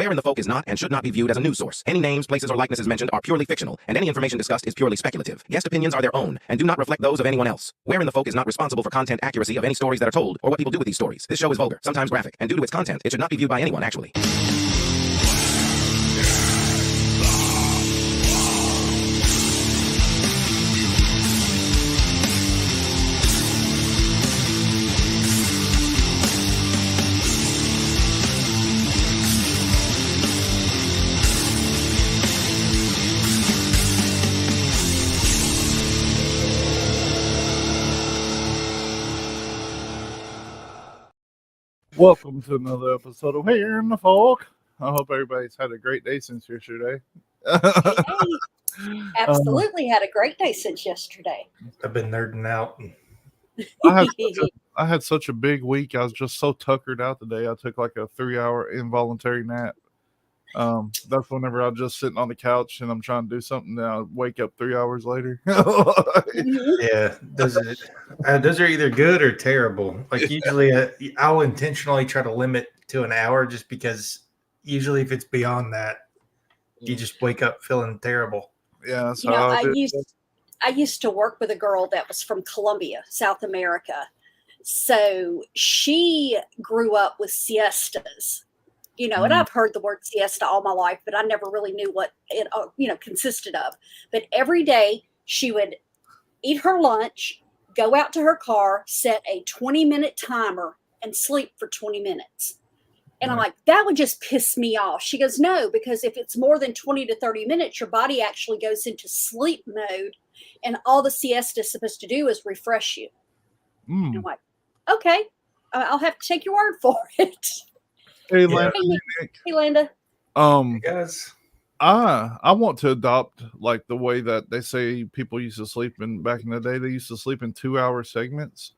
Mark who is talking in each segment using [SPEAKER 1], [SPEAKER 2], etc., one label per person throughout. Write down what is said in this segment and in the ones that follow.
[SPEAKER 1] Where in the Folk is not and should not be viewed as a news source. Any names, places, or likenesses mentioned are purely fictional, and any information discussed is purely speculative. Guest opinions are their own and do not reflect those of anyone else. Where in the Folk is not responsible for content accuracy of any stories that are told or what people do with these stories. This show is vulgar, sometimes graphic, and due to its content, it should not be viewed by anyone, actually.
[SPEAKER 2] Welcome to another episode of Here in the Folk. I hope everybody's had a great day since yesterday.
[SPEAKER 3] Absolutely had a great day since yesterday.
[SPEAKER 4] I've been nerding out.
[SPEAKER 2] I had such a big week. I was just so tuckered out today. I took like a 3-hour involuntary nap. That's whenever I'm just sitting on the couch and I'm trying to do something. Then I wake up 3 hours later.
[SPEAKER 4] Yeah, those are either good or terrible. Like usually, I'll intentionally try to limit to an hour, just because usually if it's beyond that, you just wake up feeling terrible.
[SPEAKER 2] Yeah, so
[SPEAKER 3] I used to work with a girl that was from Colombia, South America. So she grew up with siestas. You know, and I've heard the word siesta all my life, but I never really knew what it, consisted of. But every day she would eat her lunch, go out to her car, set a 20-minute timer, and sleep for 20 minutes. And I'm like, that would just piss me off. She goes, no, because if it's more than 20 to 30 minutes, your body actually goes into sleep mode, and all the siesta is supposed to do is refresh you. And I'm like, okay, I'll have to take your word for it.
[SPEAKER 2] Hey, Landa.
[SPEAKER 3] Hey, Landa.
[SPEAKER 4] Guys,
[SPEAKER 2] I want to adopt like the way that they say people used to sleep in back in the day. They used to sleep in 2-hour segments.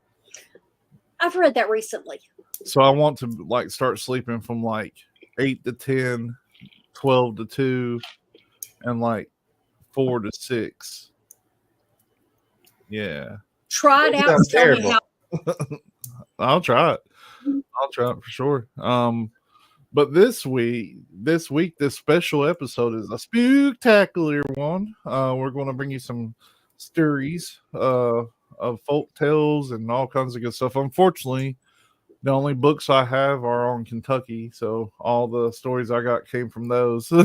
[SPEAKER 3] I've read that recently.
[SPEAKER 2] So I want to like start sleeping from like 8 to 10, 12 to 2, and like 4 to 6. Yeah.
[SPEAKER 3] Try it out and tell me how.
[SPEAKER 2] I'll try it. I'll try it for sure. But this week, this special episode is a spooktacular one. We're going to bring you some stories of folk tales and all kinds of good stuff. Unfortunately, the only books I have are on Kentucky, so all the stories I got came from those. And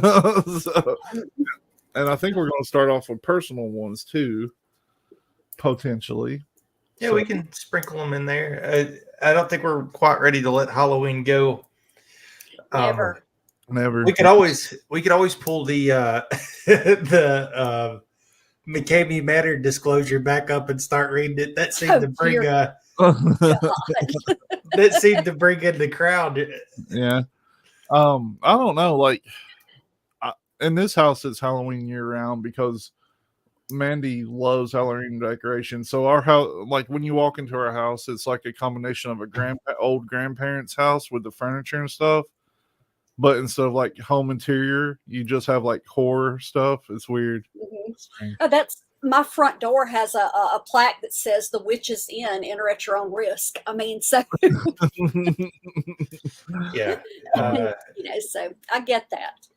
[SPEAKER 2] I think we're going to start off with personal ones too, potentially.
[SPEAKER 4] Yeah, we can sprinkle them in there. I don't think we're quite ready to let Halloween go.
[SPEAKER 3] Never.
[SPEAKER 4] We could always pull the McCamey Matter disclosure back up and start reading it. That seemed to bring that seemed to bring in the crowd.
[SPEAKER 2] Yeah. I don't know. Like in this house, it's Halloween year round because Mandy loves Halloween decorations. So our house, like when you walk into our house, it's like a combination of a old grandparents' house with the furniture and stuff. But instead of like home interior, you just have like horror stuff. It's weird.
[SPEAKER 3] Oh, that's my front door has a plaque that says "The Witch is in. Enter at your own risk." I mean, so
[SPEAKER 4] yeah,
[SPEAKER 3] so I get that.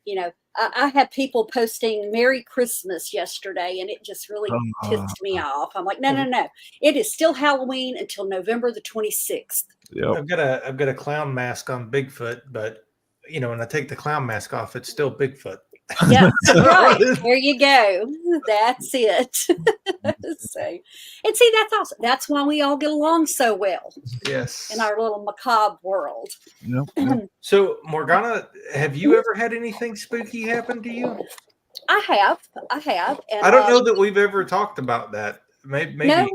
[SPEAKER 3] You know, I had people posting Merry Christmas yesterday, and it just really pissed me off. I'm like, no. It is still Halloween until November the 26th.
[SPEAKER 2] Yep.
[SPEAKER 4] I've got a clown mask on Bigfoot, but when I take the clown mask off, it's still Bigfoot.
[SPEAKER 3] Yeah, right. There you go. That's it. And see, that's awesome. That's why we all get along so well.
[SPEAKER 4] Yes. In
[SPEAKER 3] our little macabre world.
[SPEAKER 2] Yep.
[SPEAKER 4] So, Morgana, have you ever had anything spooky happen to you?
[SPEAKER 3] I have. And,
[SPEAKER 4] I don't know that we've ever talked about that. Maybe.
[SPEAKER 3] No,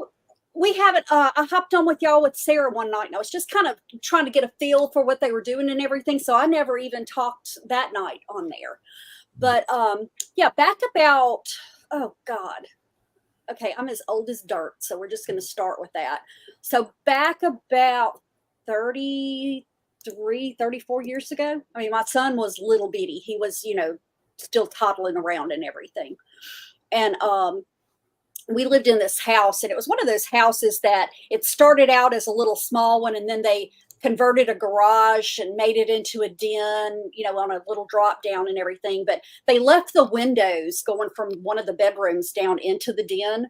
[SPEAKER 3] we haven't. I hopped on with y'all with Sarah one night, and I was just kind of trying to get a feel for what they were doing and everything. So I never even talked that night on there. But back about, oh God. Okay, I'm as old as dirt, so we're just going to start with that. So back about 33, 34 years ago. I mean, my son was little bitty. He was, still toddling around and everything. And we lived in this house, and it was one of those houses that it started out as a little small one, and then they converted a garage and made it into a den, on a little drop down and everything. But they left the windows going from one of the bedrooms down into the den.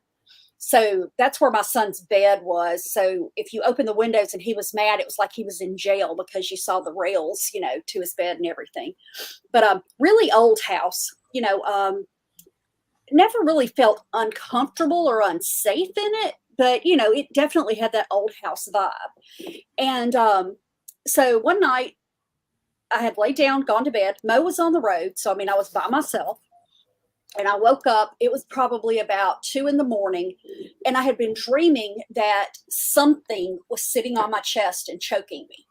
[SPEAKER 3] So that's where my son's bed was. So if you open the windows and he was mad, it was like he was in jail because you saw the rails, to his bed and everything. But really old house, never really felt uncomfortable or unsafe in it. But, it definitely had that old house vibe. And so one night I had laid down, gone to bed. Mo was on the road. So, I was by myself. And I woke up. It was probably about 2 a.m. And I had been dreaming that something was sitting on my chest and choking me.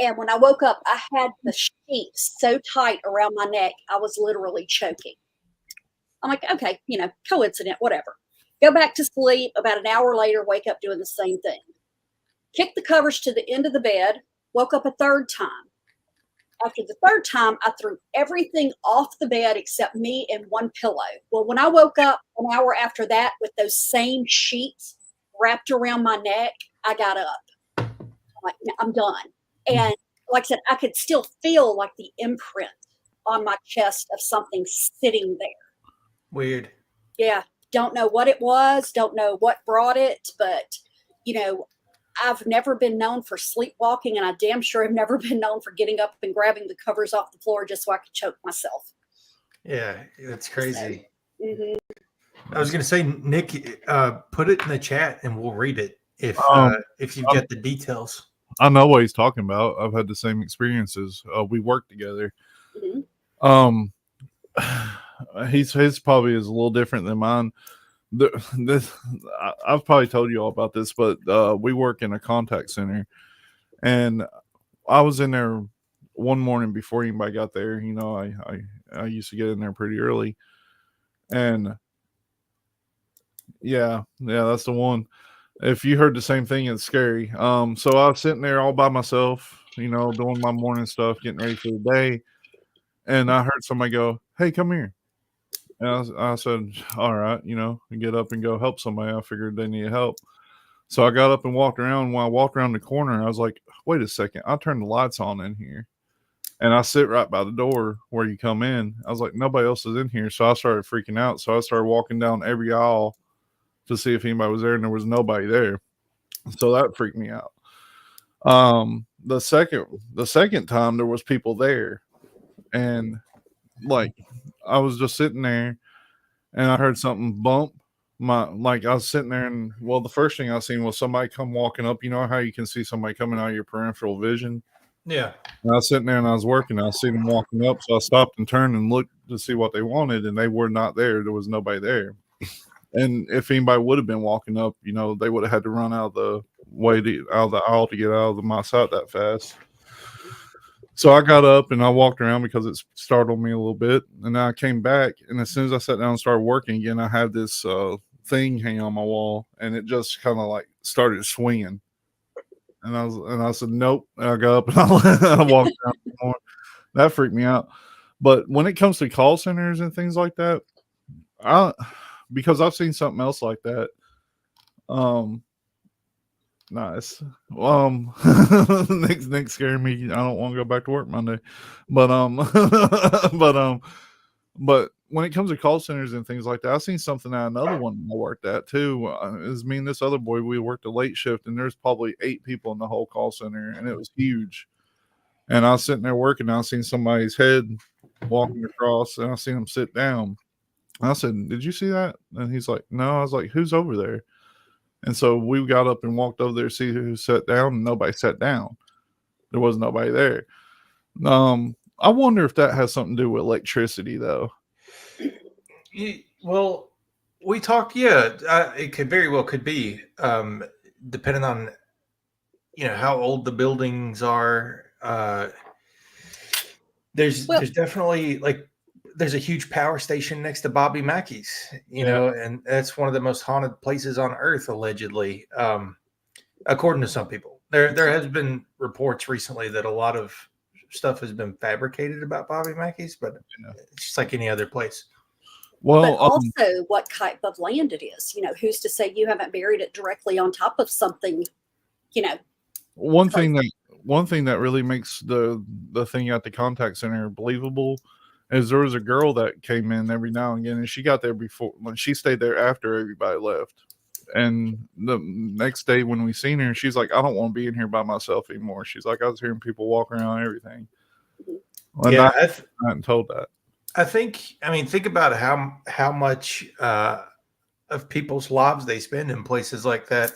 [SPEAKER 3] And when I woke up, I had the sheet so tight around my neck, I was literally choking. I'm like, okay, coincident, whatever. Go back to sleep. About an hour later, wake up doing the same thing. Kicked the covers to the end of the bed, woke up a third time. After the third time, I threw everything off the bed except me and one pillow. Well, when I woke up an hour after that with those same sheets wrapped around my neck, I got up. I'm like, I'm done. And like I said, I could still feel like the imprint on my chest of something sitting there.
[SPEAKER 4] Weird.
[SPEAKER 3] Yeah. Don't know what it was. Don't know what brought it. But, I've never been known for sleepwalking, and I damn sure have never been known for getting up and grabbing the covers off the floor just so I could choke myself.
[SPEAKER 4] Yeah, that's crazy.
[SPEAKER 3] So,
[SPEAKER 4] I was going to say, Nick, put it in the chat and we'll read it if you get the details.
[SPEAKER 2] I know what he's talking about. I've had the same experiences. We work together.
[SPEAKER 3] Mm-hmm.
[SPEAKER 2] His probably is a little different than mine. I've probably told you all about this, but we work in a contact center, and I was in there one morning before anybody got there. I used to get in there pretty early, and yeah, that's the one. If you heard the same thing, it's scary. So I was sitting there all by myself, doing my morning stuff, getting ready for the day, and I heard somebody go, "Hey, come here." And I said, all right, get up and go help somebody. I figured they needed help. So I got up and walked around. When I walked around the corner, I was like, wait a second. I turned the lights on in here. And I sit right by the door where you come in. I was like, nobody else is in here. So I started freaking out. So I started walking down every aisle to see if anybody was there. And there was nobody there. So that freaked me out. The second time there was people there. And I was just sitting there and I heard something bump I was sitting there and the first thing I seen was somebody come walking up. You know how you can see somebody coming out of your peripheral vision?
[SPEAKER 4] Yeah.
[SPEAKER 2] And I was sitting there and I was working. I seen them walking up. So I stopped and turned and looked to see what they wanted, and they were not there. There was nobody there. And if anybody would have been walking up, they would have had to run out of the out of the aisle to get out of my sight that fast. So I got up and I walked around because it startled me a little bit. And then I came back, and as soon as I sat down and started working again, I had this thing hanging on my wall, and it just kind of started swinging. And I said, nope. And I got up and I walked around more. That freaked me out. But when it comes to call centers and things like that, because I've seen something else like that. Nice. Nick scared me. I don't want to go back to work Monday, but but when it comes to call centers and things like that, I've seen something at another one I worked at too. It was me and this other boy. We worked a late shift, and there's probably 8 people in the whole call center, and it was huge. And I was sitting there working, and I seen somebody's head walking across, and I seen him sit down. And I said, "Did you see that?" And he's like, "No." I was like, "Who's over there?" And so we got up and walked over there to see who sat down, and nobody sat down. There was nobody there. I wonder if that has something to do with electricity, though.
[SPEAKER 4] Well, we talked. Yeah, it could very well could be, depending on how old the buildings are. There's definitely there's a huge power station next to Bobby Mackey's, and that's one of the most haunted places on earth, allegedly, according to some people. There has been reports recently that a lot of stuff has been fabricated about Bobby Mackey's, but it's just like any other place.
[SPEAKER 2] Well,
[SPEAKER 3] but also what type of land it is. Who's to say you haven't buried it directly on top of something?
[SPEAKER 2] One thing one thing that really makes the thing at the contact center believable is there was a girl that came in every now and again, and she got there before when she stayed there after everybody left. And the next day when we seen her, she's like, I don't want to be in here by myself anymore. She's like, I was hearing people walk around and everything. And
[SPEAKER 4] Yeah,
[SPEAKER 2] I hadn't told that.
[SPEAKER 4] I mean, think about how much of people's lives they spend in places like that.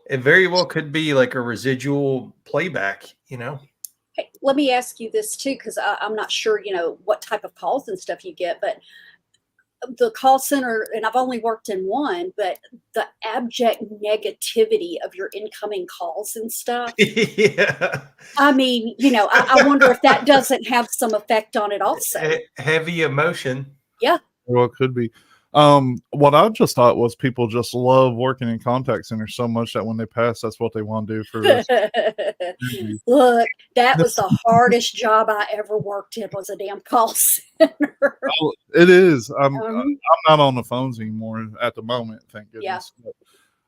[SPEAKER 4] It very well could be like a residual playback, you know?
[SPEAKER 3] Hey, let me ask you this too, because I'm not sure, what type of calls and stuff you get, but the call center, and I've only worked in one, but the abject negativity of your incoming calls and stuff.
[SPEAKER 4] Yeah.
[SPEAKER 3] I mean, I wonder if that doesn't have some effect on it also.
[SPEAKER 4] Heavy emotion.
[SPEAKER 3] Yeah.
[SPEAKER 2] Well, it could be. What I just thought was people just love working in contact centers so much that when they pass, that's what they want to do for this.
[SPEAKER 3] Look, that was the hardest job I ever worked in, was a damn call center.
[SPEAKER 2] Oh, it is. I'm not on the phones anymore at the moment, thank goodness.
[SPEAKER 3] Yeah.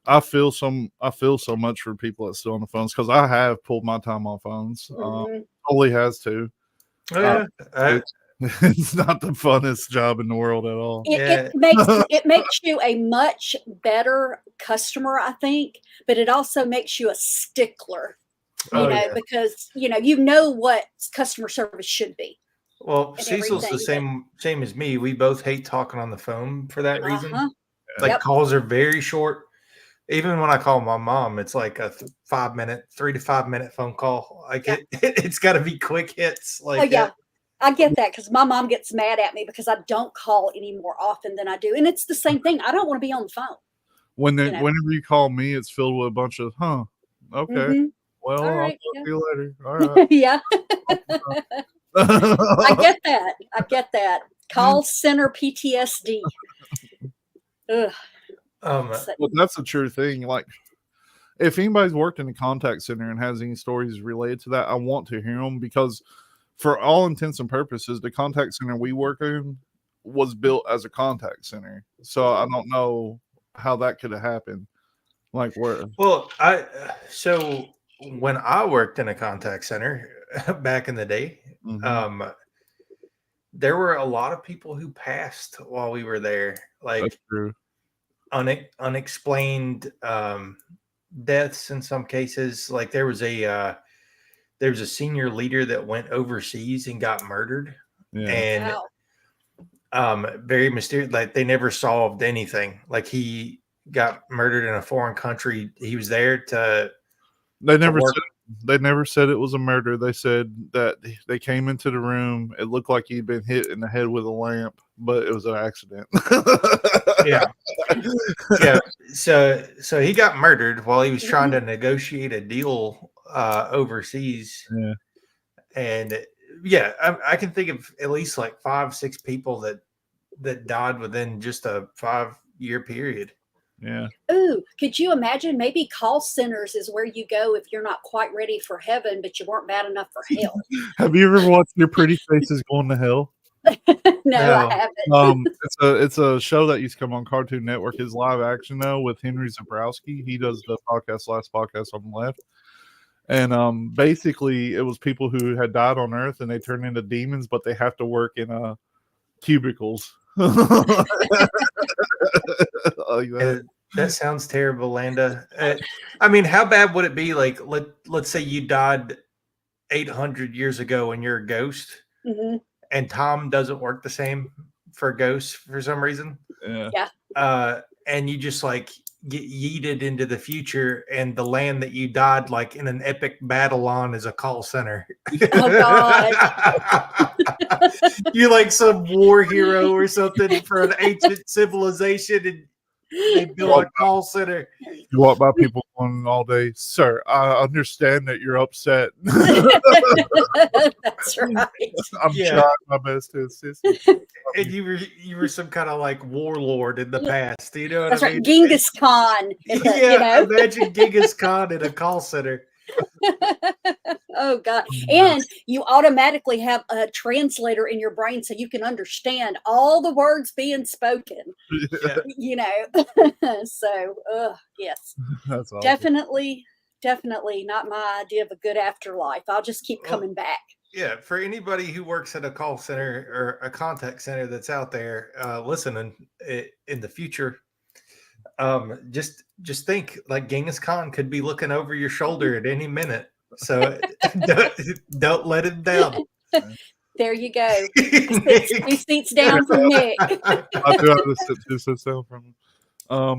[SPEAKER 2] I feel so much for people that still on the phones because I have pulled my time on phones. Totally has to.
[SPEAKER 4] Oh, yeah.
[SPEAKER 2] It's not the funnest job in the world at all.
[SPEAKER 3] It makes you a much better customer, I think, but it also makes you a stickler, because you know what customer service should be.
[SPEAKER 4] Well, Cecil's the same as me. We both hate talking on the phone for that reason. Calls are very short. Even when I call my mom, it's like a 3 to 5 minute phone call. Like it's got to be quick hits.
[SPEAKER 3] I get that because my mom gets mad at me because I don't call any more often than I do. And it's the same thing. I don't want to be on the phone.
[SPEAKER 2] Whenever you call me, it's filled with a bunch of, okay.
[SPEAKER 3] Mm-hmm.
[SPEAKER 2] Well,
[SPEAKER 3] all right,
[SPEAKER 2] I'll talk to you later. All right.
[SPEAKER 3] Yeah. I get that. Call center PTSD. Ugh.
[SPEAKER 2] Well, that's a true thing. Like, if anybody's worked in a contact center and has any stories related to that, I want to hear them because for all intents and purposes, the contact center we work in was built as a contact center. So I don't know how that could have happened. Like where?
[SPEAKER 4] Well, so when I worked in a contact center back in the day, there were a lot of people who passed while we were there. Like
[SPEAKER 2] that's true.
[SPEAKER 4] Unexplained deaths in some cases. Like there was a senior leader that went overseas and got murdered. Yeah. And very mysterious. Like they never solved anything. Like he got murdered in a foreign country. He was there to.
[SPEAKER 2] They never said it was a murder. They said that they came into the room. It looked like he'd been hit in the head with a lamp, but it was an accident.
[SPEAKER 4] Yeah. Yeah. So he got murdered while he was trying to negotiate a deal overseas.
[SPEAKER 2] Yeah.
[SPEAKER 4] And I can think of at least like 5-6 people that died within just a 5-year period.
[SPEAKER 2] Yeah.
[SPEAKER 3] Ooh, could you imagine? Maybe call centers is where you go if you're not quite ready for heaven, but you weren't bad enough for hell.
[SPEAKER 2] Have you ever watched Your Pretty Faces Going to Hell?
[SPEAKER 3] No, I haven't.
[SPEAKER 2] It's a show that used to come on Cartoon Network. His live action though with Henry Zabrowski. He does the last podcast on the left. And basically it was people who had died on Earth and they turned into demons, but they have to work in cubicles.
[SPEAKER 4] That sounds terrible, Landa. I mean, how bad would it be? Like, let's say you died 800 years ago and you're a ghost, and Tom doesn't work the same for ghosts for some reason.
[SPEAKER 3] Yeah.
[SPEAKER 4] And you just like get yeeted into the future, and the land that you died like in an epic battle on is a call center.
[SPEAKER 3] Oh God.
[SPEAKER 4] You're like some war hero or something for an ancient civilization, and they build a call center.
[SPEAKER 2] You walk by people going all day, sir, I understand that you're upset.
[SPEAKER 3] That's right.
[SPEAKER 2] I'm trying my best to assist you.
[SPEAKER 4] And you were some kind of like warlord in the past. You know what
[SPEAKER 3] That's
[SPEAKER 4] I
[SPEAKER 3] right.
[SPEAKER 4] mean?
[SPEAKER 3] Genghis Khan.
[SPEAKER 4] Imagine Genghis Khan in a call center.
[SPEAKER 3] Oh God. And you automatically have a translator in your brain so you can understand all the words being spoken. So yes.
[SPEAKER 2] That's awesome.
[SPEAKER 3] Definitely definitely not my idea of a good afterlife. I'll just keep coming back.
[SPEAKER 4] Yeah, for anybody who works at a call center or a contact center that's out there listening in the future, just think like Genghis Khan could be looking over your shoulder at any minute. So don't let him down.
[SPEAKER 3] There you go. 2 seats down from Nick.
[SPEAKER 2] I do have to sit 2 seats down from him.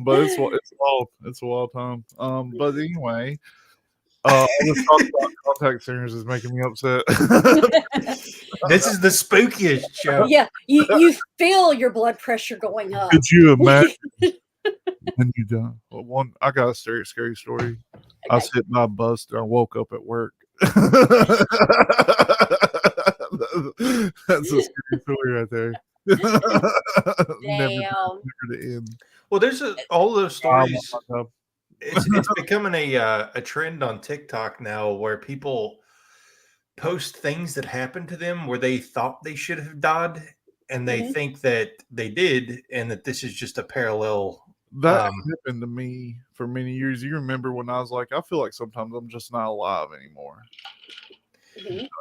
[SPEAKER 2] But it's wild. It's a wild time. But anyway, all this talk about contact centers is making me upset.
[SPEAKER 4] This is the spookiest show.
[SPEAKER 3] Yeah, you feel your blood pressure going up.
[SPEAKER 2] Could you imagine when you done? Well, I got a scary story. Okay. I was hit by a bus and I woke up at work. That's a scary story right there. Never to end.
[SPEAKER 4] Well, there's all those stories. It's becoming a trend on TikTok now where people post things that happened to them where they thought they should have died and they think that they did and that this is just a parallel.
[SPEAKER 2] That happened to me for many years. You remember when I was like, I feel like sometimes I'm just not alive anymore.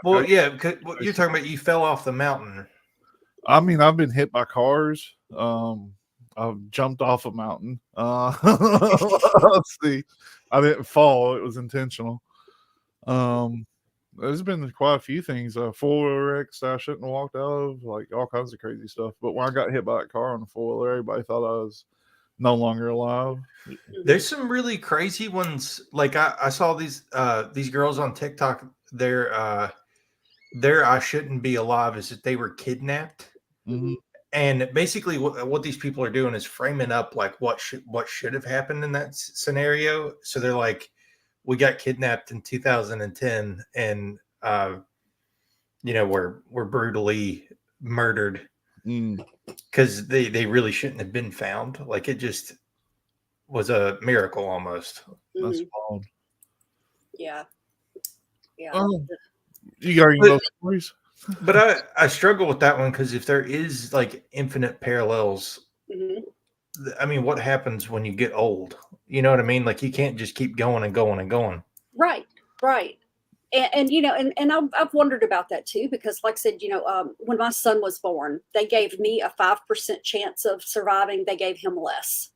[SPEAKER 4] Well, yeah, because you're talking about you fell off the mountain.
[SPEAKER 2] I mean, I've been hit by cars. I've jumped off a mountain. Let's see. I didn't fall. It was intentional. There's been quite a few things. 4-wheeler wrecks that I shouldn't have walked out of, like all kinds of crazy stuff. But when I got hit by that car on the 4-wheeler, everybody thought I was no longer alive.
[SPEAKER 4] There's some really crazy ones. Like I saw these girls on TikTok. Their I shouldn't be alive is that they were kidnapped.
[SPEAKER 2] Mm-hmm.
[SPEAKER 4] And basically what these people are doing is framing up like what should have happened in that scenario. So they're like, we got kidnapped in 2010 and we're brutally murdered because they really shouldn't have been found. Like it just was a miracle almost.
[SPEAKER 2] That's wild.
[SPEAKER 3] Yeah.
[SPEAKER 2] You got any of those stories?
[SPEAKER 4] But I struggle with that one because if there is like infinite parallels, I mean, what happens when you get old? You know what I mean? Like you can't just keep going and going and going.
[SPEAKER 3] Right. And I've wondered about that too, because like I said, when my son was born, they gave me a 5% chance of surviving. They gave him less.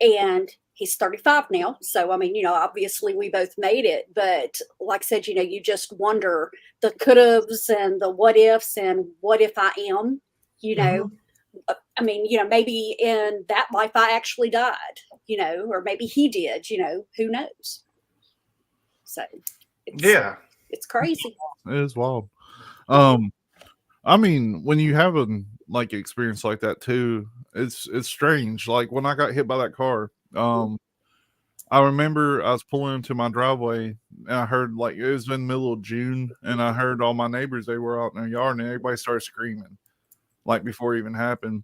[SPEAKER 3] And he's 35 now. So, I mean, obviously we both made it. But like I said, you just wonder the could-haves and the what ifs and what if I am, I mean, maybe in that life I actually died, or maybe he did, who knows? So, it's crazy.
[SPEAKER 2] It is wild. I mean, when you have a experience like that too, it's strange. Like when I got hit by that car, I remember I was pulling into my driveway and I heard it was in the middle of June and I heard all my neighbors, they were out in their yard and everybody started screaming before it even happened.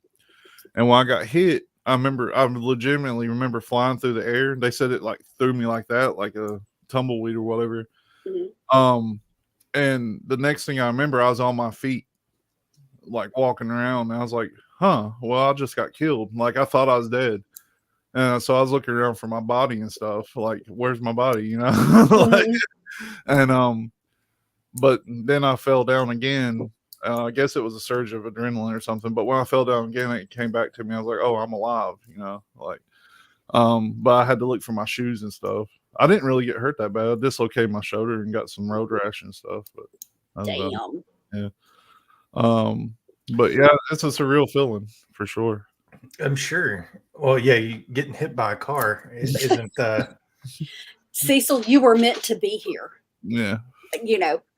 [SPEAKER 2] And when I got hit, I legitimately remember flying through the air. They said it threw me like that, like a tumbleweed or whatever. And the next thing I remember, I was on my feet, walking around. And I was like, well, I just got killed. I thought I was dead. And so I was looking around for my body and stuff. Where's my body? But then I fell down again. I guess it was a surge of adrenaline or something. But when I fell down again, it came back to me. I was like, oh, I'm alive, but I had to look for my shoes and stuff. I didn't really get hurt that bad. I dislocated my shoulder and got some road rash and stuff. But
[SPEAKER 3] damn.
[SPEAKER 2] Yeah. But yeah, it's a surreal feeling for sure.
[SPEAKER 4] I'm sure. Well, yeah, you getting hit by a car isn't.
[SPEAKER 3] Cecil, you were meant to be here.
[SPEAKER 2] Yeah.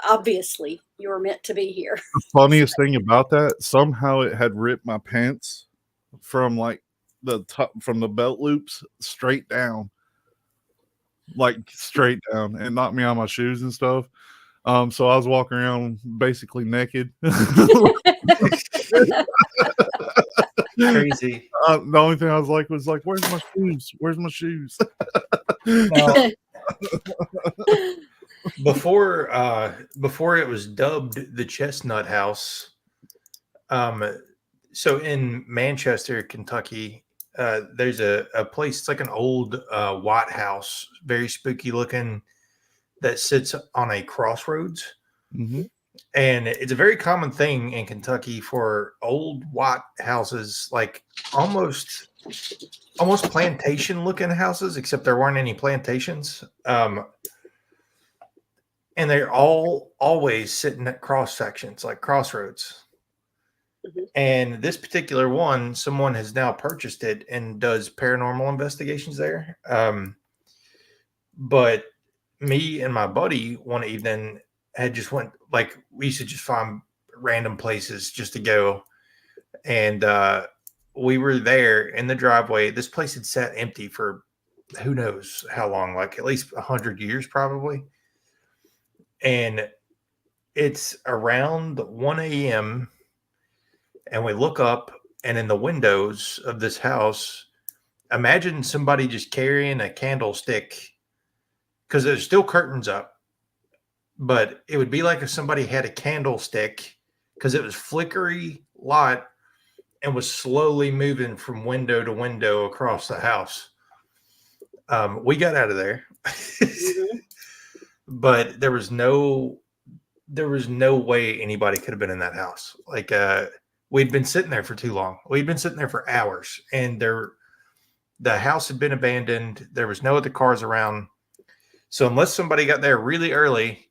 [SPEAKER 3] Obviously, you were meant to be here.
[SPEAKER 2] The funniest thing about that, somehow it had ripped my pants from the top, from the belt loops straight down, and knocked me on my shoes and stuff. So I was walking around basically naked.
[SPEAKER 4] Crazy.
[SPEAKER 2] The only thing I was was where's my shoes? Where's my shoes?
[SPEAKER 4] Before it was dubbed the Chestnut House, so in Manchester, Kentucky, there's a place. It's like an old White House, very spooky looking, that sits on a crossroads.
[SPEAKER 2] Mm-hmm.
[SPEAKER 4] And it's a very common thing in Kentucky for old white houses, like almost plantation looking houses, except there weren't any plantations. And they're always sitting at cross sections, like crossroads.
[SPEAKER 3] Mhm.
[SPEAKER 4] And this particular one, someone has now purchased it and does paranormal investigations there. But me and my buddy one evening had just went, like, we used to just find random places just to go. And we were there in the driveway. This place had sat empty for who knows how long, like at least 100 years probably. And it's around 1 a.m. and we look up, and in the windows of this house, imagine somebody just carrying a candlestick, because there's still curtains up, but it would be like if somebody had a candlestick, because it was flickery light and was slowly moving from window to window across the house. We got out of there,
[SPEAKER 3] Mhm.
[SPEAKER 4] but there was no way anybody could have been in that house. Like, we'd been sitting there for too long. We'd been sitting there for hours, and the house had been abandoned. There was no other cars around. So unless somebody got there really early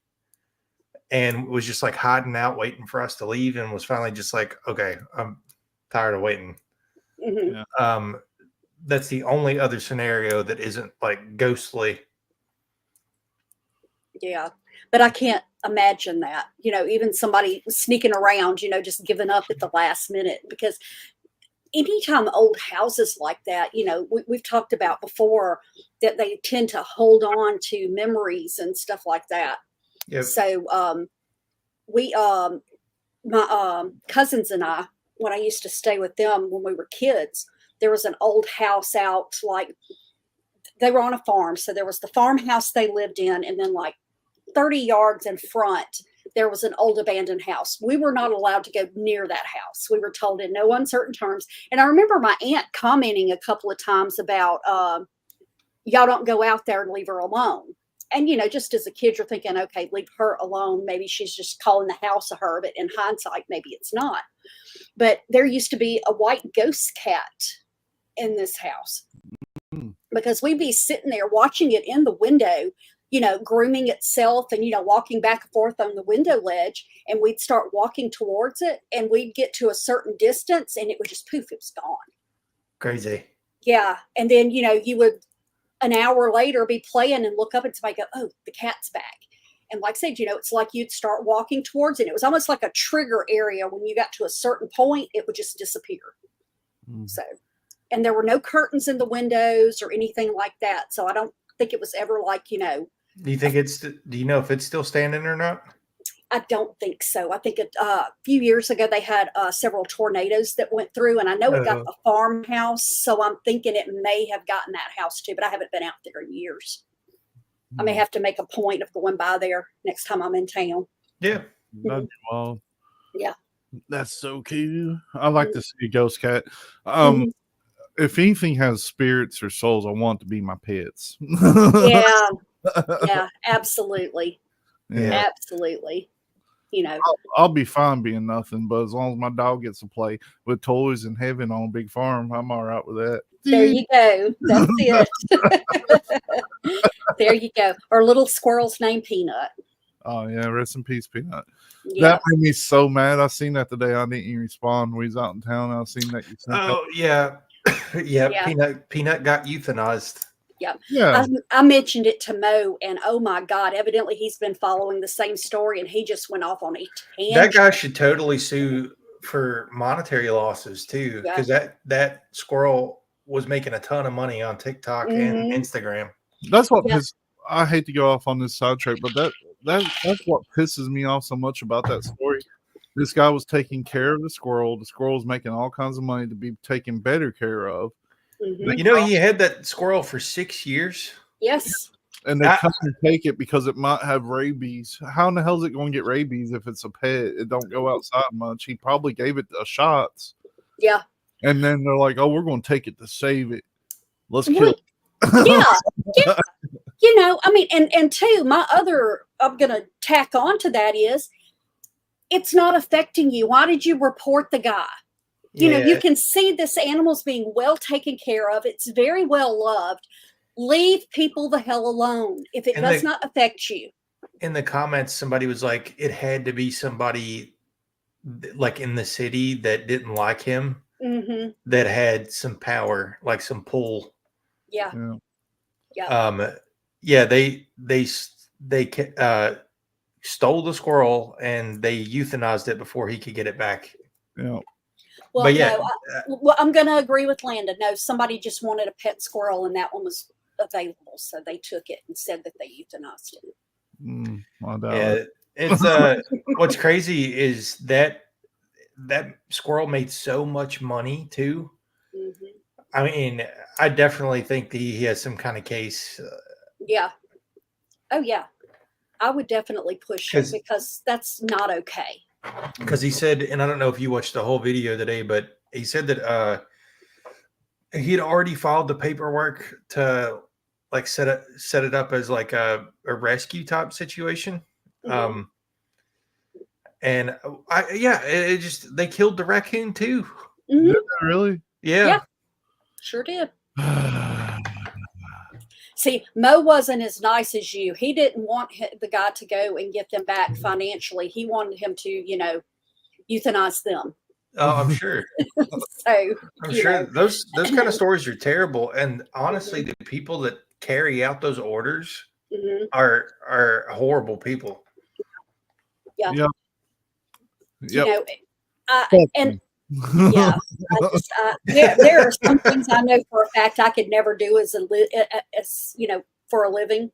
[SPEAKER 4] and was just like hiding out, waiting for us to leave, and was finally just like, okay, I'm tired of waiting.
[SPEAKER 3] Mhm.
[SPEAKER 4] That's the only other scenario that isn't like ghostly.
[SPEAKER 3] Yeah. But I can't imagine that, even somebody sneaking around, just giving up at the last minute, because anytime old houses like that, we've talked about before that they tend to hold on to memories and stuff like that.
[SPEAKER 4] Yep.
[SPEAKER 3] So we, my cousins and I, when I used to stay with them when we were kids, there was an old house out, like they were on a farm. So there was the farmhouse they lived in, and then like 30 yards in front, there was an old abandoned house. We were not allowed to go near that house. We were told in no uncertain terms. And I remember my aunt commenting a couple of times about, y'all don't go out there and leave her alone. And, just as a kid, you're thinking, okay, leave her alone. Maybe she's just calling the house a her, but in hindsight, maybe it's not. But there used to be a white ghost cat in this house, because we'd be sitting there watching it in the window, grooming itself and, walking back and forth on the window ledge. And we'd start walking towards it, and we'd get to a certain distance, and it would just poof, it was gone.
[SPEAKER 4] Crazy.
[SPEAKER 3] Yeah. And then, you would an hour later be playing and look up and somebody go, oh, the cat's back. And like I said, it's like you'd start walking towards it. It was almost like a trigger area. When you got to a certain point, it would just disappear. So, and there were no curtains in the windows or anything like that. So I don't think it was ever like,
[SPEAKER 4] Do you think do you know if it's still standing or not?
[SPEAKER 3] I don't think so. I think a few years ago they had several tornadoes that went through, and I know it got the farmhouse. So I'm thinking it may have gotten that house too, but I haven't been out there in years. I may have to make a point of going by there next time I'm in town.
[SPEAKER 4] Yeah.
[SPEAKER 2] That'd be wild.
[SPEAKER 3] Yeah.
[SPEAKER 2] That's so cute. I like to see a ghost cat.
[SPEAKER 3] Mhm.
[SPEAKER 2] If anything has spirits or souls, I want to be my pets.
[SPEAKER 3] Yeah. Yeah, absolutely.
[SPEAKER 2] Yeah.
[SPEAKER 3] Absolutely.
[SPEAKER 2] I'll be fine being nothing, but as long as my dog gets to play with toys in heaven on a big farm, I'm all right with that.
[SPEAKER 3] There you go. That's it. There you go. Our little squirrel's named Peanut.
[SPEAKER 2] Oh yeah, rest in peace, Peanut.
[SPEAKER 3] Yeah.
[SPEAKER 2] That made me so mad. I seen that today. I didn't even respond when we was out in town. I seen that you sent that.
[SPEAKER 4] Oh yeah. Yeah. Peanut got euthanized.
[SPEAKER 3] Yeah.
[SPEAKER 2] Yeah.
[SPEAKER 3] I mentioned it to Mo, and oh my God, evidently he's been following the same story, and he just went off on a tangent.
[SPEAKER 4] That guy should totally sue for monetary losses too, because that squirrel was making a ton of money on TikTok and Instagram.
[SPEAKER 2] That's what I hate to go off on this sidetrack, but that's what pisses me off so much about that story. This guy was taking care of the squirrel. The squirrel was making all kinds of money to be taken better care of.
[SPEAKER 3] Mm-hmm.
[SPEAKER 4] He had that squirrel for 6 years.
[SPEAKER 3] Yes.
[SPEAKER 2] And they come and take it because it might have rabies. How in the hell is it going to get rabies if it's a pet? It don't go outside much. He probably gave it shots.
[SPEAKER 3] Yeah.
[SPEAKER 2] And then they're like, "Oh, we're going to take it to save it. Let's kill
[SPEAKER 3] Well,
[SPEAKER 2] it."
[SPEAKER 3] yeah. You know, I mean, and two, I'm going to tack on to that is, it's not affecting you. Why did you report the guy? You know, you can see this animal's being well taken care of. It's very well loved. Leave people the hell alone if it does not affect you.
[SPEAKER 4] In the comments, somebody was like, it had to be somebody like in the city that didn't like him, that had some power, like some pull.
[SPEAKER 3] Yeah.
[SPEAKER 4] They stole the squirrel and they euthanized it before he could get it back.
[SPEAKER 2] Yeah.
[SPEAKER 3] Well, no, I'm going to agree with Landon. No, somebody just wanted a pet squirrel and that one was available, so they took it and said that they euthanized it.
[SPEAKER 4] It's what's crazy is that squirrel made so much money too. I mean, I definitely think that he has some kind of case.
[SPEAKER 3] Yeah. Oh yeah, I would definitely push it because that's not okay.
[SPEAKER 4] Because he said, and I don't know if you watched the whole video today, but he said that he'd already filed the paperwork to like set it up as like a rescue type situation. And it just, they killed the raccoon too.
[SPEAKER 2] Really?
[SPEAKER 3] Yeah, sure did. See, Mo wasn't as nice as you. He didn't want the guy to go and get them back financially. He wanted him to, you know, euthanize them.
[SPEAKER 4] Oh, I'm sure.
[SPEAKER 3] So
[SPEAKER 4] I'm sure those kind of stories are terrible. And honestly, the people that carry out those orders are horrible people.
[SPEAKER 3] Yeah.
[SPEAKER 2] Yep.
[SPEAKER 3] You know, there are some things I know for a fact I could never do as you know, for a living.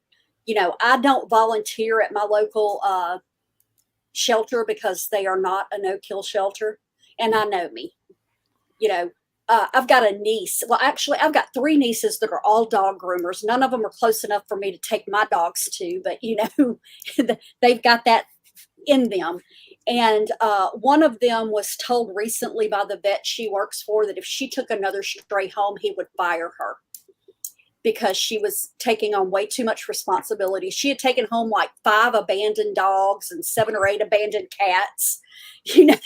[SPEAKER 3] You know, I don't volunteer at my local shelter because they are not a no-kill shelter, and I know me. You know, I've got a niece. Well, actually, I've got 3 nieces that are all dog groomers. None of them are close enough for me to take my dogs to, but you know, they've got that in them. And one of them was told recently by the vet she works for that if she took another stray home, he would fire her because she was taking on way too much responsibility. She had taken home like 5 abandoned dogs and 7 or 8 abandoned cats, you know.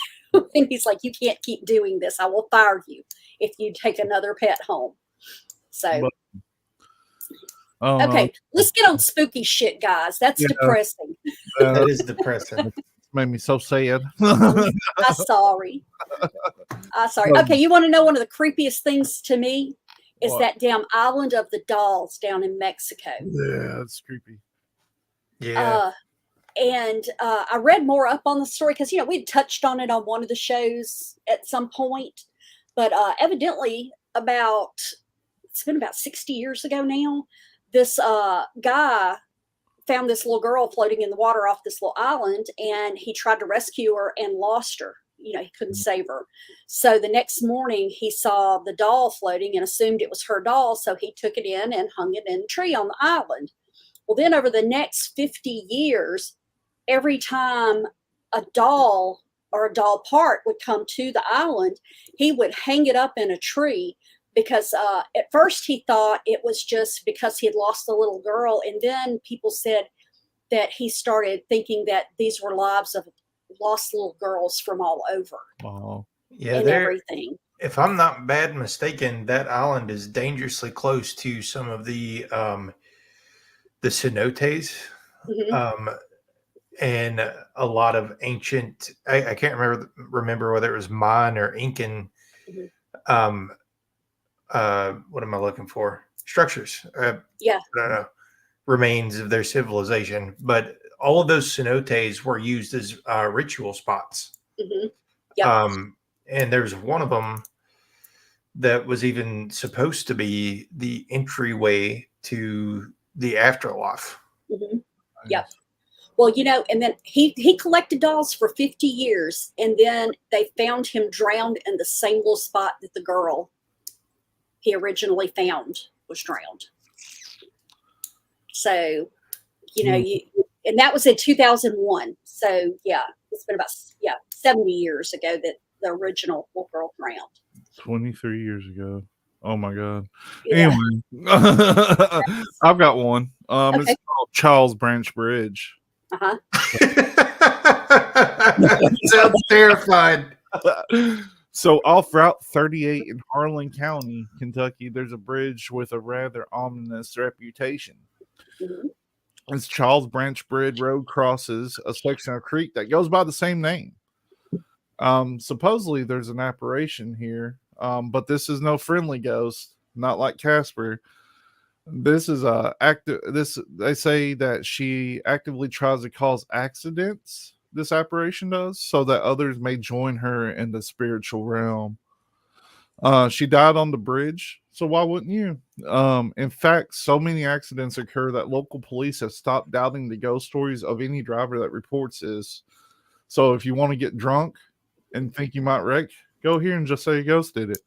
[SPEAKER 3] And he's like, you can't keep doing this. I will fire you if you take another pet home. So, okay, let's get on spooky shit, guys. That's depressing.
[SPEAKER 4] That is depressing.
[SPEAKER 2] Made me so sad.
[SPEAKER 3] I'm sorry. Okay, you want to know one of the creepiest things to me is that damn island of the dolls down in Mexico.
[SPEAKER 2] Yeah, that's creepy.
[SPEAKER 4] Yeah.
[SPEAKER 3] And I read more up on the story because, you know, we'd touched on it on one of the shows at some point. But evidently it's been about 60 years ago now, this guy found this little girl floating in the water off this little island, and he tried to rescue her and lost her. You know, he couldn't save her. So the next morning he saw the doll floating and assumed it was her doll. So he took it in and hung it in a tree on the island. Well, then over the next 50 years, every time a doll or a doll part would come to the island, he would hang it up in a tree because at first he thought it was just because he had lost the little girl. And then people said that he started thinking that these were lives of lost little girls from all over.
[SPEAKER 2] Wow.
[SPEAKER 4] Yeah,
[SPEAKER 3] and everything.
[SPEAKER 4] If I'm not bad mistaken, that island is dangerously close to some of the cenotes. And a lot of ancient, I can't remember whether it was Mayan or Incan, what am I looking for? Structures. I don't know, remains of their civilization. But all of those cenotes were used as ritual spots. And there's one of them that was even supposed to be the entryway to the afterlife.
[SPEAKER 3] Yep. Well, you know, and then he collected dolls for 50 years, and then they found him drowned in the same little spot that the girl he originally found was drowned. So, you know, and that was in 2001. So, yeah, it's been about 70 years ago that the original little girl drowned.
[SPEAKER 2] 23 years ago. Oh my god.
[SPEAKER 3] Yeah.
[SPEAKER 2] Anyway, I've got one.
[SPEAKER 3] Okay.
[SPEAKER 2] It's called Charles Branch Bridge.
[SPEAKER 3] Uh-huh.
[SPEAKER 4] Sounds terrified.
[SPEAKER 2] So off Route 38 in Harlan County, Kentucky, there's a bridge with a rather ominous reputation.
[SPEAKER 3] Mhm.
[SPEAKER 2] It's Charles Branch Bridge Road crosses a section of creek that goes by the same name. Supposedly there's an apparition here, but this is no friendly ghost, not like Casper. This is active. This they say that she actively tries to cause accidents. This apparition does, so that others may join her in the spiritual realm. She died on the bridge, so why wouldn't you? In fact, so many accidents occur that local police have stopped doubting the ghost stories of any driver that reports this. So if you want to get drunk and think you might wreck, go here and just say a ghost did it.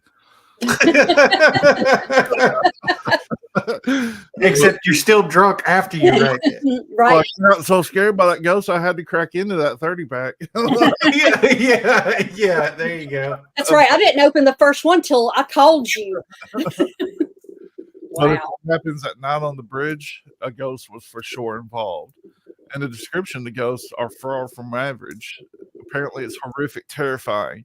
[SPEAKER 4] Except you're still drunk after you wreck it.
[SPEAKER 3] Right.
[SPEAKER 2] Like, I'm not so scared by that ghost, I had to crack into that 30 pack.
[SPEAKER 4] Yeah. There you go.
[SPEAKER 3] That's right. I didn't open the first one till I called you.
[SPEAKER 2] But if
[SPEAKER 3] Wow.
[SPEAKER 2] it happens at night on the bridge, a ghost was for sure involved. And the description of the ghosts are far from average. Apparently, it's horrific, terrifying.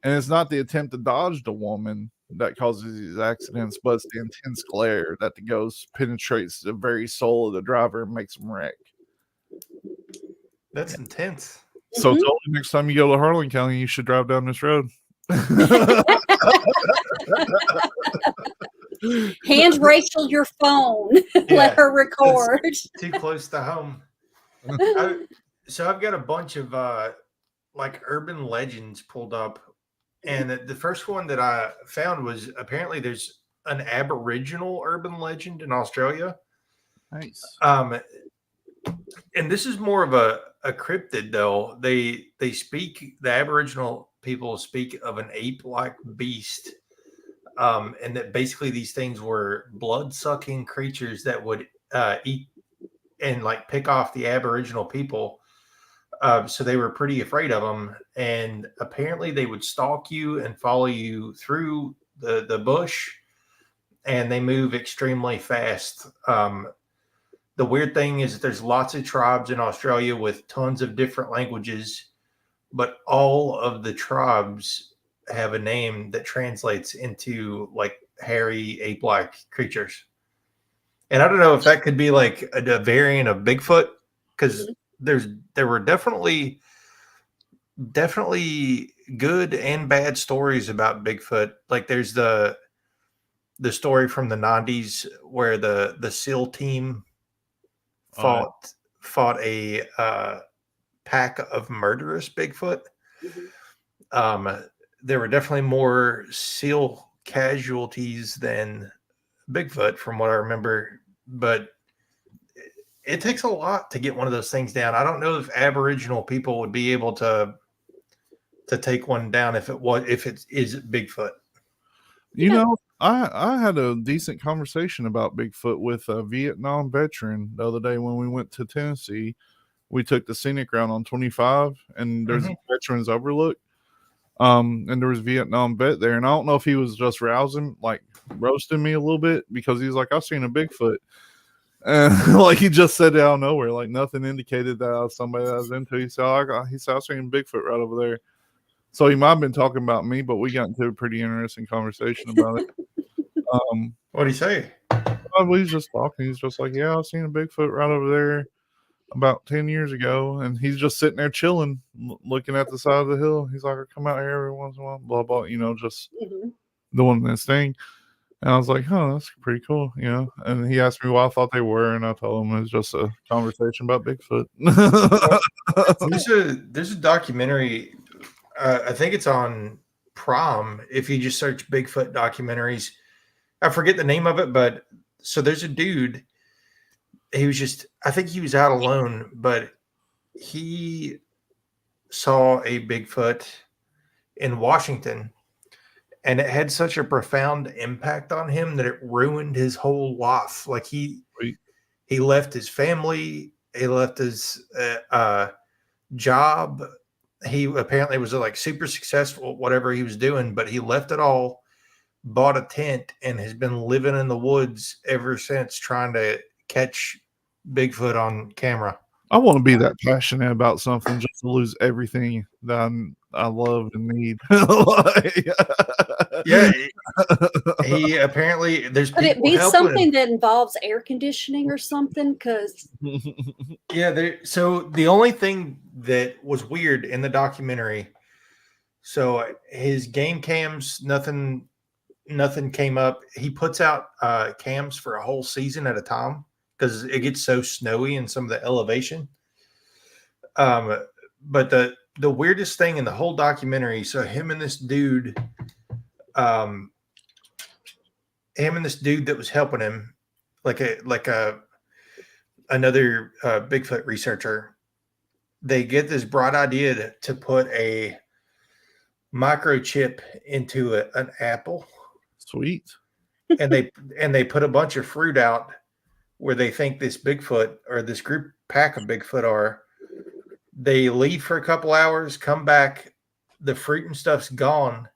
[SPEAKER 2] And it's not the attempt to dodge the woman that causes these accidents, but it's the intense glare that the ghost penetrates the very soul of the driver and makes them wreck.
[SPEAKER 4] That's intense.
[SPEAKER 2] So totally next time you go to Harlan County, you should drive down this road.
[SPEAKER 3] Hand Rachel your phone. Let her record.
[SPEAKER 4] Too close to home. So I've got a bunch of like urban legends pulled up, and the first one that I found was apparently there's an Aboriginal urban legend in Australia.
[SPEAKER 2] Nice.
[SPEAKER 4] And this is more of a cryptid though. They speak, the Aboriginal people speak of an ape-like beast. And that basically these things were blood-sucking creatures that would eat and like pick off the Aboriginal people. So they were pretty afraid of them. And apparently they would stalk you and follow you through the bush, and they move extremely fast. The weird thing is that there's lots of tribes in Australia with tons of different languages, but all of the tribes have a name that translates into like hairy ape-like creatures. And I don't know if that could be like a variant of Bigfoot, because there were definitely good and bad stories about Bigfoot. Like there's the story from the 90s where the SEAL team fought a pack of murderous Bigfoot. There were definitely more SEAL casualties than Bigfoot from what I remember, but it takes a lot to get one of those things down. I don't know if Aboriginal people would be able to take one down if it is Bigfoot.
[SPEAKER 2] You know, I had a decent conversation about Bigfoot with a Vietnam veteran the other day when we went to Tennessee. We took the scenic route on 25, and there's a veterans overlook. And there was a Vietnam vet there, and I don't know if he was just roasting me a little bit, because he's like, I've seen a Bigfoot. And like he just said it out of nowhere, like nothing indicated that I was somebody that I was into. He said, I've seen Bigfoot right over there. So he might have been talking about me, but we got into a pretty interesting conversation about it.
[SPEAKER 4] What did he say?
[SPEAKER 2] He's just talking. He's just like, yeah, I've seen a Bigfoot right over there about 10 years ago. And he's just sitting there chilling, looking at the side of the hill. He's like, I come out here every once in a while, blah, blah, just doing this thing. And I was like, huh, that's pretty cool, And he asked me why I thought they were, and I told him it was just a conversation about Bigfoot.
[SPEAKER 4] There's a documentary, I think it's on Prom, if you just search Bigfoot documentaries. I forget the name of it, but so there's a dude, I think he was out alone, but he saw a Bigfoot in Washington. And it had such a profound impact on him that it ruined his whole life. Like he left his family, he left his job, he apparently was like super successful at whatever he was doing, but he left it all, bought a tent, and has been living in the woods ever since, trying to catch Bigfoot on camera.
[SPEAKER 2] I want to be that passionate about something just to lose everything that I love and need.
[SPEAKER 4] Yeah, he apparently there's
[SPEAKER 3] Could it
[SPEAKER 4] people
[SPEAKER 3] be
[SPEAKER 4] helping
[SPEAKER 3] something
[SPEAKER 4] him.
[SPEAKER 3] that involves air conditioning or something? Because
[SPEAKER 4] Yeah, so the only thing that was weird in the documentary, so his game cams, nothing came up. He puts out cams for a whole season at a time because it gets so snowy in some of the elevation. But the weirdest thing in the whole documentary, so him and this dude that was helping him, like another Bigfoot researcher, they get this bright idea to put a microchip into an apple.
[SPEAKER 2] Sweet.
[SPEAKER 4] and they put a bunch of fruit out where they think this Bigfoot or this group pack of Bigfoot are. They leave for a couple hours, come back, the fruit and stuff's gone,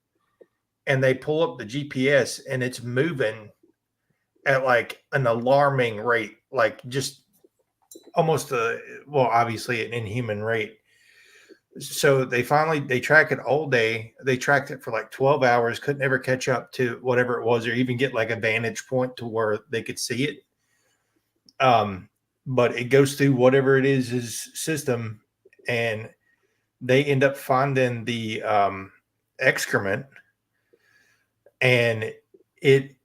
[SPEAKER 4] and they pull up the GPS and it's moving at like an alarming rate, like just almost obviously an inhuman rate. So they track it all day. They tracked it for like 12 hours, couldn't ever catch up to whatever it was or even get like a vantage point to where they could see it. But it goes through whatever it is his system, and they end up finding the excrement, and it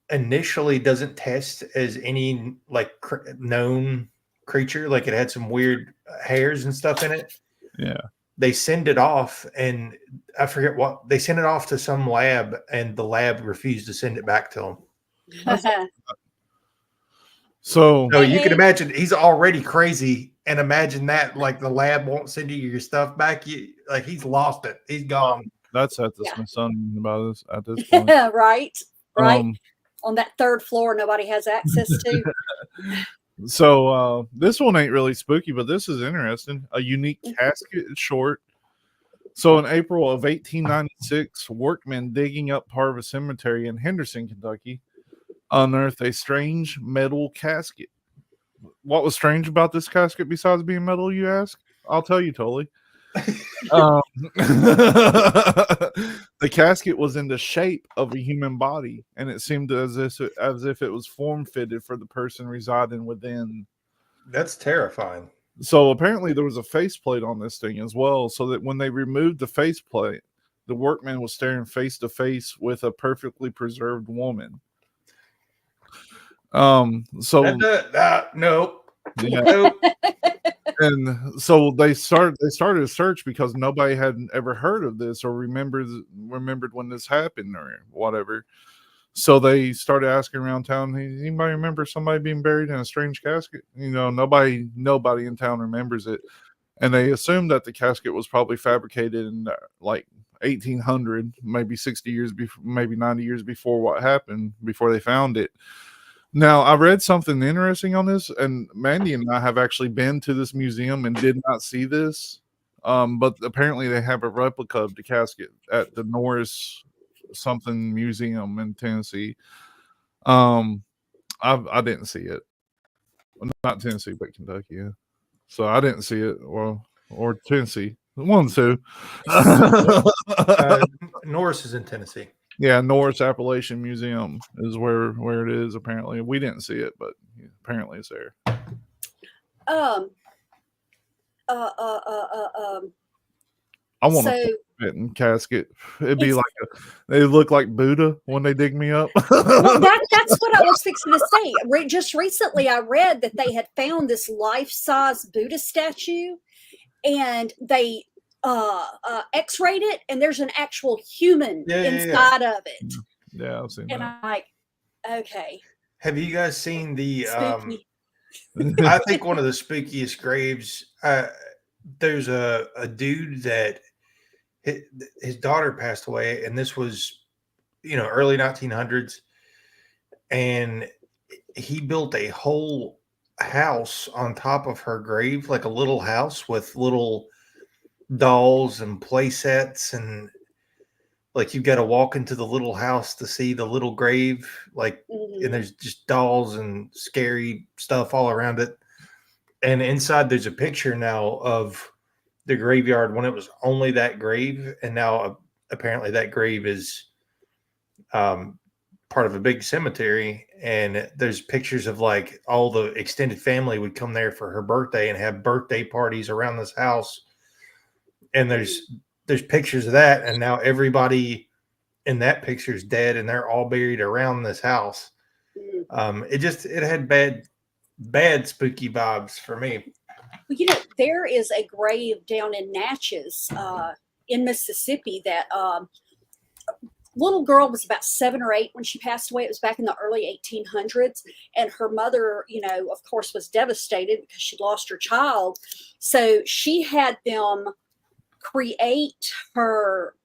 [SPEAKER 4] initially doesn't test as any like known creature. Like it had some weird hairs and stuff in it.
[SPEAKER 2] Yeah.
[SPEAKER 4] They send it off, and I forget what they send it off to some lab, and the lab refused to send it back to them.
[SPEAKER 2] So
[SPEAKER 4] you can imagine he's already crazy, and imagine that like the lab won't send you your stuff back. Like he's lost it. He's gone.
[SPEAKER 2] That's at the Smithsonian about this at this point.
[SPEAKER 3] right. On that third floor nobody has access to.
[SPEAKER 2] So this one ain't really spooky, but this is interesting. A unique casket short. So in April of 1896, workmen digging up part of a cemetery in Henderson, Kentucky, unearthed a strange metal casket. What was strange about this casket besides being metal, you ask? I'll tell you, Tully. The casket was in the shape of a human body, and it seemed as if it was form fitted for the person residing within.
[SPEAKER 4] That's terrifying.
[SPEAKER 2] So apparently there was a faceplate on this thing as well, so that when they removed the faceplate, the workman was staring face to face with a perfectly preserved woman. No.
[SPEAKER 4] Yeah.
[SPEAKER 2] Nope. And so they started a search because nobody had ever heard of this or remembered when this happened or whatever. So they started asking around town, hey, anybody remember somebody being buried in a strange casket? Nobody in town remembers it. And they assumed that the casket was probably fabricated in like 1800, maybe 60 years before, maybe 90 years before what happened, before they found it. Now, I read something interesting on this, and Mandy and I have actually been to this museum and did not see this. But apparently they have a replica of the casket at the Norris something museum in Tennessee. I didn't see it. Not Tennessee, but Kentucky. Yeah. So I didn't see it, or Tennessee. One, two.
[SPEAKER 4] Norris is in Tennessee.
[SPEAKER 2] Yeah, Norris Appalachian Museum is where it is. Apparently, we didn't see it, but apparently it's there.
[SPEAKER 3] I
[SPEAKER 2] want a casket. It'd be like they look like Buddha when they dig me up.
[SPEAKER 3] Well, that's what I was fixing to say. Just recently, I read that they had found this life-size Buddha statue, and they x-rayed it, and there's an actual human inside of it.
[SPEAKER 2] Yeah, I've seen that.
[SPEAKER 3] And I'm like, okay.
[SPEAKER 4] Have you guys seen the
[SPEAKER 3] Spooky.
[SPEAKER 4] I think one of the spookiest graves, there's a dude that his daughter passed away, and this was early 1900s, and he built a whole house on top of her grave, like a little house with little dolls and play sets, and like you've got to walk into the little house to see the little grave, like, and there's just dolls and scary stuff all around it. And inside there's a picture now of the graveyard when it was only that grave, and now apparently that grave is part of a big cemetery, and there's pictures of like all the extended family would come there for her birthday and have birthday parties around this house. And there's pictures of that, and now everybody in that picture is dead, and they're all buried around this house. It had bad spooky vibes for me.
[SPEAKER 3] Well, you know, there is a grave down in Natchez, in Mississippi, that little girl was about 7 or 8 when she passed away. It was back in the early 1800s, and her mother, you know, of course, was devastated because she lost her child. So she had them create her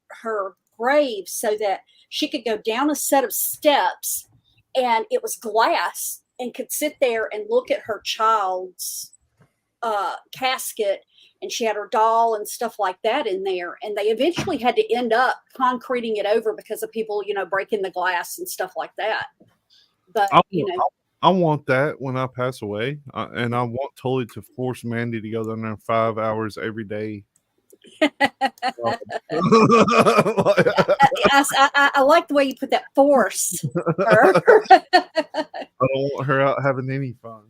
[SPEAKER 3] grave so that she could go down a set of steps, and it was glass, and could sit there and look at her child's casket, and she had her doll and stuff like that in there. And they eventually had to end up concreting it over because of people, you know, breaking the glass and stuff like that. But
[SPEAKER 2] I want that when I pass away, and I want totally to force Mandy to go down there 5 hours every day.
[SPEAKER 3] I like the way you put that, force her.
[SPEAKER 2] I don't want her out having any fun.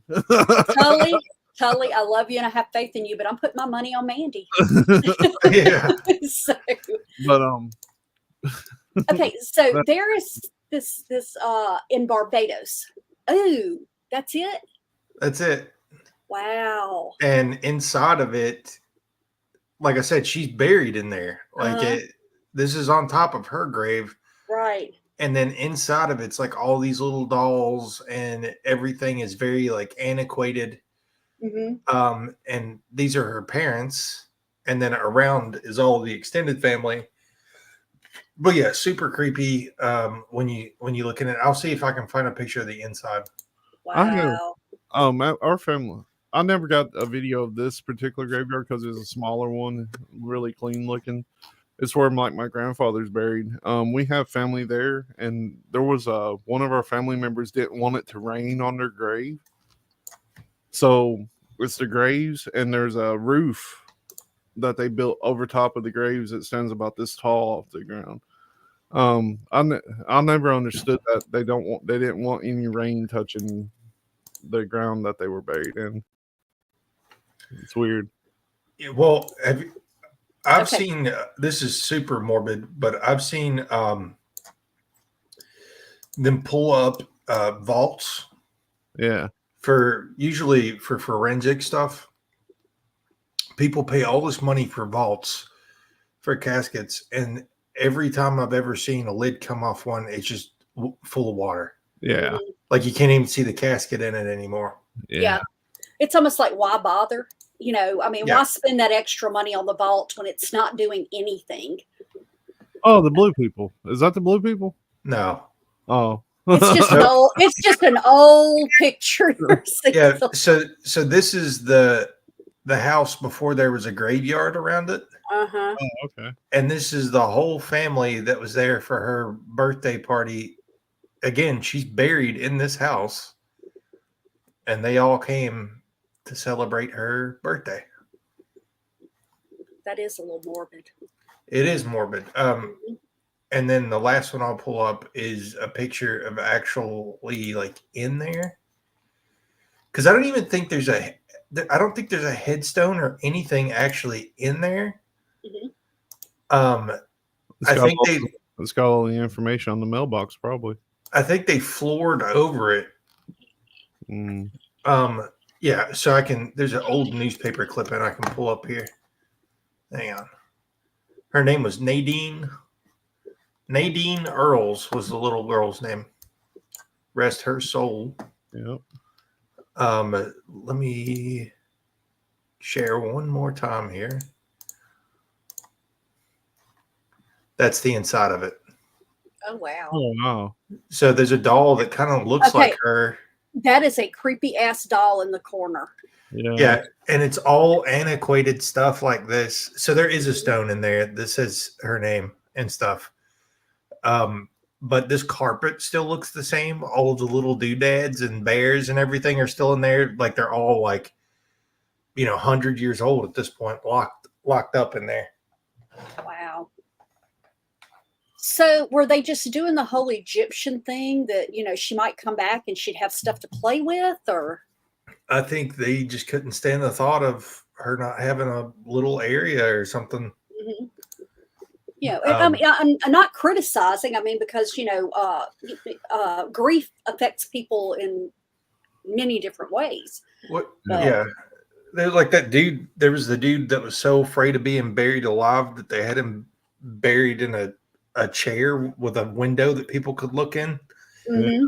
[SPEAKER 3] Tully, I love you and I have faith in you, but I'm putting my money on Mandy.
[SPEAKER 4] Yeah.
[SPEAKER 3] So,
[SPEAKER 2] but
[SPEAKER 3] okay, so there is this in Barbados. Oh, that's it?
[SPEAKER 4] That's it.
[SPEAKER 3] Wow.
[SPEAKER 4] And inside of it, like I said, she's buried in there. Like this is on top of her grave.
[SPEAKER 3] Right.
[SPEAKER 4] And then inside of it's like all these little dolls, and everything is very like antiquated. And these are her parents, and then around is all the extended family. But yeah, super creepy. When you look at it, I'll see if I can find a picture of the inside.
[SPEAKER 3] Wow.
[SPEAKER 2] Our family, I never got a video of this particular graveyard because it's a smaller one, really clean looking. It's where like my grandfather's buried. We have family there, and there was one of our family members didn't want it to rain on their grave. So it's the graves, and there's a roof that they built over top of the graves that stands about this tall off the ground. I never understood that they didn't want any rain touching the ground that they were buried in. It's weird.
[SPEAKER 4] Well, I've seen this is super morbid, but I've seen them pull up vaults.
[SPEAKER 2] Yeah.
[SPEAKER 4] Usually for forensic stuff. People pay all this money for vaults, for caskets, and every time I've ever seen a lid come off one, it's just full of water.
[SPEAKER 2] Yeah.
[SPEAKER 4] Like you can't even see the casket in it anymore.
[SPEAKER 3] Yeah. It's almost like, why bother? You know, I mean, why spend that extra money on the vault when it's not doing anything?
[SPEAKER 2] Oh, the blue people. Is that the blue people?
[SPEAKER 4] No.
[SPEAKER 2] Oh.
[SPEAKER 3] It's just an old picture.
[SPEAKER 4] Yeah. So this is the house before there was a graveyard around it.
[SPEAKER 3] Uh-huh.
[SPEAKER 2] Oh, okay.
[SPEAKER 4] And this is the whole family that was there for her birthday party. Again, she's buried in this house, and they all came to celebrate her birthday.
[SPEAKER 3] That is a little morbid.
[SPEAKER 4] It is morbid. And then the last one I'll pull up is a picture of actually like in there. Because I don't think there's a headstone or anything actually in there.
[SPEAKER 2] It's got all the information on the mailbox, probably.
[SPEAKER 4] I think they floored over it. Yeah, so there's an old newspaper clipping I can pull up here. Hang on. Her name was Nadine. Nadine Earls was the little girl's name. Rest her soul.
[SPEAKER 2] Yep.
[SPEAKER 4] Let me share one more time here. That's the inside of it.
[SPEAKER 3] Oh, wow.
[SPEAKER 2] Oh, wow.
[SPEAKER 4] So there's a doll that kind of looks like her.
[SPEAKER 3] That is a creepy ass doll in the corner.
[SPEAKER 4] Yeah, and it's all antiquated stuff like this. So there is a stone in there that says her name and stuff. But this carpet still looks the same. All of the little doodads and bears and everything are still in there. Like they're all like, 100 years old at this point, locked up in there.
[SPEAKER 3] Wow. So were they just doing the whole Egyptian thing that, she might come back and she'd have stuff to play with, or?
[SPEAKER 4] I think they just couldn't stand the thought of her not having a little area or something.
[SPEAKER 3] Mm-hmm. I mean, I'm not criticizing. I mean, because, grief affects people in many different ways.
[SPEAKER 4] Yeah. There's like that dude. There was the dude that was so afraid of being buried alive that they had him buried in a chair with a window that people could look in.
[SPEAKER 3] Mm-hmm.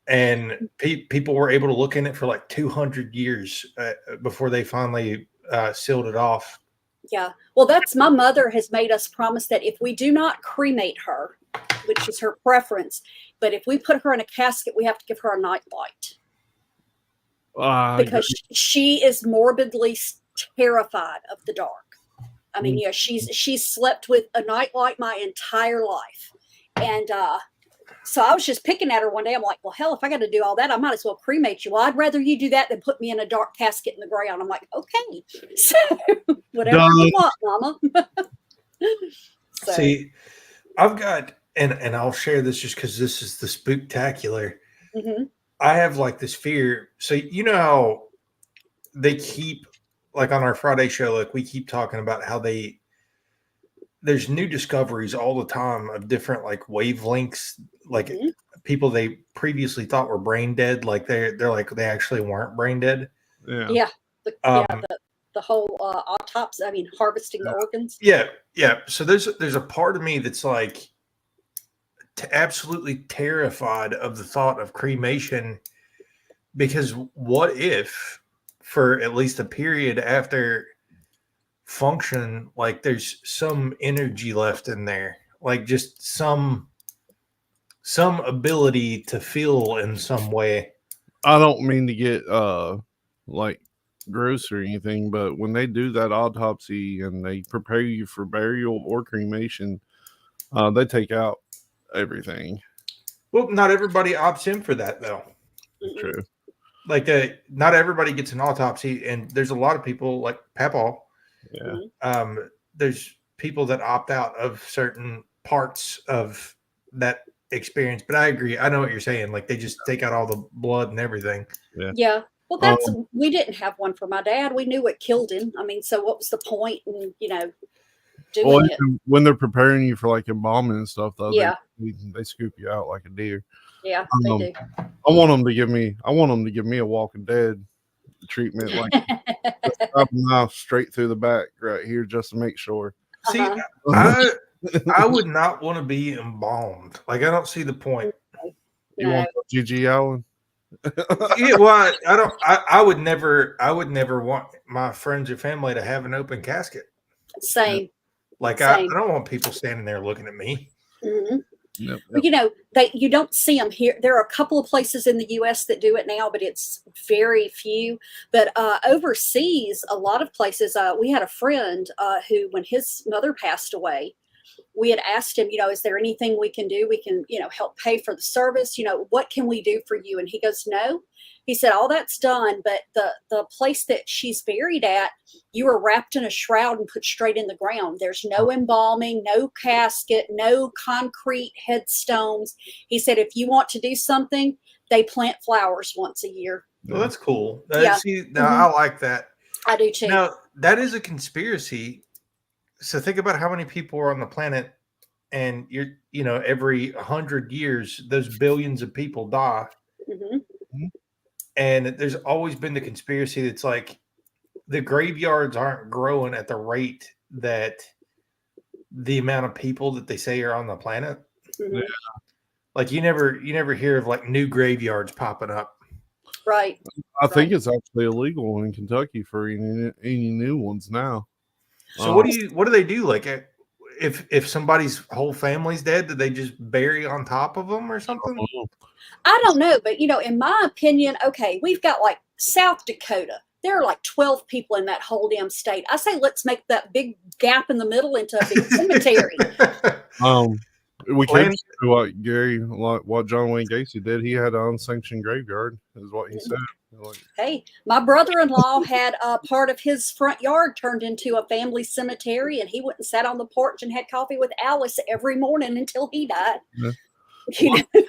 [SPEAKER 4] And people were able to look in it for like 200 years before they finally sealed it off.
[SPEAKER 3] Yeah. Well, that's my mother has made us promise that if we do not cremate her, which is her preference, but if we put her in a casket, we have to give her a nightlight. Because she is morbidly terrified of the dark. I mean, she's slept with a nightlight my entire life. And so I was just picking at her one day. I'm like, well, hell, if I got to do all that, I might as well cremate you. Well, I'd rather you do that than put me in a dark casket in the ground. I'm like, okay. So whatever you want, Mama. So.
[SPEAKER 4] See, I've got, and I'll share this just because this is the Spooktacular.
[SPEAKER 3] Mm-hmm.
[SPEAKER 4] I have like this fear. So you know how they keep, like on our Friday show, like we keep talking about how there's new discoveries all the time of different like wavelengths, like people they previously thought were brain dead, like they're like they actually weren't brain dead.
[SPEAKER 3] Yeah. The whole autopsy. I mean, harvesting the organs.
[SPEAKER 4] Yeah. So there's a part of me that's like absolutely terrified of the thought of cremation, because what if for at least a period after function, like there's some energy left in there, like just some ability to feel in some way.
[SPEAKER 2] I don't mean to get like gross or anything, but when they do that autopsy and they prepare you for burial or cremation, they take out everything.
[SPEAKER 4] Well, not everybody opts in for that though.
[SPEAKER 2] True.
[SPEAKER 4] Like not everybody gets an autopsy, and there's a lot of people like Papa.
[SPEAKER 2] Yeah.
[SPEAKER 4] There's people that opt out of certain parts of that experience, but I agree. I know what you're saying. Like they just take out all the blood and everything.
[SPEAKER 3] Yeah. Well, that's we didn't have one for my dad. We knew what killed him. I mean, so what was the point in doing it?
[SPEAKER 2] When they're preparing you for like embalming and stuff, though, they scoop you out like a deer.
[SPEAKER 3] Yeah, they do.
[SPEAKER 2] I want them to give me a Walking Dead treatment, like stab a knife straight through the back right here, just to make sure.
[SPEAKER 4] See, I would not want to be embalmed. Like I don't see the point.
[SPEAKER 2] You want GG Allen?
[SPEAKER 4] Yeah, well, I don't. I would never want my friends or family to have an open casket.
[SPEAKER 3] Same.
[SPEAKER 4] Like I don't want people standing there looking at me.
[SPEAKER 3] Mm-hmm. Yep. You don't see them here. There are a couple of places in the U.S. that do it now, but it's very few. But overseas, a lot of places. We had a friend who, when his mother passed away, we had asked him, is there anything we can do? We can, help pay for the service. What can we do for you? And he goes, no. He said, all that's done, but the place that she's buried at, you are wrapped in a shroud and put straight in the ground. There's no embalming, no casket, no concrete headstones. He said, if you want to do something, they plant flowers once a year.
[SPEAKER 4] Well, that's cool. I like that.
[SPEAKER 3] I do too.
[SPEAKER 4] Now, that is a conspiracy. So think about how many people are on the planet, and every 100 years, those billions of people die.
[SPEAKER 3] Mm-hmm.
[SPEAKER 4] And there's always been the conspiracy that's like the graveyards aren't growing at the rate that the amount of people that they say are on the planet.
[SPEAKER 3] Mm-hmm. Yeah.
[SPEAKER 4] Like you never hear of like new graveyards popping up.
[SPEAKER 3] Right.
[SPEAKER 2] I think it's actually illegal in Kentucky for any new ones now.
[SPEAKER 4] So what do they do? Like if somebody's whole family's dead, do they just bury on top of them or something?
[SPEAKER 3] I don't know, but in my opinion, okay, we've got like South Dakota. There are like 12 people in that whole damn state. I say let's make that big gap in the middle into a big cemetery.
[SPEAKER 2] We could
[SPEAKER 4] Land-
[SPEAKER 2] do what John Wayne Gacy did. He had an unsanctioned graveyard, is what he said. Like,
[SPEAKER 3] Hey, my brother-in-law had a part of his front yard turned into a family cemetery, and he went and sat on the porch and had coffee with Alice every morning until he died.
[SPEAKER 2] Yeah.
[SPEAKER 3] You know,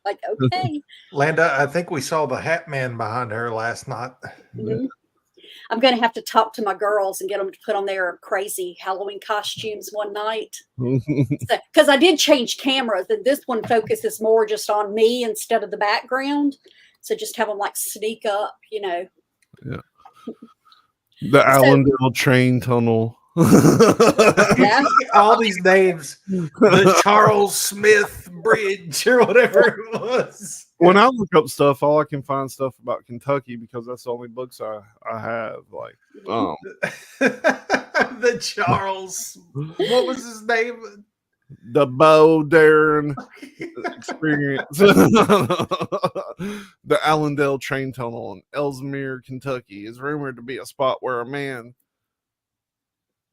[SPEAKER 3] like, okay.
[SPEAKER 4] Landa, I think we saw the Hat Man behind her last night.
[SPEAKER 3] Mhm. I'm going to have to talk to my girls and get them to put on their crazy Halloween costumes one night. Because I did change cameras, and this one focuses more just on me instead of the background. So just have them like sneak up, you know.
[SPEAKER 2] Yeah. The Allendale train tunnel.
[SPEAKER 3] Yeah.
[SPEAKER 4] All these names, the Charles Smith Bridge or whatever it was.
[SPEAKER 2] When I look up stuff, all I can find stuff about Kentucky because that's the only books I have. Like,
[SPEAKER 4] The Charles, what was his name?
[SPEAKER 2] the Bo Darren experience. The Allendale train tunnel in Ellesmere, Kentucky is rumored to be a spot where a man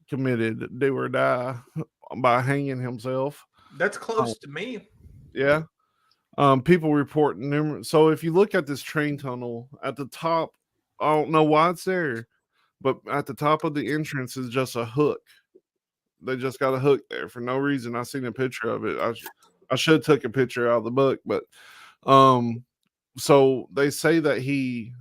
[SPEAKER 2] committed do or die by hanging himself.
[SPEAKER 4] That's close to me.
[SPEAKER 2] Yeah. People report numerous. So if you look at this train tunnel at the top, I don't know why it's there, but at the top of the entrance is just a hook. They just got a hook there for no reason. I seen a picture of it. I should have took a picture out of the book, but so they say that he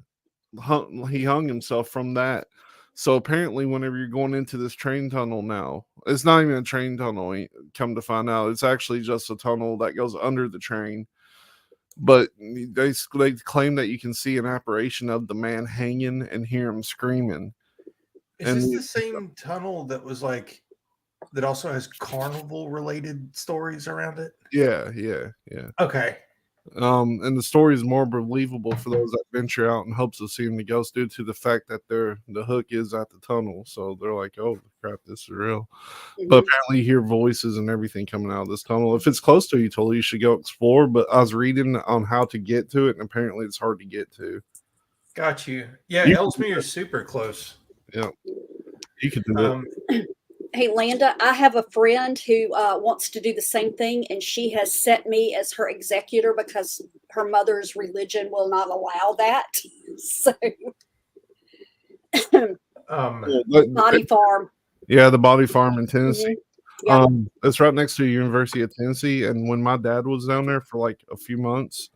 [SPEAKER 2] hung himself from that. So apparently, whenever you're going into this train tunnel now, it's not even a train tunnel. Come to find out, it's actually just a tunnel that goes under the train. But they claim that you can see an apparition of the man hanging and hear him screaming.
[SPEAKER 4] Is this the same tunnel that was like that also has carnival related stories around it?
[SPEAKER 2] Yeah.
[SPEAKER 4] Okay.
[SPEAKER 2] And the story is more believable for those that venture out in hopes of seeing the ghost due to the fact that the hook is at the tunnel. So they're like, oh crap, this is real. Mm-hmm. But apparently you hear voices and everything coming out of this tunnel. If it's close to you, totally you should go explore. But I was reading on how to get to it, and apparently it's hard to get to.
[SPEAKER 4] Got you. Yeah, Ellesmere is super close.
[SPEAKER 2] Yeah. You could do it.
[SPEAKER 3] Hey, Landa, I have a friend who wants to do the same thing, and she has set me as her executor because her mother's religion will not allow that. So, Body Farm.
[SPEAKER 2] Yeah, the Body Farm in Tennessee.
[SPEAKER 3] Mm-hmm. Yep.
[SPEAKER 2] It's right next to the University of Tennessee. And when my dad was down there for like a few months,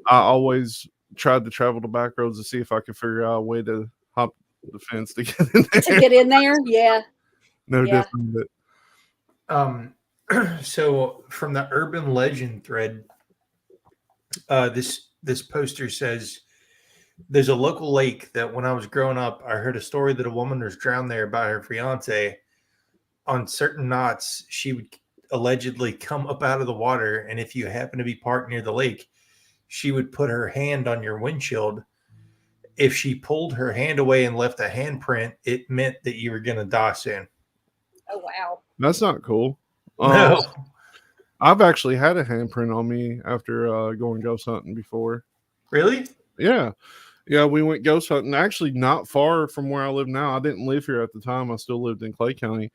[SPEAKER 2] I always tried to travel the back roads to see if I could figure out a way to hop the fence to get in there.
[SPEAKER 3] To get in there, yeah.
[SPEAKER 2] No different.
[SPEAKER 4] So from the urban legend thread, this poster says there's a local lake that when I was growing up, I heard a story that a woman was drowned there by her fiance. On certain nights, she would allegedly come up out of the water, and if you happen to be parked near the lake, she would put her hand on your windshield. If she pulled her hand away and left a handprint, it meant that you were going to die soon.
[SPEAKER 3] Oh, wow.
[SPEAKER 2] That's not cool.
[SPEAKER 4] No.
[SPEAKER 2] I've actually had a handprint on me after going ghost hunting before.
[SPEAKER 4] Really?
[SPEAKER 2] Yeah. Yeah, we went ghost hunting. Actually, not far from where I live now. I didn't live here at the time. I still lived in Clay County.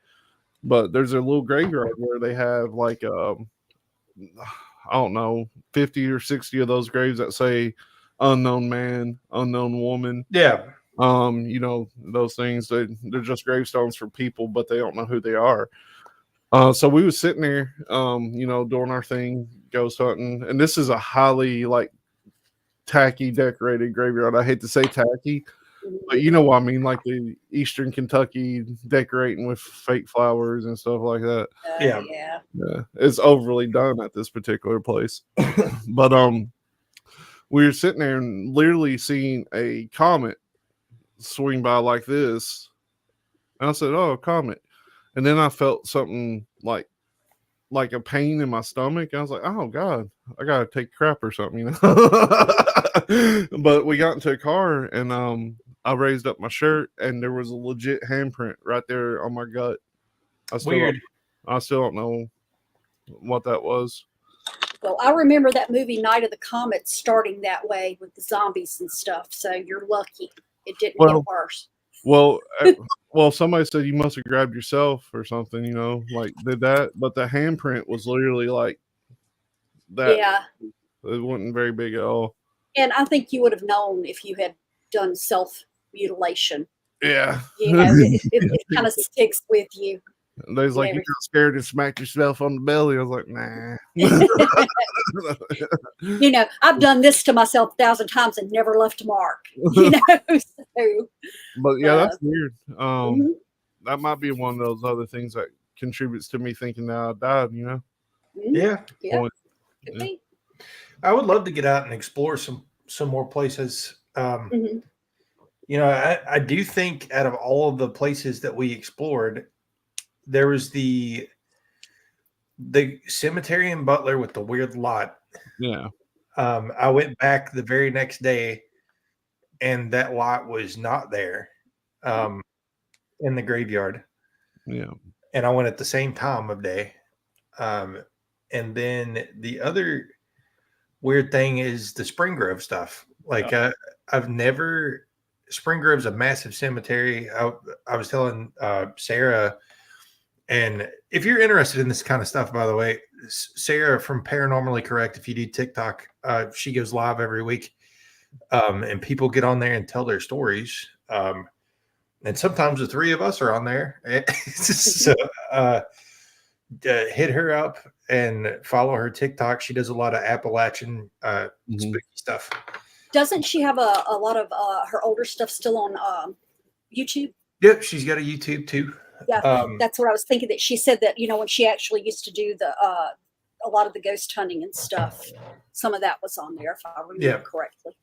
[SPEAKER 2] But there's a little graveyard where they have like, I don't know, 50 or 60 of those graves that say unknown man, unknown woman.
[SPEAKER 4] Yeah.
[SPEAKER 2] You know, those things, they're just gravestones for people, but they don't know who they are. So we was sitting there, you know, doing our thing, ghost hunting. And this is a highly like tacky decorated graveyard. I hate to say tacky, but you know what I mean, like the Eastern Kentucky decorating with fake flowers and stuff like that.
[SPEAKER 4] Yeah.
[SPEAKER 2] It's overly done at this particular place. But we were sitting there and literally seeing a comet swing by like this. And I said, oh, comet. And then I felt something like a pain in my stomach. I was like, oh God, I gotta take a crap or something, you know. But we got into a car and I raised up my shirt and there was a legit handprint right there on my gut. I still don't know what that was.
[SPEAKER 3] Well, I remember that movie Night of the Comets starting that way with the zombies and stuff. So you're lucky It didn't
[SPEAKER 2] Well,
[SPEAKER 3] get worse.
[SPEAKER 2] Well, somebody said you must have grabbed yourself or something, like did that, but the handprint was literally like that.
[SPEAKER 3] Yeah.
[SPEAKER 2] It wasn't very big at all.
[SPEAKER 3] And I think you would have known if you had done self-mutilation.
[SPEAKER 2] Yeah.
[SPEAKER 3] It kind of sticks with you.
[SPEAKER 2] They was like, you got scared and smacked yourself on the belly. I was like, nah.
[SPEAKER 3] I've done this to myself 1,000 times and never left a mark. So,
[SPEAKER 2] but yeah, that's weird.
[SPEAKER 3] Mm-hmm.
[SPEAKER 2] That might be one of those other things that contributes to me thinking that I died.
[SPEAKER 4] Yeah.
[SPEAKER 3] Could be.
[SPEAKER 4] I would love to get out and explore some more places. I do think out of all of the places that we explored, there was the cemetery in Butler with the weird lot.
[SPEAKER 2] Yeah.
[SPEAKER 4] I went back the very next day, and that lot was not there in the graveyard.
[SPEAKER 2] Yeah.
[SPEAKER 4] And I went at the same time of day. And then the other weird thing is the Spring Grove stuff. Like I've never. Spring Grove's a massive cemetery. I was telling Sarah. And if you're interested in this kind of stuff, by the way, Sarah from Paranormally Correct, if you do TikTok, she goes live every week. And people get on there and tell their stories. And sometimes the three of us are on there. So hit her up and follow her TikTok. She does a lot of Appalachian spooky stuff.
[SPEAKER 3] Doesn't she have a lot of her older stuff still on YouTube?
[SPEAKER 4] Yep, she's got a YouTube too.
[SPEAKER 3] Yeah, that's what I was thinking. That she said that when she actually used to do a lot of the ghost hunting and stuff, some of that was on there, if I remember correctly.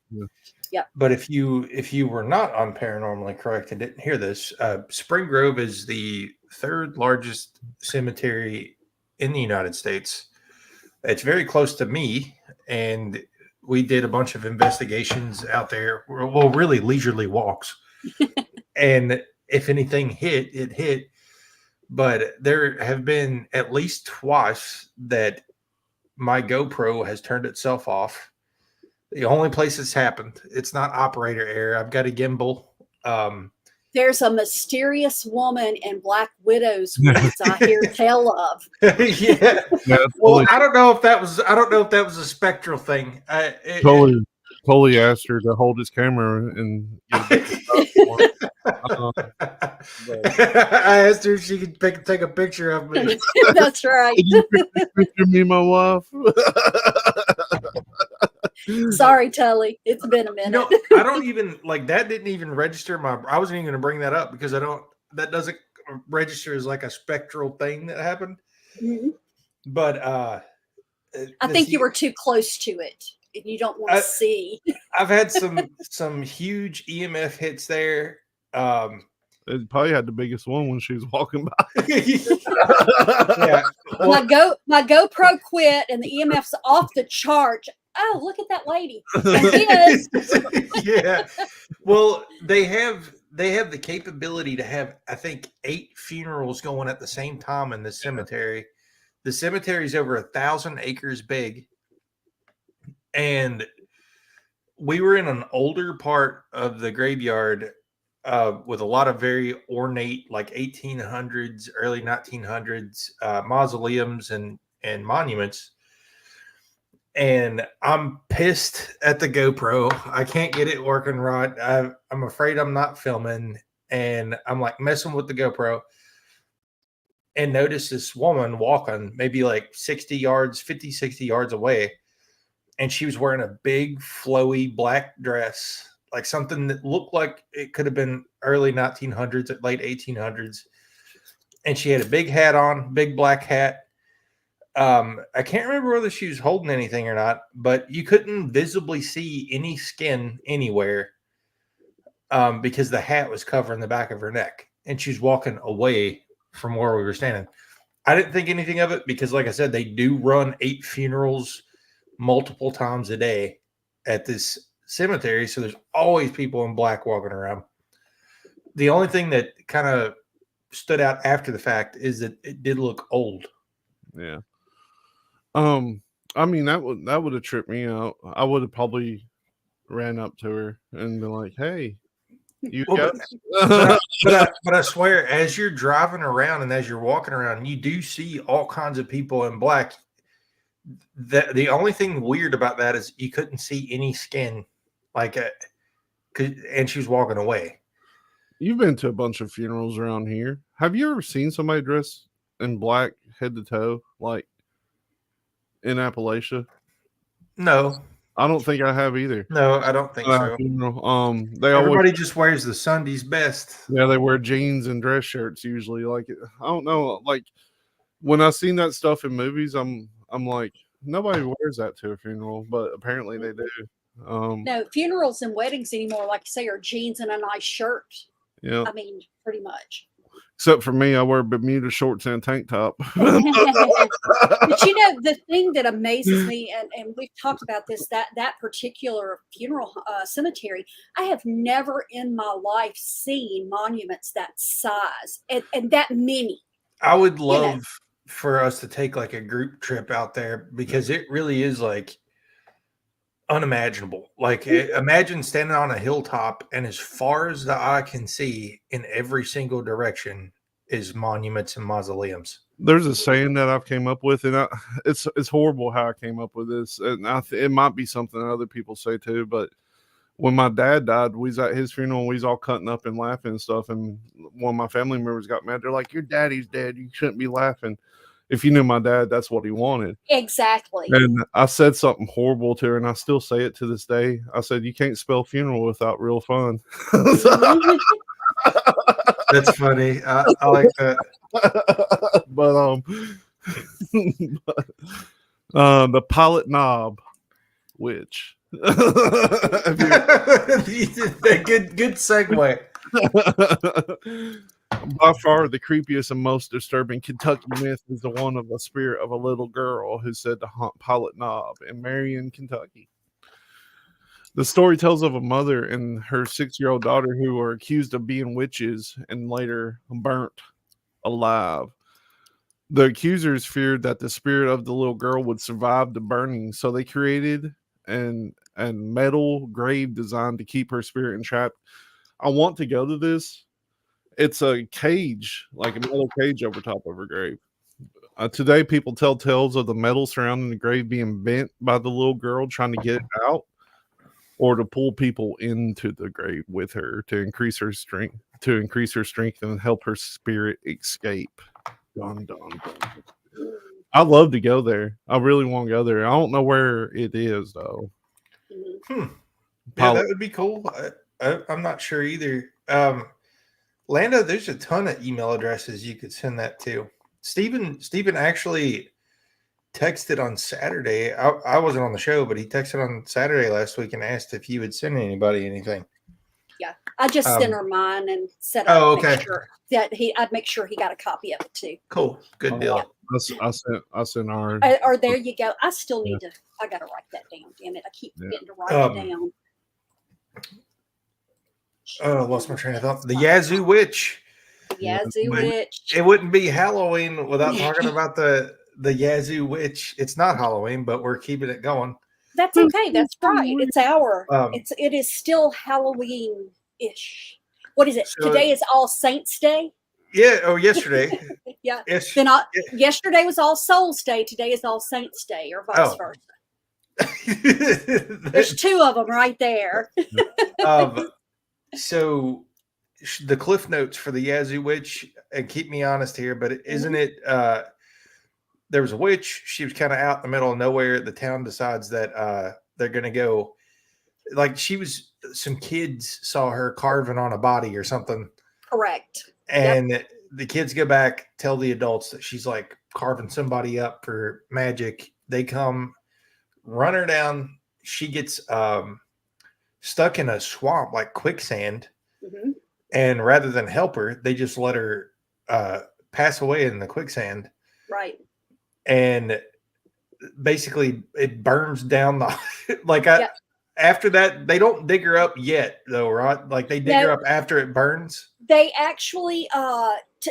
[SPEAKER 3] Yeah.
[SPEAKER 4] But if you were not on Paranormally Correct and didn't hear this, Spring Grove is the third largest cemetery in the United States. It's very close to me, and we did a bunch of investigations out there. Well, really leisurely walks, and if anything hit, it hit. But there have been at least twice that my GoPro has turned itself off. The only place it's happened, it's not operator error. I've got a gimbal.
[SPEAKER 3] There's a mysterious woman in Black Widow's woods I hear tell of.
[SPEAKER 4] Yeah. Well, I don't know if that was a spectral thing.
[SPEAKER 2] Totally asked her to hold his camera and
[SPEAKER 4] I asked her if she could take a picture of me.
[SPEAKER 3] That's right.
[SPEAKER 2] Can you picture me, my wife?
[SPEAKER 3] Sorry, Tully. It's been a minute.
[SPEAKER 4] I don't even that. Didn't even register I wasn't even going to bring that up because that doesn't register as like a spectral thing that happened.
[SPEAKER 3] Mm-hmm.
[SPEAKER 4] But
[SPEAKER 3] I think you were too close to it. And you don't want to see.
[SPEAKER 4] I've had some huge EMF hits there.
[SPEAKER 2] It probably had the biggest one when she was walking by.
[SPEAKER 3] Yeah. Well, my GoPro quit and the EMF's off the chart. Oh, look at that lady.
[SPEAKER 4] Yeah. Well, they have the capability to have, I think, 8 funerals going at the same time in the cemetery. The cemetery is over 1,000 acres big. And we were in an older part of the graveyard with a lot of very ornate, like 1800s, early 1900s mausoleums and monuments. And I'm pissed at the GoPro. I can't get it working right. I'm afraid I'm not filming. And I'm like messing with the GoPro. And notice this woman walking maybe like 50, 60 yards away. And she was wearing a big, flowy black dress, like something that looked like it could have been early 1900s, late 1800s. And she had a big hat on, big black hat. I can't remember whether she was holding anything or not, but you couldn't visibly see any skin anywhere because the hat was covering the back of her neck. And she was walking away from where we were standing. I didn't think anything of it because, like I said, they do run 8 funerals multiple times a day at this cemetery. So there's always people in black walking around. The only thing that kind of stood out after the fact is that it did look old.
[SPEAKER 2] Yeah. I mean, that would have tripped me out. I would have probably ran up to her and been like, hey, You
[SPEAKER 4] Well,
[SPEAKER 2] go.
[SPEAKER 4] but I swear, as you're driving around and as you're walking around, you do see all kinds of people in black. The only thing weird about that is you couldn't see any skin, like, and she was walking away.
[SPEAKER 2] You've been to a bunch of funerals around here. Have you ever seen somebody dressed in black head to toe, like in Appalachia?
[SPEAKER 4] No,
[SPEAKER 2] I don't think I have either.
[SPEAKER 4] no, I don't think so.
[SPEAKER 2] Funeral. They always,
[SPEAKER 4] Everybody just wears the Sunday's best.
[SPEAKER 2] yeah, they wear jeans and dress shirts usually. Like, I don't know, like when I seen that stuff in movies, I'm like, nobody wears that to a funeral, but apparently they do.
[SPEAKER 3] No, funerals and weddings anymore, like you say, are jeans and a nice shirt.
[SPEAKER 2] Yeah.
[SPEAKER 3] I mean, pretty much.
[SPEAKER 2] Except for me, I wear Bermuda shorts and a tank top.
[SPEAKER 3] But you know, the thing that amazes me, and we've talked about this, that particular funeral cemetery, I have never in my life seen monuments that size and that many.
[SPEAKER 4] I would love for us to take like a group trip out there because it really is like unimaginable. Like, imagine standing on a hilltop and as far as the eye can see in every single direction is monuments and mausoleums.
[SPEAKER 2] There's a saying that I've came up with, and it's horrible how I came up with this, and it might be something that other people say too. But when my dad died, we was at his funeral, and we was all cutting up and laughing and stuff. And one of my family members got mad. They're like, "Your daddy's dead. You shouldn't be laughing." If you knew my dad, that's what he wanted.
[SPEAKER 3] Exactly.
[SPEAKER 2] And I said something horrible to her, and I still say it to this day. I said, "You can't spell funeral without real fun."
[SPEAKER 4] That's funny. I like that.
[SPEAKER 2] But the pilot knob witch.
[SPEAKER 4] Good segue.
[SPEAKER 2] By far the creepiest and most disturbing Kentucky myth is the one of the spirit of a little girl who's said to haunt Pilot Knob in Marion, Kentucky. The story tells of a mother and her 6-year-old daughter who were accused of being witches and later burnt alive. The accusers feared that the spirit of the little girl would survive the burning, so they created an metal grave designed to keep her spirit entrapped. I want to go to this. It's a cage, like a metal cage over top of her grave. Today, people tell tales of the metal surrounding the grave being bent by the little girl trying to get it out, or to pull people into the grave with her to increase her strength, and help her spirit escape. Dun, dun, dun. I'd love to go there. I really want to go there. I don't know where it is though.
[SPEAKER 4] Yeah, that would be cool. I'm not sure either. Lando, there's a ton of email addresses you could send that to. Stephen actually texted on Saturday. I wasn't on the show, but he texted on Saturday last week and asked if you would send anybody anything.
[SPEAKER 3] Yeah, I just sent her mine and said make sure that I'd make sure he got a copy of it too.
[SPEAKER 4] Cool, good deal.
[SPEAKER 2] I sent our.
[SPEAKER 3] Or there you go. I still need to. I got to write that down. Damn it! I keep forgetting to write it down.
[SPEAKER 4] Oh, I lost my train of thought. The Yazoo Witch.
[SPEAKER 3] Yazoo Witch.
[SPEAKER 4] It wouldn't be Halloween without talking about the Yazoo Witch. It's not Halloween, but we're keeping it going.
[SPEAKER 3] That's okay. That's right. It's it is still Halloween-ish. What is it? So, today is All Saints Day.
[SPEAKER 4] Yeah. Oh, yesterday.
[SPEAKER 3] Yeah. Then yesterday was All Souls Day. Today is All Saints Day, or vice versa. There's two of them right there.
[SPEAKER 4] So the cliff notes for the Yazoo Witch, and keep me honest here, but isn't it there was a witch, she was kind of out in the middle of nowhere. The town decides that they're gonna go, like, some kids saw her carving on a body or something.
[SPEAKER 3] Correct.
[SPEAKER 4] And the kids go back, tell the adults that she's like carving somebody up for magic. They come, run her down. She gets stuck in a swamp, like quicksand.
[SPEAKER 3] Mm-hmm.
[SPEAKER 4] And rather than help her, they just let her pass away in the quicksand.
[SPEAKER 3] Right.
[SPEAKER 4] And basically it burns down the after that, they don't dig her up yet though, right? Like they dig her up after it burns.
[SPEAKER 3] They actually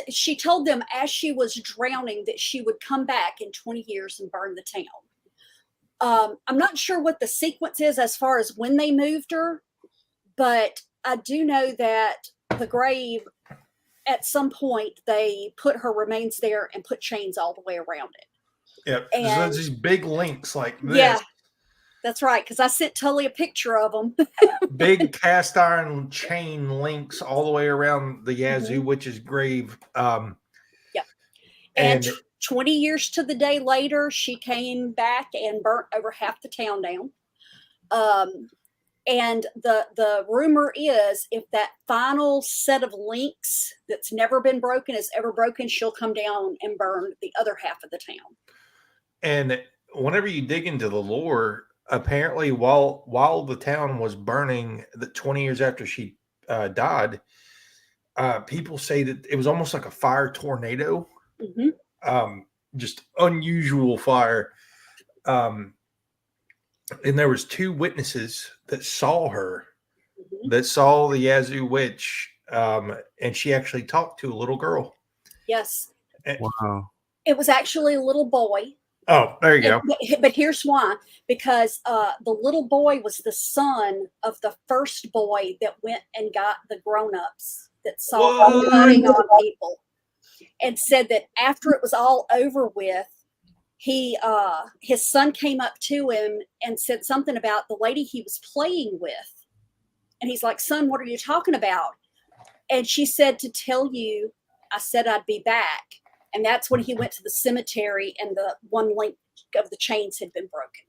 [SPEAKER 3] she told them as she was drowning that she would come back in 20 years and burn the town. I'm not sure what the sequence is as far as when they moved her, but I do know that the grave, at some point, they put her remains there and put chains all the way around it.
[SPEAKER 4] Yep.
[SPEAKER 3] And
[SPEAKER 4] There's these big links like this.
[SPEAKER 3] yeah, that's right. Because I sent Tully a picture of them.
[SPEAKER 4] Big cast iron chain links all the way around the Yazoo witch's grave.
[SPEAKER 3] Yep. And 20 years to the day later, she came back and burnt over half the town down. And the rumor is, if that final set of links that's never been broken is ever broken, she'll come down and burn the other half of the town.
[SPEAKER 4] And whenever you dig into the lore, apparently while the town was burning, the 20 years after she died, people say that it was almost like a fire tornado. Just unusual fire. And there was 2 witnesses that saw her, that saw the Yazoo witch, and she actually talked to a little girl.
[SPEAKER 3] Yes.
[SPEAKER 2] Wow.
[SPEAKER 3] It was actually a little boy.
[SPEAKER 4] Oh, there you go.
[SPEAKER 3] But here's why. Because the little boy was the son of the first boy that went and got the grown-ups that saw her cutting on people, and said that after it was all over with, his son came up to him and said something about the lady he was playing with. And he's like, "Son, what are you talking about?" And she said, "To tell you, I said I'd be back." And that's when he went to the cemetery and the one link of the chains had been broken.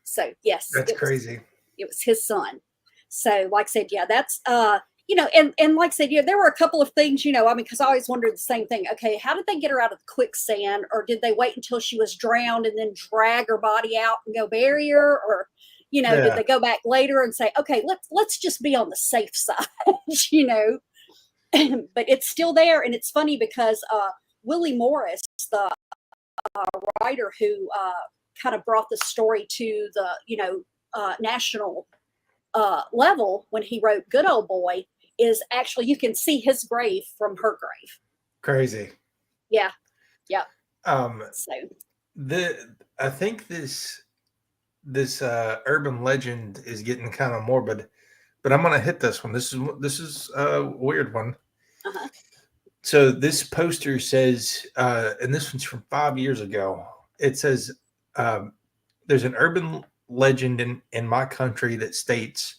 [SPEAKER 3] So yes,
[SPEAKER 4] that's crazy.
[SPEAKER 3] It was his son. So like I said, yeah, that's, and like I said, there were a couple of things, because I always wondered the same thing. Okay, how did they get her out of the quicksand? Or did they wait until she was drowned and then drag her body out and go bury her? Or, did they go back later and say, okay, let's just be on the safe side, But it's still there. And it's funny because Willie Morris, the writer who kind of brought the story to the, national level when he wrote Good Old Boy, is actually, you can see his grave from her grave.
[SPEAKER 4] Crazy.
[SPEAKER 3] Yeah. Yeah.
[SPEAKER 4] So I think this urban legend is getting kind of morbid, but I'm going to hit this one. This is a weird one. So this poster says, and this one's from 5 years ago. It says, there's an urban legend in my country that states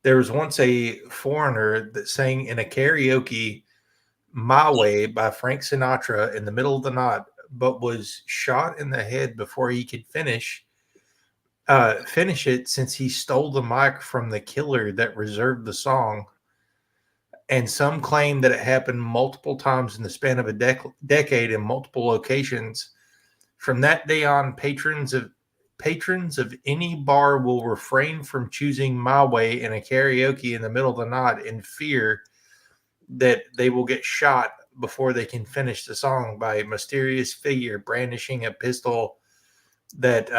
[SPEAKER 4] there was once a foreigner that sang in a karaoke "My Way" by Frank Sinatra in the middle of the night, but was shot in the head before he could finish it, since he stole the mic from the killer that reserved the song. And some claim that it happened multiple times in the span of a decade in multiple locations. From that day on, patrons of any bar will refrain from choosing "My Way" in a karaoke in the middle of the night in fear that they will get shot before they can finish the song by a mysterious figure brandishing a pistol that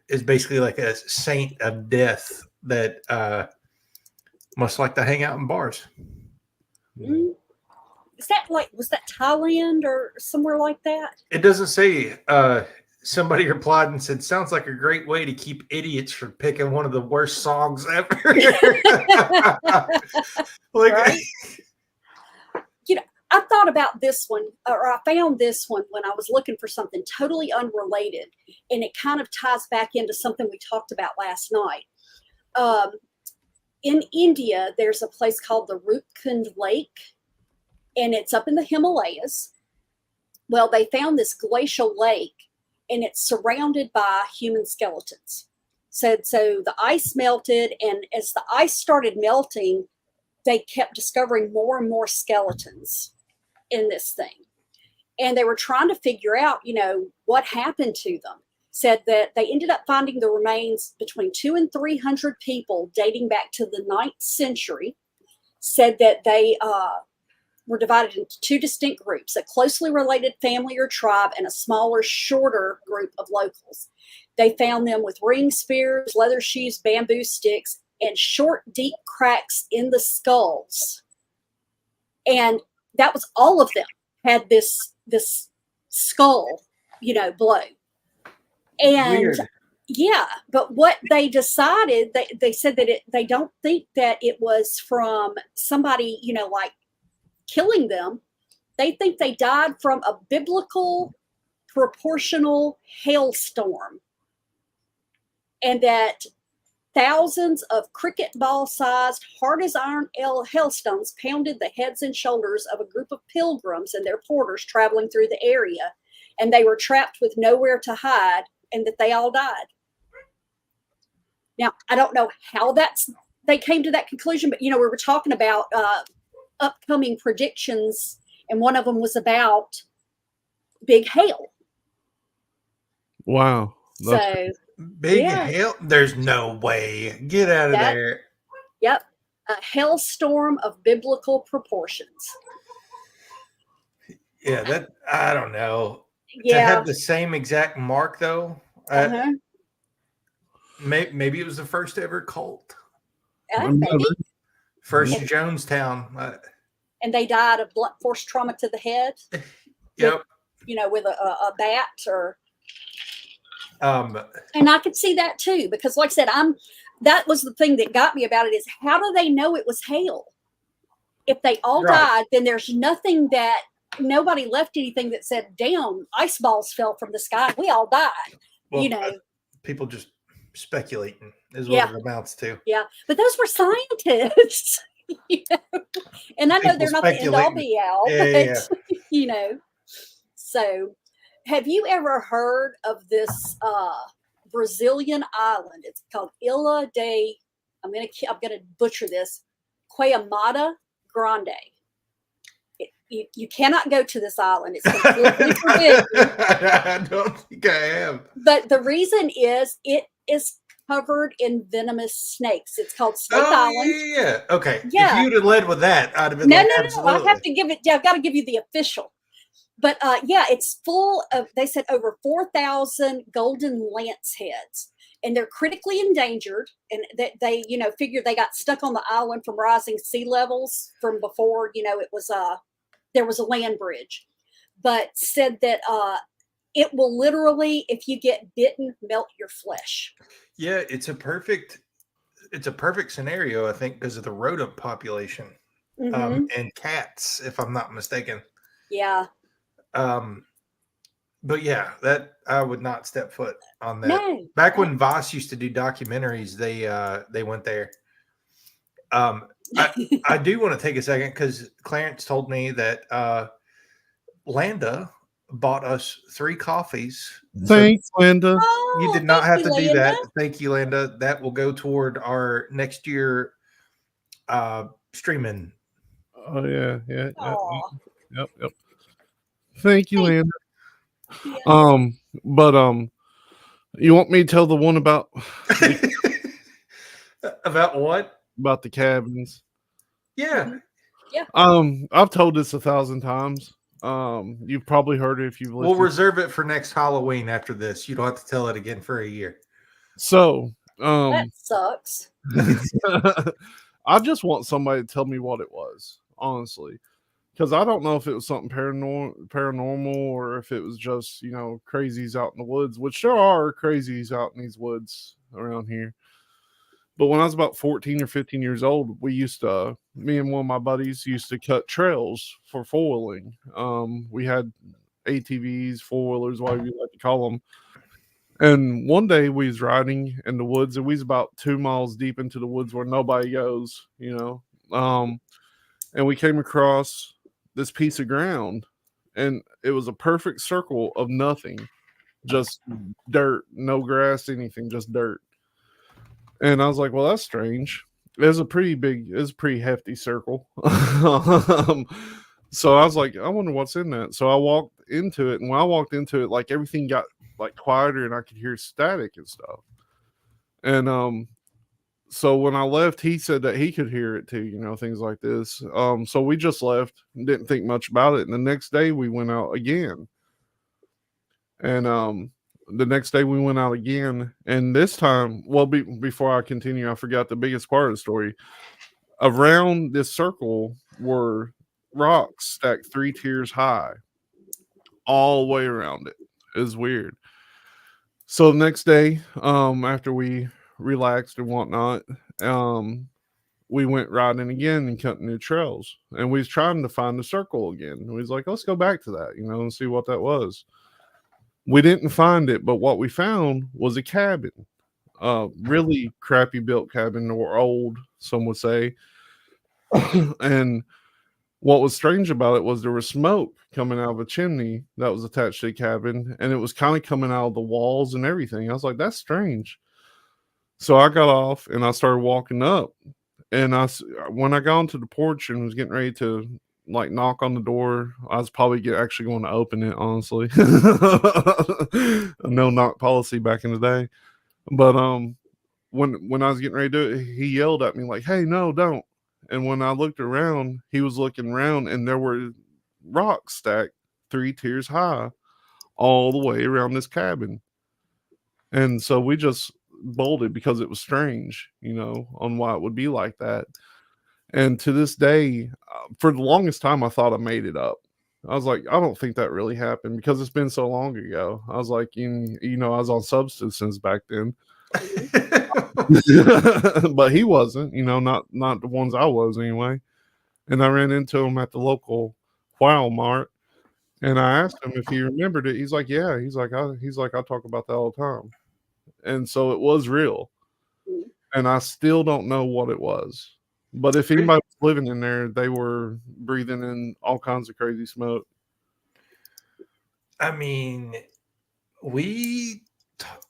[SPEAKER 4] is basically like a saint of death that must like to hang out in bars.
[SPEAKER 3] Is that was that Thailand or somewhere like that?
[SPEAKER 4] It doesn't say. Somebody replied and said, "Sounds like a great way to keep idiots from picking one of the worst songs ever."
[SPEAKER 3] Right? I thought about this one, or I found this one when I was looking for something totally unrelated, and it kind of ties back into something we talked about last night. In India, there's a place called the Rupkund Lake, and it's up in the Himalayas. Well, they found this glacial lake, and it's surrounded by human skeletons. So the ice melted, and as the ice started melting, they kept discovering more and more skeletons in this thing. And they were trying to figure out, what happened to them. Said that they ended up finding the remains between 200 and 300 people dating back to the 9th century. Said that they were divided into 2 distinct groups: a closely related family or tribe and a smaller, shorter group of locals. They found them with ring spears, leather shoes, bamboo sticks, and short, deep cracks in the skulls. And that was all of them had this skull, blow. And
[SPEAKER 4] weird.
[SPEAKER 3] Yeah, but what they decided, they said that they don't think that it was from somebody, like killing them. They think they died from a biblical proportional hailstorm, and that thousands of cricket ball sized, hard as iron hailstones pounded the heads and shoulders of a group of pilgrims and their porters traveling through the area, and they were trapped with nowhere to hide, and that they all died. Now, I don't know how they came to that conclusion, but we were talking about upcoming predictions, and one of them was about big hail.
[SPEAKER 2] Wow.
[SPEAKER 3] So
[SPEAKER 4] big hail? There's no way. Get out of there.
[SPEAKER 3] Yep. A hailstorm of biblical proportions.
[SPEAKER 4] Yeah, that I don't know.
[SPEAKER 3] Yeah.
[SPEAKER 4] To have the same exact mark though. Maybe it was the first ever cult.
[SPEAKER 3] Maybe.
[SPEAKER 4] First Jonestown.
[SPEAKER 3] And they died of blunt force trauma to the head.
[SPEAKER 4] Yep.
[SPEAKER 3] With a bat or.
[SPEAKER 4] And
[SPEAKER 3] I could see that too, because like I said, that was the thing that got me about it is how do they know it was hail? If they all died, then there's nothing nobody left anything that said, damn, ice balls fell from the sky. We all died. Well,
[SPEAKER 4] people just speculating is what it amounts to.
[SPEAKER 3] Yeah. But those were scientists. And I know they're not the end all be all, but so have you ever heard of this Brazilian island? It's called Ilha de, I'm gonna butcher this, Queimada Grande. You cannot go to this island. It's completely forbidden.
[SPEAKER 4] I don't think I am.
[SPEAKER 3] But the reason is it is covered in venomous snakes. It's called Snake Island.
[SPEAKER 4] Yeah. Okay.
[SPEAKER 3] Yeah.
[SPEAKER 4] If you'd have led with that, I'd have been
[SPEAKER 3] no.
[SPEAKER 4] Absolutely.
[SPEAKER 3] I have to give it. I've got to give you the official. But it's full of. They said over 4,000 golden lance heads, and they're critically endangered. And that they, figure they got stuck on the island from rising sea levels from before. It was there was a land bridge, but said that it will literally, if you get bitten, melt your flesh.
[SPEAKER 4] Yeah, it's a perfect scenario, I think, because of the rodent population and cats, if I'm not mistaken.
[SPEAKER 3] Yeah.
[SPEAKER 4] But yeah, that I would not step foot on that.
[SPEAKER 3] No.
[SPEAKER 4] Back when Voss used to do documentaries, they went there. I do want to take a second because Clarence told me that Landa bought us 3 coffees.
[SPEAKER 2] Thanks, Linda.
[SPEAKER 4] You did not have to do that. Thank you, Landa. That will go toward our next year streaming.
[SPEAKER 2] Oh yeah. Yep. Thank you, Landa. Yeah. But you want me to tell the one about
[SPEAKER 4] about what?
[SPEAKER 2] About the cabins?
[SPEAKER 4] Yeah.
[SPEAKER 3] Yeah.
[SPEAKER 2] I've told this 1,000 times. You've probably heard it if you've listened.
[SPEAKER 4] We'll reserve it for next Halloween after this. You don't have to tell it again for a year.
[SPEAKER 2] So,
[SPEAKER 3] that sucks.
[SPEAKER 2] I just want somebody to tell me what it was, honestly. Because I don't know if it was something paranormal or if it was just, crazies out in the woods, which there are crazies out in these woods around here. But when I was about 14 or 15 years old, me and one of my buddies used to cut trails for foiling. We had ATVs, four-wheelers, whatever you like to call them. And one day we was riding in the woods, and we was about 2 miles deep into the woods where nobody goes, and we came across this piece of ground, and it was a perfect circle of nothing, just dirt, no grass, anything, just dirt. And I was like, well, that's strange. It was a pretty hefty circle. So I was like, I wonder what's in that. So I walked into it, and when I walked into it, like everything got like quieter, and I could hear static and stuff. And so when I left, he said that he could hear it too, things like this. So we just left and didn't think much about it. And the next day we went out again. And the next day we went out again. And this time, well, before I continue, I forgot the biggest part of the story. Around this circle were rocks stacked 3 tiers high, all the way around it. It was weird. So the next day, after we relaxed and whatnot, we went riding again and cutting new trails. And we was trying to find the circle again. And we was like, let's go back to that, and see what that was. We didn't find it, but what we found was a cabin. Really crappy built cabin, or old, some would say. And what was strange about it was there was smoke coming out of a chimney that was attached to the cabin, and it was kind of coming out of the walls and everything. I was like, that's strange. So I got off and I started walking up, and when I got onto the porch and was getting ready to like knock on the door, I was probably actually going to open it, honestly. No knock policy back in the day. But when I was getting ready to do it, he yelled at me like, hey, no, don't. And when I looked around, he was looking around, and there were rocks stacked 3 tiers high all the way around this cabin. And so we just bolted because it was strange, on why it would be like that. And to this day, for the longest time, I thought I made it up. I was like, I don't think that really happened because it's been so long ago. I was like, I was on substances back then. But he wasn't, not the ones I was anyway. And I ran into him at the local Walmart, and I asked him if he remembered it. He's like, yeah. He's like, I talk about that all the time. And so it was real. And I still don't know what it was. But if anybody was living in there, they were breathing in all kinds of crazy smoke.
[SPEAKER 4] I mean,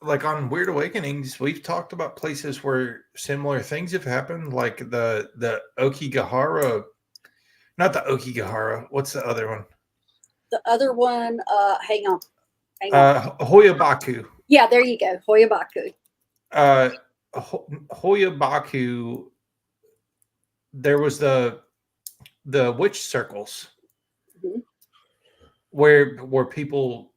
[SPEAKER 4] like on Weird Awakenings, we've talked about places where similar things have happened, like the Okigahara, not the Okigahara. What's the other one?
[SPEAKER 3] The other one, hang on.
[SPEAKER 4] Hoyabaku.
[SPEAKER 3] Yeah, there you go. Hoyabaku.
[SPEAKER 4] Hoyabaku. There was the witch circles, mm-hmm. where people,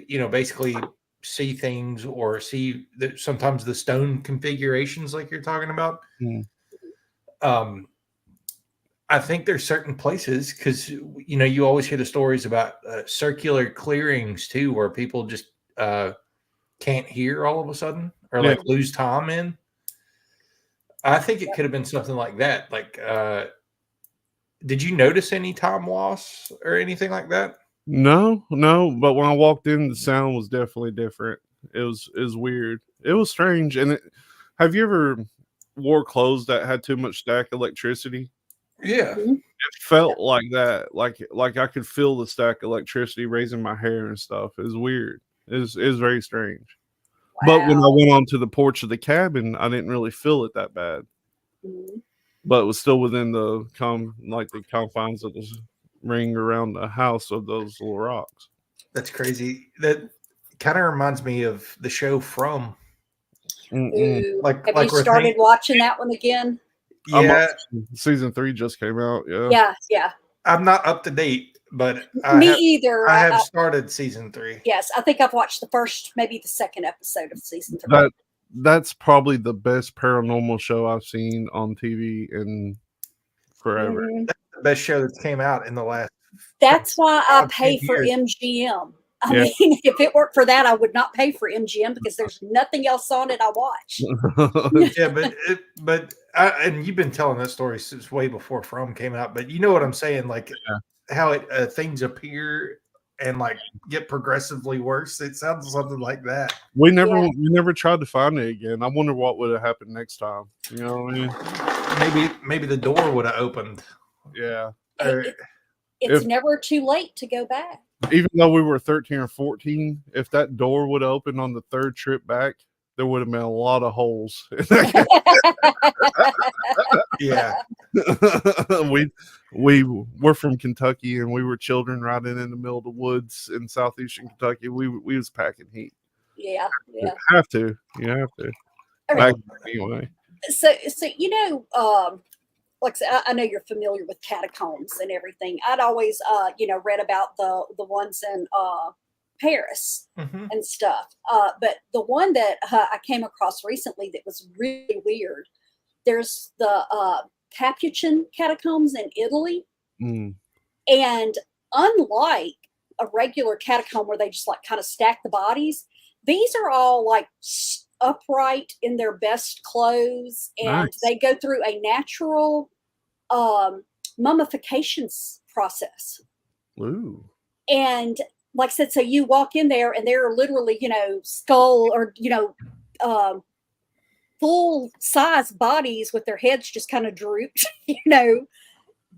[SPEAKER 4] basically see things or see sometimes the stone configurations like you're talking about. Mm. I think there's certain places because you always hear the stories about circular clearings too, where people just can't hear all of a sudden or like lose time in. I think it could have been something like that. Like, did you notice any time loss or anything like that?
[SPEAKER 2] No. But when I walked in, the sound was definitely different. It was weird. It was strange. And have you ever wore clothes that had too much static electricity?
[SPEAKER 4] Yeah.
[SPEAKER 2] It felt like that. Like I could feel the static electricity raising my hair and stuff. It was weird. It was very strange. Wow. But when I went onto the porch of the cabin, I didn't really feel it that bad. Mm-hmm. But it was still within the confines of the ring around the house of those little rocks.
[SPEAKER 4] That's crazy. That kind of reminds me of the show From.
[SPEAKER 3] Ooh, have you started watching that one again?
[SPEAKER 4] Yeah.
[SPEAKER 2] Season 3 just came out.
[SPEAKER 3] Yeah.
[SPEAKER 4] I'm not up to date, but
[SPEAKER 3] either.
[SPEAKER 4] I have started season 3.
[SPEAKER 3] Yes, I think I've watched the first, maybe the second episode of season 3.
[SPEAKER 2] That's probably the best paranormal show I've seen on TV in forever.
[SPEAKER 3] Mm-hmm.
[SPEAKER 4] That's the best show that came out in the last.
[SPEAKER 3] That's why I pay for MGM. I mean, if it weren't for that, I would not pay for MGM because there's nothing else on it I watch.
[SPEAKER 4] And you've been telling that story since way before From came out. But you know what I'm saying, like how things appear and like get progressively worse. It sounds something like that.
[SPEAKER 2] We never tried to find it again. I wonder what would have happened next time. You know what I
[SPEAKER 4] mean? Maybe the door would have opened.
[SPEAKER 2] Yeah.
[SPEAKER 3] It's never too late to go back.
[SPEAKER 2] Even though we were 13 or 14, if that door would have opened on the third trip back, there would have been a lot of holes.
[SPEAKER 4] Yeah.
[SPEAKER 2] We're from Kentucky, and we were children riding in the middle of the woods in southeastern Kentucky. We was packing heat.
[SPEAKER 3] Yeah.
[SPEAKER 2] You have to.
[SPEAKER 3] Okay.
[SPEAKER 2] Anyway.
[SPEAKER 3] So like I know you're familiar with catacombs and everything. I'd always, read about the ones in Paris and stuff. But the one that I came across recently that was really weird, there's the Capuchin catacombs in Italy. Mm. And unlike a regular catacomb where they just like kind of stack the bodies, these are all like upright in their best clothes, and
[SPEAKER 2] Nice.
[SPEAKER 3] they go through a natural mummification process.
[SPEAKER 2] Ooh.
[SPEAKER 3] And like I said, so you walk in there and they're literally, skull or, full size bodies with their heads just kind of drooped,
[SPEAKER 4] That's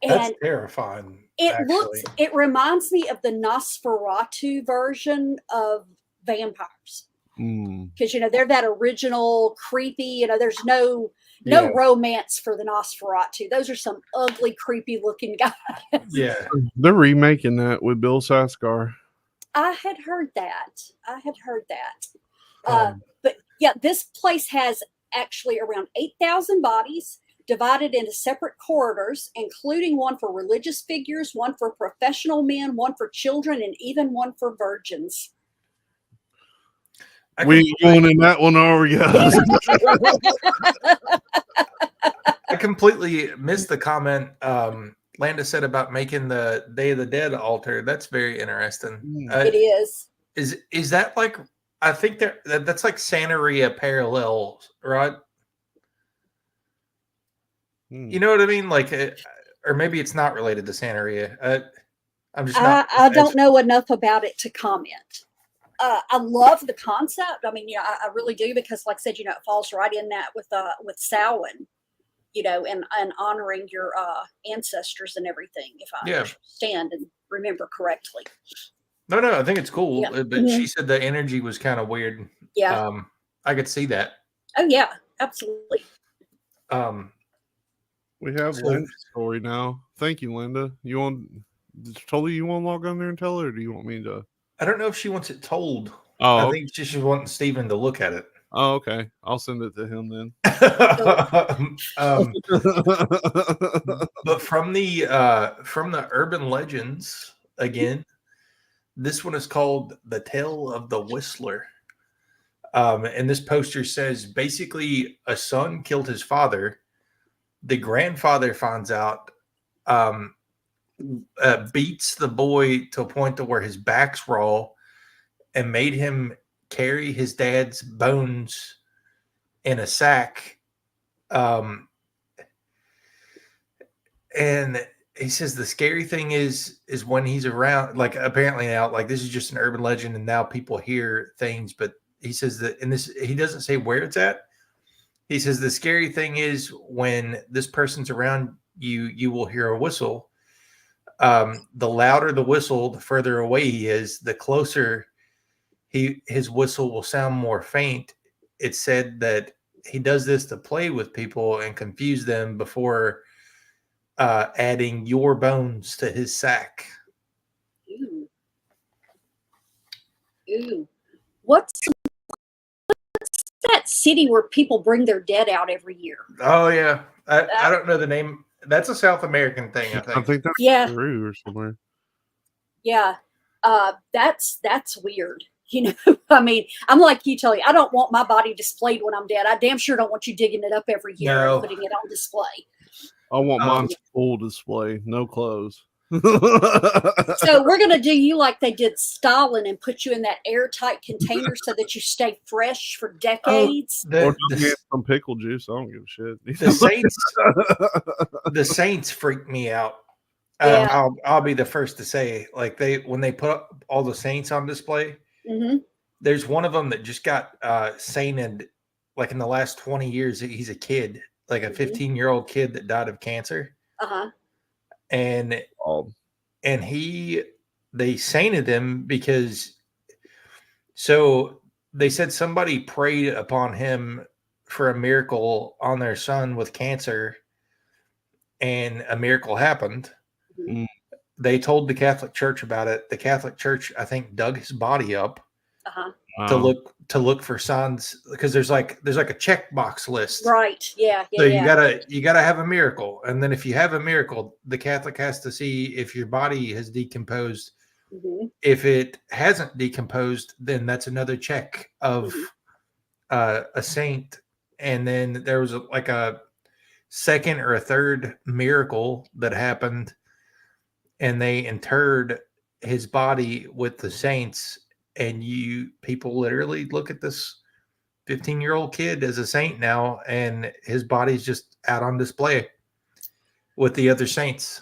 [SPEAKER 3] and
[SPEAKER 4] terrifying.
[SPEAKER 3] it reminds me of the Nosferatu version of vampires. Because they're that original creepy, there's no romance for the Nosferatu. Those are some ugly, creepy looking guys.
[SPEAKER 4] Yeah.
[SPEAKER 2] They're remaking that with Bill Skarsgård.
[SPEAKER 3] I had heard that. But yeah, this place has actually around 8,000 bodies divided into separate corridors, including one for religious figures, one for professional men, one for children, and even one for virgins.
[SPEAKER 2] We ain't going in that one, are we, guys?
[SPEAKER 4] I completely missed the comment Landa said about making the Day of the Dead altar. That's very interesting.
[SPEAKER 3] It is.
[SPEAKER 4] Is that like, I think that's like Santeria parallel, right? You know what I mean? Like, or maybe it's not related to Santeria. I'm just not.
[SPEAKER 3] I don't know enough about it to comment. I love the concept. I mean, I really do, because like I said, it falls right in that with Samhain, and honoring your ancestors and everything, if I understand and remember correctly.
[SPEAKER 4] No, I think it's cool. Yeah. But she said the energy was kind of weird.
[SPEAKER 3] Yeah.
[SPEAKER 4] I could see that.
[SPEAKER 3] Oh yeah, absolutely.
[SPEAKER 2] We have Linda's story now. Thank you, Linda. You want to log on there and tell her, or do you want me to?
[SPEAKER 4] I don't know if she wants it told.
[SPEAKER 2] Oh,
[SPEAKER 4] I think she should want Steven to look at it.
[SPEAKER 2] Oh, okay. I'll send it to him then.
[SPEAKER 4] But from the urban legends, again, this one is called The Tale of the Whistler. And this poster says basically a son killed his father. The grandfather finds out, beats the boy to a point to where his back's raw, and made him carry his dad's bones in a sack. And he says the scary thing is when he's around, like apparently now, like this is just an urban legend and now people hear things, but he says that in this, he doesn't say where it's at. He says the scary thing is when this person's around you, you will hear a whistle. The louder the whistle, the further away he is, the closer his whistle will sound more faint. It said that he does this to play with people and confuse them before adding your bones to his sack.
[SPEAKER 3] Ooh. What's that city where people bring their dead out every year?
[SPEAKER 4] Oh yeah, I don't know the name. That's a South American thing, I think.
[SPEAKER 2] I think that's Peru or somewhere.
[SPEAKER 3] Yeah, that's weird. I mean, I'm like you, Telly. I don't want my body displayed when I'm dead. I damn sure don't want you digging it up every year and putting it on display.
[SPEAKER 2] I want mine full display, no clothes.
[SPEAKER 3] So we're gonna do you like they did Stalin and put you in that airtight container so that you stay fresh for decades.
[SPEAKER 2] Or get some pickle juice. I don't give a shit.
[SPEAKER 4] The Saints freak me out.
[SPEAKER 3] Yeah.
[SPEAKER 4] I'll be the first to say, like when they put all the Saints on display, there's one of them that just got sainted like in the last 20 years. He's a kid, like a 15-year-old kid that died of cancer. And they sainted him because, so they said somebody prayed upon him for a miracle on their son with cancer, and a miracle happened. They told the Catholic Church about it. The Catholic Church, I think, dug his body up to look for signs, because there's like a checkbox list,
[SPEAKER 3] right? Yeah.
[SPEAKER 4] So you gotta have a miracle, and then if you have a miracle, the Catholic has to see if your body has decomposed. If it hasn't decomposed, then that's another check of a saint. And then there was like a second or a third miracle that happened, and they interred his body with the saints, and people literally look at this 15-year-old kid as a saint now, and his body's just out on display with the other saints.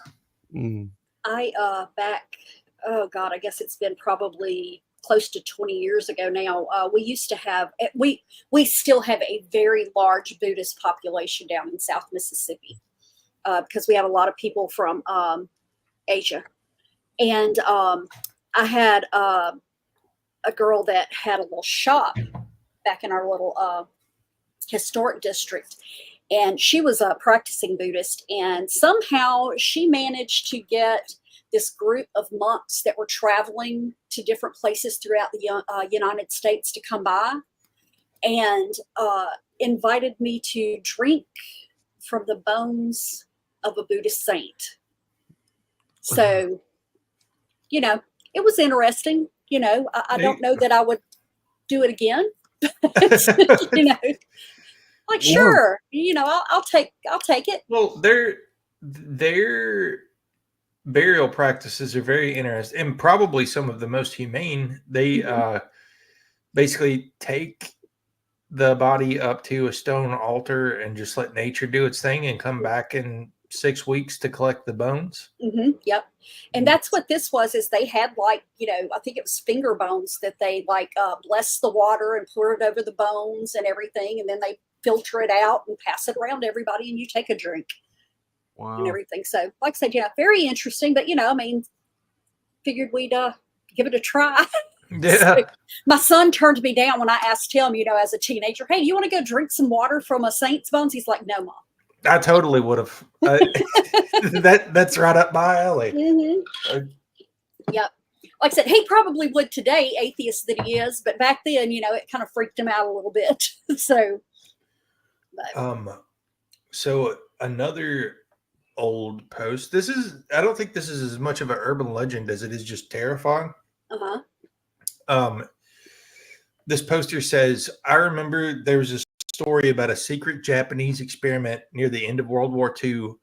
[SPEAKER 3] Oh God, I guess it's been probably close to 20 years ago now. We used to have, we still have a very large Buddhist population down in South Mississippi, because we have a lot of people from Asia. And I had a girl that had a little shop back in our little historic district. And she was a practicing Buddhist. And somehow she managed to get this group of monks that were traveling to different places throughout the United States to come by, and invited me to drink from the bones of a Buddhist saint. So, you know, it was interesting. You know, I don't know that I would do it again. You know, like, sure, you know, I'll take it.
[SPEAKER 4] Well, their burial practices are very interesting, and probably some of the most humane. They basically take the body up to a stone altar and just let nature do its thing, and come back in 6 weeks to collect the bones.
[SPEAKER 3] Yep. And that's what this was, is they had, like, you know, I think it was finger bones that they like bless the water and pour it over the bones and everything. And then they filter it out and pass it around to everybody, and you take a drink.
[SPEAKER 2] Wow.
[SPEAKER 3] And everything. So, like I said, yeah, very interesting. But, you know, I mean, figured we'd give it a try.
[SPEAKER 4] Yeah.
[SPEAKER 3] So my son turned me down when I asked him, you know, as a teenager, hey, you want to go drink some water from a saint's bones? He's like, no, Mom.
[SPEAKER 4] I totally would have. That's right up my alley.
[SPEAKER 3] Yep. Like I said, he probably would today, atheist that he is, but back then, you know, it kind of freaked him out a little bit. So
[SPEAKER 4] another old post. I don't think this is as much of an urban legend as it is just terrifying. This poster says, I remember there was a story about a secret Japanese experiment near the end of World War II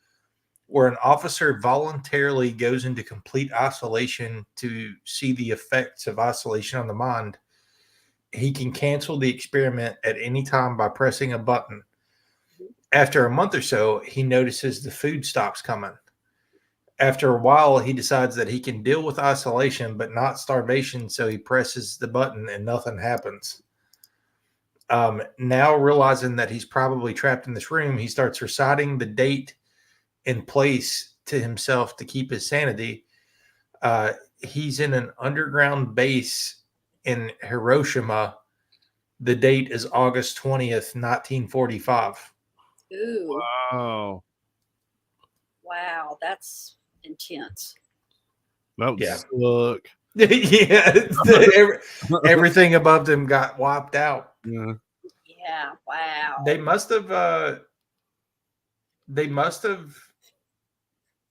[SPEAKER 4] where an officer voluntarily goes into complete isolation to see the effects of isolation on the mind. He can cancel the experiment at any time by pressing a button. After a month or so, he notices the food stops coming. After a while, he decides that he can deal with isolation, but not starvation, so he presses the button and nothing happens. Now realizing that he's probably trapped in this room, he starts reciting the date and place to himself to keep his sanity. He's in an underground base in Hiroshima. The date is August 20th, 1945.
[SPEAKER 3] Ooh.
[SPEAKER 2] Wow.
[SPEAKER 3] Wow, that's intense.
[SPEAKER 2] That would suck.
[SPEAKER 4] Yeah. Everything above them got wiped out.
[SPEAKER 2] Yeah.
[SPEAKER 3] Yeah. Wow.
[SPEAKER 4] They must have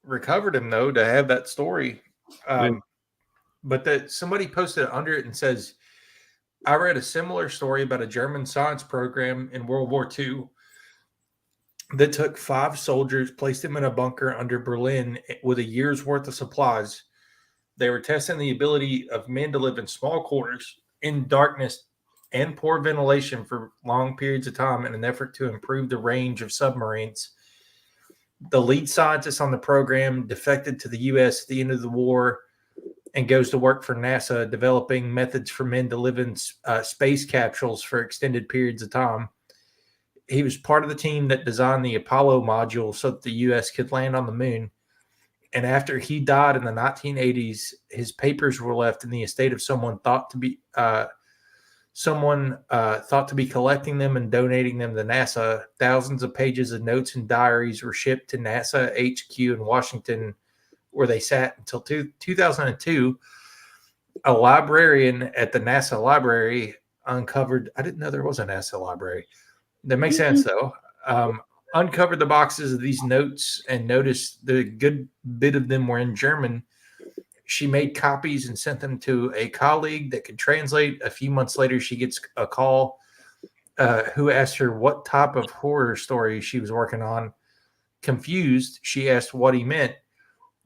[SPEAKER 4] recovered him, though, to have that story. But that somebody posted under it and says, I read a similar story about a German science program in World War II that took 5 soldiers, placed them in a bunker under Berlin with a year's worth of supplies. They were testing the ability of men to live in small quarters in darkness and poor ventilation for long periods of time in an effort to improve the range of submarines. The lead scientist on the program defected to the U.S. at the end of the war and goes to work for NASA, developing methods for men to live in space capsules for extended periods of time. He was part of the team that designed the Apollo module so that the U.S. could land on the moon. And after he died in the 1980s, his papers were left in the estate of someone thought to be collecting them and donating them to NASA. Thousands of pages of notes and diaries were shipped to NASA HQ in Washington, where they sat until 2002. A librarian at the NASA library uncovered. I didn't know there was a NASA library. That makes sense, though. Uncovered the boxes of these notes and noticed the good bit of them were in German. She made copies and sent them to a colleague that could translate. A few months later, she gets a call who asked her what type of horror story she was working on. Confused, she asked what he meant.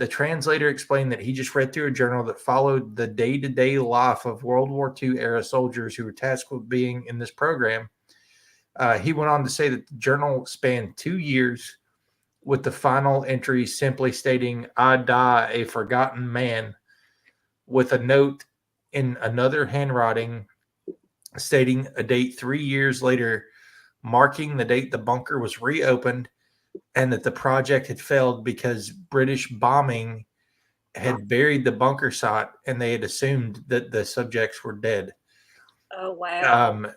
[SPEAKER 4] The translator explained that he just read through a journal that followed the day-to-day life of World War II era soldiers who were tasked with being in this program. He went on to say that the journal spanned 2 years, with the final entry simply stating, "I die a forgotten man," with a note in another handwriting stating a date 3 years later, marking the date the bunker was reopened, and that the project had failed because British bombing had buried the bunker site and they had assumed that the subjects were dead.
[SPEAKER 3] Oh, wow.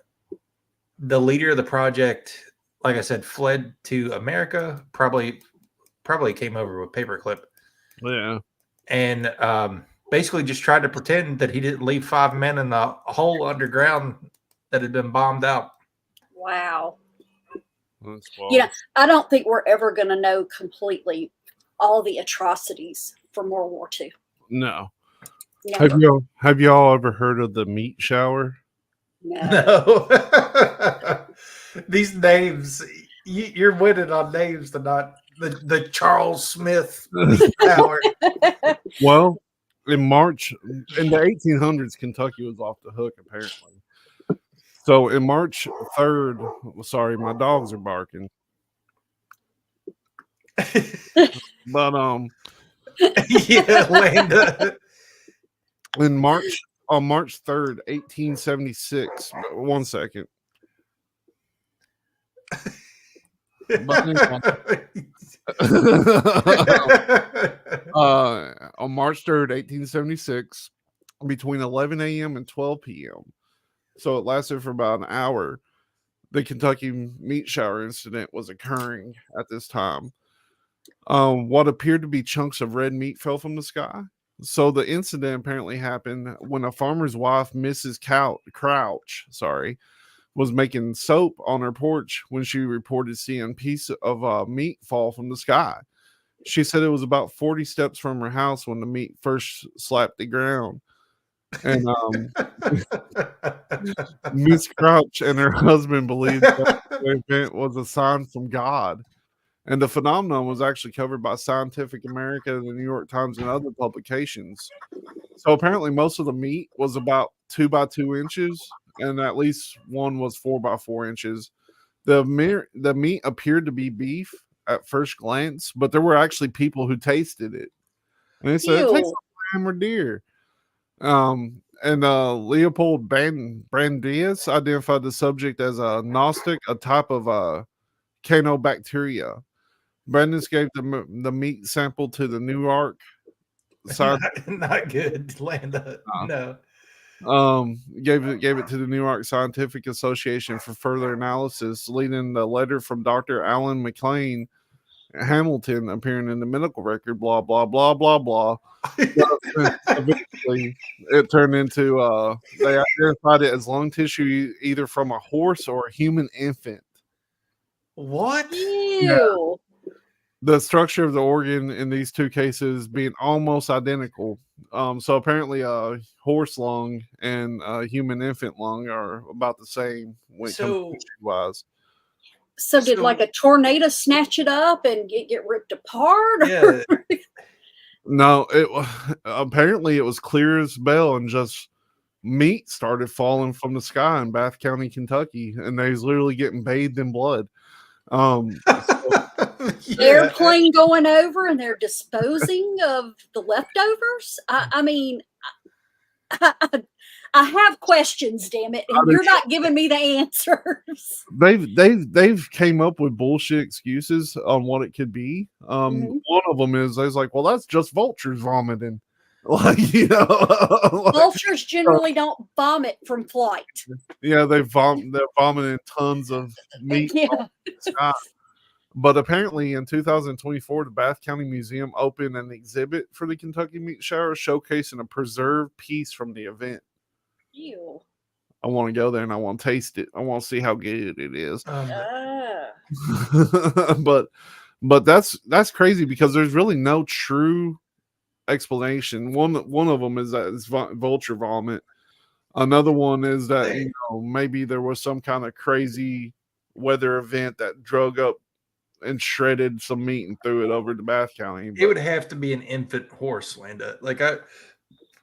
[SPEAKER 4] The leader of the project, like I said, fled to America, probably came over with paperclip.
[SPEAKER 2] Yeah.
[SPEAKER 4] And basically just tried to pretend that he didn't leave 5 men in the hole underground that had been bombed out.
[SPEAKER 3] Wow.
[SPEAKER 2] That's
[SPEAKER 3] I don't think we're ever going to know completely all the atrocities from World War II.
[SPEAKER 2] No.
[SPEAKER 3] Never.
[SPEAKER 2] Have y'all ever heard of the meat shower?
[SPEAKER 3] No.
[SPEAKER 4] These names, you're winning on names, to not the Charles Smith Tower.
[SPEAKER 2] Well, in March, in the 1800s, Kentucky was off the hook, apparently. So in March 3rd, sorry, my dogs are barking. But
[SPEAKER 4] Yeah, Landa.
[SPEAKER 2] on March 3rd, 1876. 1 second. On March 3rd, 1876, between 11 a.m. and 12 p.m. So it lasted for about an hour. The Kentucky meat shower incident was occurring at this time. What appeared to be chunks of red meat fell from the sky. So the incident apparently happened when a farmer's wife, Mrs. Crouch, was making soap on her porch when she reported seeing a piece of meat fall from the sky. She said it was about 40 steps from her house when the meat first slapped the ground. And Miss Crouch and her husband believed that the event was a sign from God. And the phenomenon was actually covered by Scientific American, the New York Times, and other publications. So apparently most of the meat was about 2 by 2 inches, and at least one was 4 by 4 inches. The meat appeared to be beef at first glance, but there were actually people who tasted it. And they said, it tastes like lamb or deer. And Leopold Brandeis identified the subject as a Gnostic, a type of canobacteria. Brandeis gave the meat sample to the New York.
[SPEAKER 4] Not good, Landa. No.
[SPEAKER 2] Gave it to the New York Scientific Association for further analysis, leading the letter from Dr. Alan McLean Hamilton appearing in the medical record, blah, blah, blah, blah, blah. Eventually, it turned into, they identified it as lung tissue either from a horse or a human infant.
[SPEAKER 4] What?
[SPEAKER 3] Ew.
[SPEAKER 2] Yeah. The structure of the organ in these two cases being almost identical. So apparently a horse lung and a human infant lung are about the same when it comes to tissue-wise.
[SPEAKER 3] So did like a tornado snatch it up and get ripped apart?
[SPEAKER 4] Yeah.
[SPEAKER 2] No, apparently it was clear as bell, and just meat started falling from the sky in Bath County, Kentucky, and they was literally getting bathed in blood.
[SPEAKER 3] Airplane going over and they're disposing of the leftovers. I mean, I have questions, damn it, and you're not giving me the answers.
[SPEAKER 2] They've came up with bullshit excuses on what it could be. One of them is I was like, well, that's just vultures vomiting. Like,
[SPEAKER 3] Vultures generally don't vomit from flight.
[SPEAKER 2] Yeah, they're vomiting tons of meat. Yeah. But apparently in 2024, the Bath County Museum opened an exhibit for the Kentucky meat shower showcasing a preserved piece from the event.
[SPEAKER 3] Ew.
[SPEAKER 2] I want to go there and I want to taste it. I want to see how good it is. But that's crazy because there's really no true explanation. One of them is that it's vulture vomit. Another one is that maybe there was some kind of crazy weather event that drug up and shredded some meat and threw it over to Bath County.
[SPEAKER 4] It would have to be an infant horse, Landa.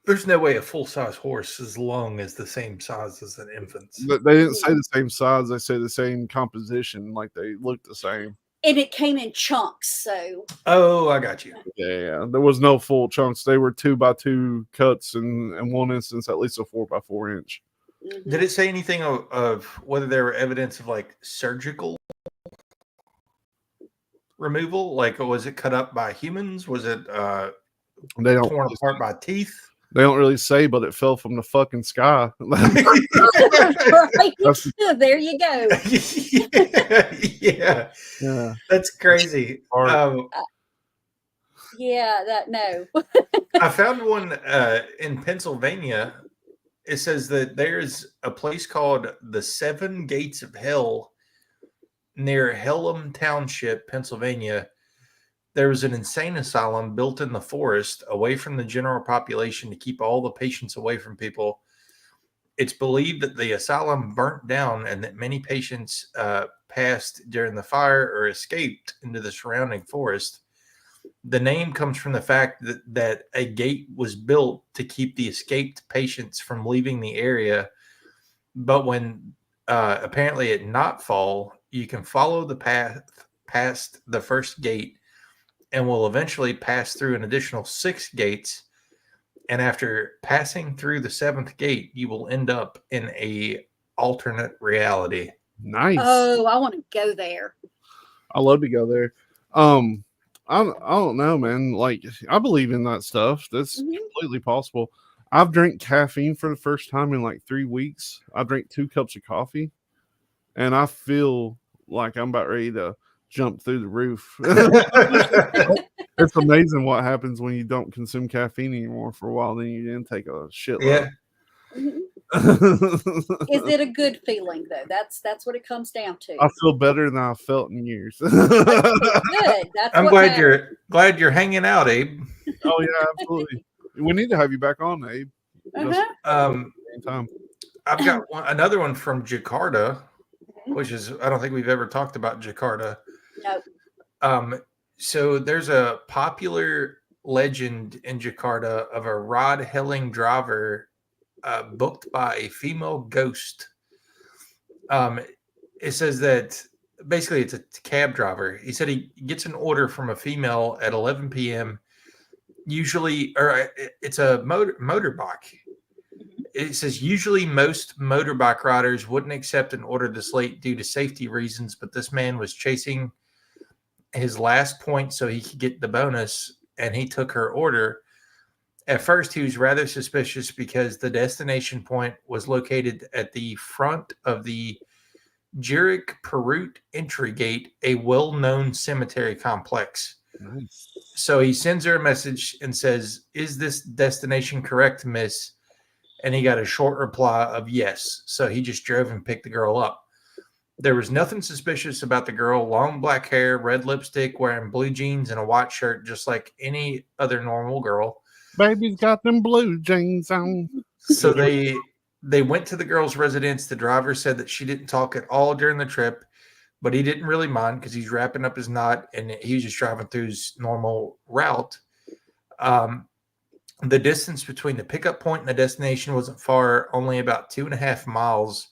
[SPEAKER 4] There's no way a full-size horse is long as the same size as an infant's.
[SPEAKER 2] They didn't say the same size. They said the same composition. Like they looked the same.
[SPEAKER 3] And it came in chunks, so.
[SPEAKER 4] Oh, I got you.
[SPEAKER 2] Yeah. There was no full chunks. They were 2x2 cuts, and in one instance, at least a 4x4 inch.
[SPEAKER 3] Mhm.
[SPEAKER 4] Did it say anything of whether there were evidence of like surgical removal? Like, was it cut up by humans? Was it
[SPEAKER 2] They don't
[SPEAKER 4] torn apart by teeth?
[SPEAKER 2] They don't really say, but it fell from the fucking sky.
[SPEAKER 3] Right. There you go.
[SPEAKER 4] Yeah, that's crazy.
[SPEAKER 3] No.
[SPEAKER 4] I found one in Pennsylvania. It says that there's a place called the Seven Gates of Hell near Hellam Township, Pennsylvania. There was an insane asylum built in the forest away from the general population to keep all the patients away from people. It's believed that the asylum burnt down and that many patients passed during the fire or escaped into the surrounding forest. The name comes from the fact that a gate was built to keep the escaped patients from leaving the area. But when apparently at nightfall, you can follow the path past the first gate and will eventually pass through an additional 6 gates. And after passing through the 7th gate, you will end up in a alternate reality.
[SPEAKER 2] Nice.
[SPEAKER 3] Oh, I want to go there.
[SPEAKER 2] I love to go there. I don't know, man. Like, I believe in that stuff. That's completely possible. I've drank caffeine for the first time in like 3 weeks. I drank 2 cups of coffee, and I feel like I'm about ready to jump through the roof. It's amazing what happens when you don't consume caffeine anymore for a while. Then you didn't take a shitload.
[SPEAKER 4] Yeah.
[SPEAKER 3] Is it a good feeling though? That's what it comes down to.
[SPEAKER 2] I feel better than I've felt in years.
[SPEAKER 3] Good. That's
[SPEAKER 4] I'm
[SPEAKER 3] what
[SPEAKER 4] glad
[SPEAKER 3] matters.
[SPEAKER 4] you're hanging out, Abe.
[SPEAKER 2] Oh yeah, absolutely. We need to have you back on, Abe.
[SPEAKER 3] Uh-huh.
[SPEAKER 4] I've got another one from Jakarta, which is, I don't think we've ever talked about Jakarta.
[SPEAKER 3] No.
[SPEAKER 4] So there's a popular legend in Jakarta of a ride-hailing driver booked by a female ghost. It says that basically it's a cab driver. He said he gets an order from a female at 11 p.m. Usually, or it's a motorbike. It says usually most motorbike riders wouldn't accept an order this late due to safety reasons, but this man was chasing his last point so he could get the bonus, and he took her order. At first, he was rather suspicious because the destination point was located at the front of the Jirik Perut entry gate, a well-known cemetery complex.
[SPEAKER 2] Nice.
[SPEAKER 4] So he sends her a message and says, "Is this destination correct, miss?" And he got a short reply of yes. So he just drove and picked the girl up. There was nothing suspicious about the girl. Long black hair, red lipstick, wearing blue jeans and a white shirt, just like any other normal girl.
[SPEAKER 2] Baby's got them blue jeans on.
[SPEAKER 4] So they went to the girl's residence. The driver said that she didn't talk at all during the trip, but he didn't really mind because he's wrapping up his knot and he was just driving through his normal route. The distance between the pickup point and the destination wasn't far, only about 2.5 miles.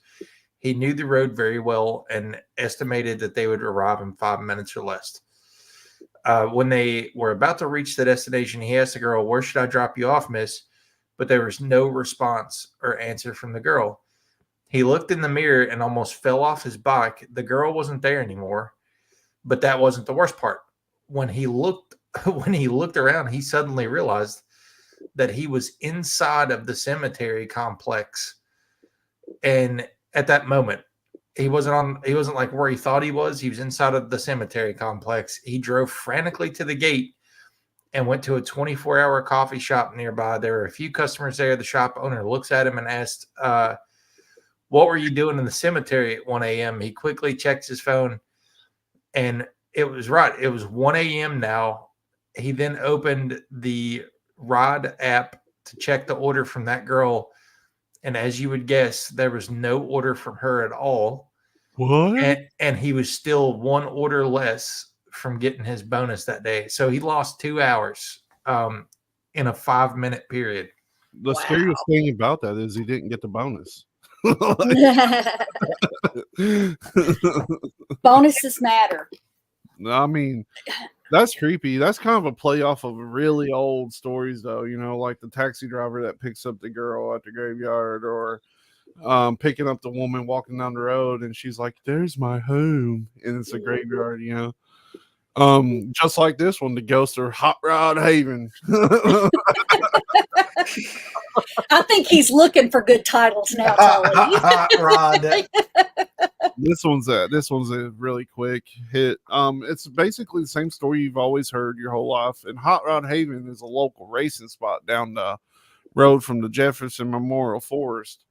[SPEAKER 4] He knew the road very well and estimated that they would arrive in 5 minutes or less. When they were about to reach the destination, he asked the girl, "Where should I drop you off, miss?" But there was no response or answer from the girl. He looked in the mirror and almost fell off his bike. The girl wasn't there anymore, but that wasn't the worst part. When he looked around, he suddenly realized that he was inside of the cemetery complex. And at that moment, he wasn't like where he thought he was. He was inside of the cemetery complex. He drove frantically to the gate and went to a 24-hour coffee shop nearby. There were a few customers there. The shop owner looks at him and asked, "What were you doing in the cemetery at 1 a.m.? He quickly checks his phone, and it was right. It was 1 a.m. now. He then opened the Ride app to check the order from that girl, and as you would guess, there was no order from her at all.
[SPEAKER 2] What?
[SPEAKER 4] And he was still one order less from getting his bonus that day. So he lost 2 hours in a 5-minute period.
[SPEAKER 2] The scariest thing about that is he didn't get the bonus.
[SPEAKER 3] Bonuses matter.
[SPEAKER 2] I mean, that's creepy. That's kind of a play off of really old stories, though. You know, like the taxi driver that picks up the girl at the graveyard, or picking up the woman walking down the road, and she's like, "There's my home," and it's a graveyard. You know, just like this one, the ghost of Hot Rod Haven.
[SPEAKER 3] I think he's looking for good titles now, Tully.
[SPEAKER 4] Hot Rod.
[SPEAKER 2] This one's a really quick hit. It's basically the same story you've always heard your whole life. And Hot Rod Haven is a local racing spot down the road from the Jefferson Memorial Forest.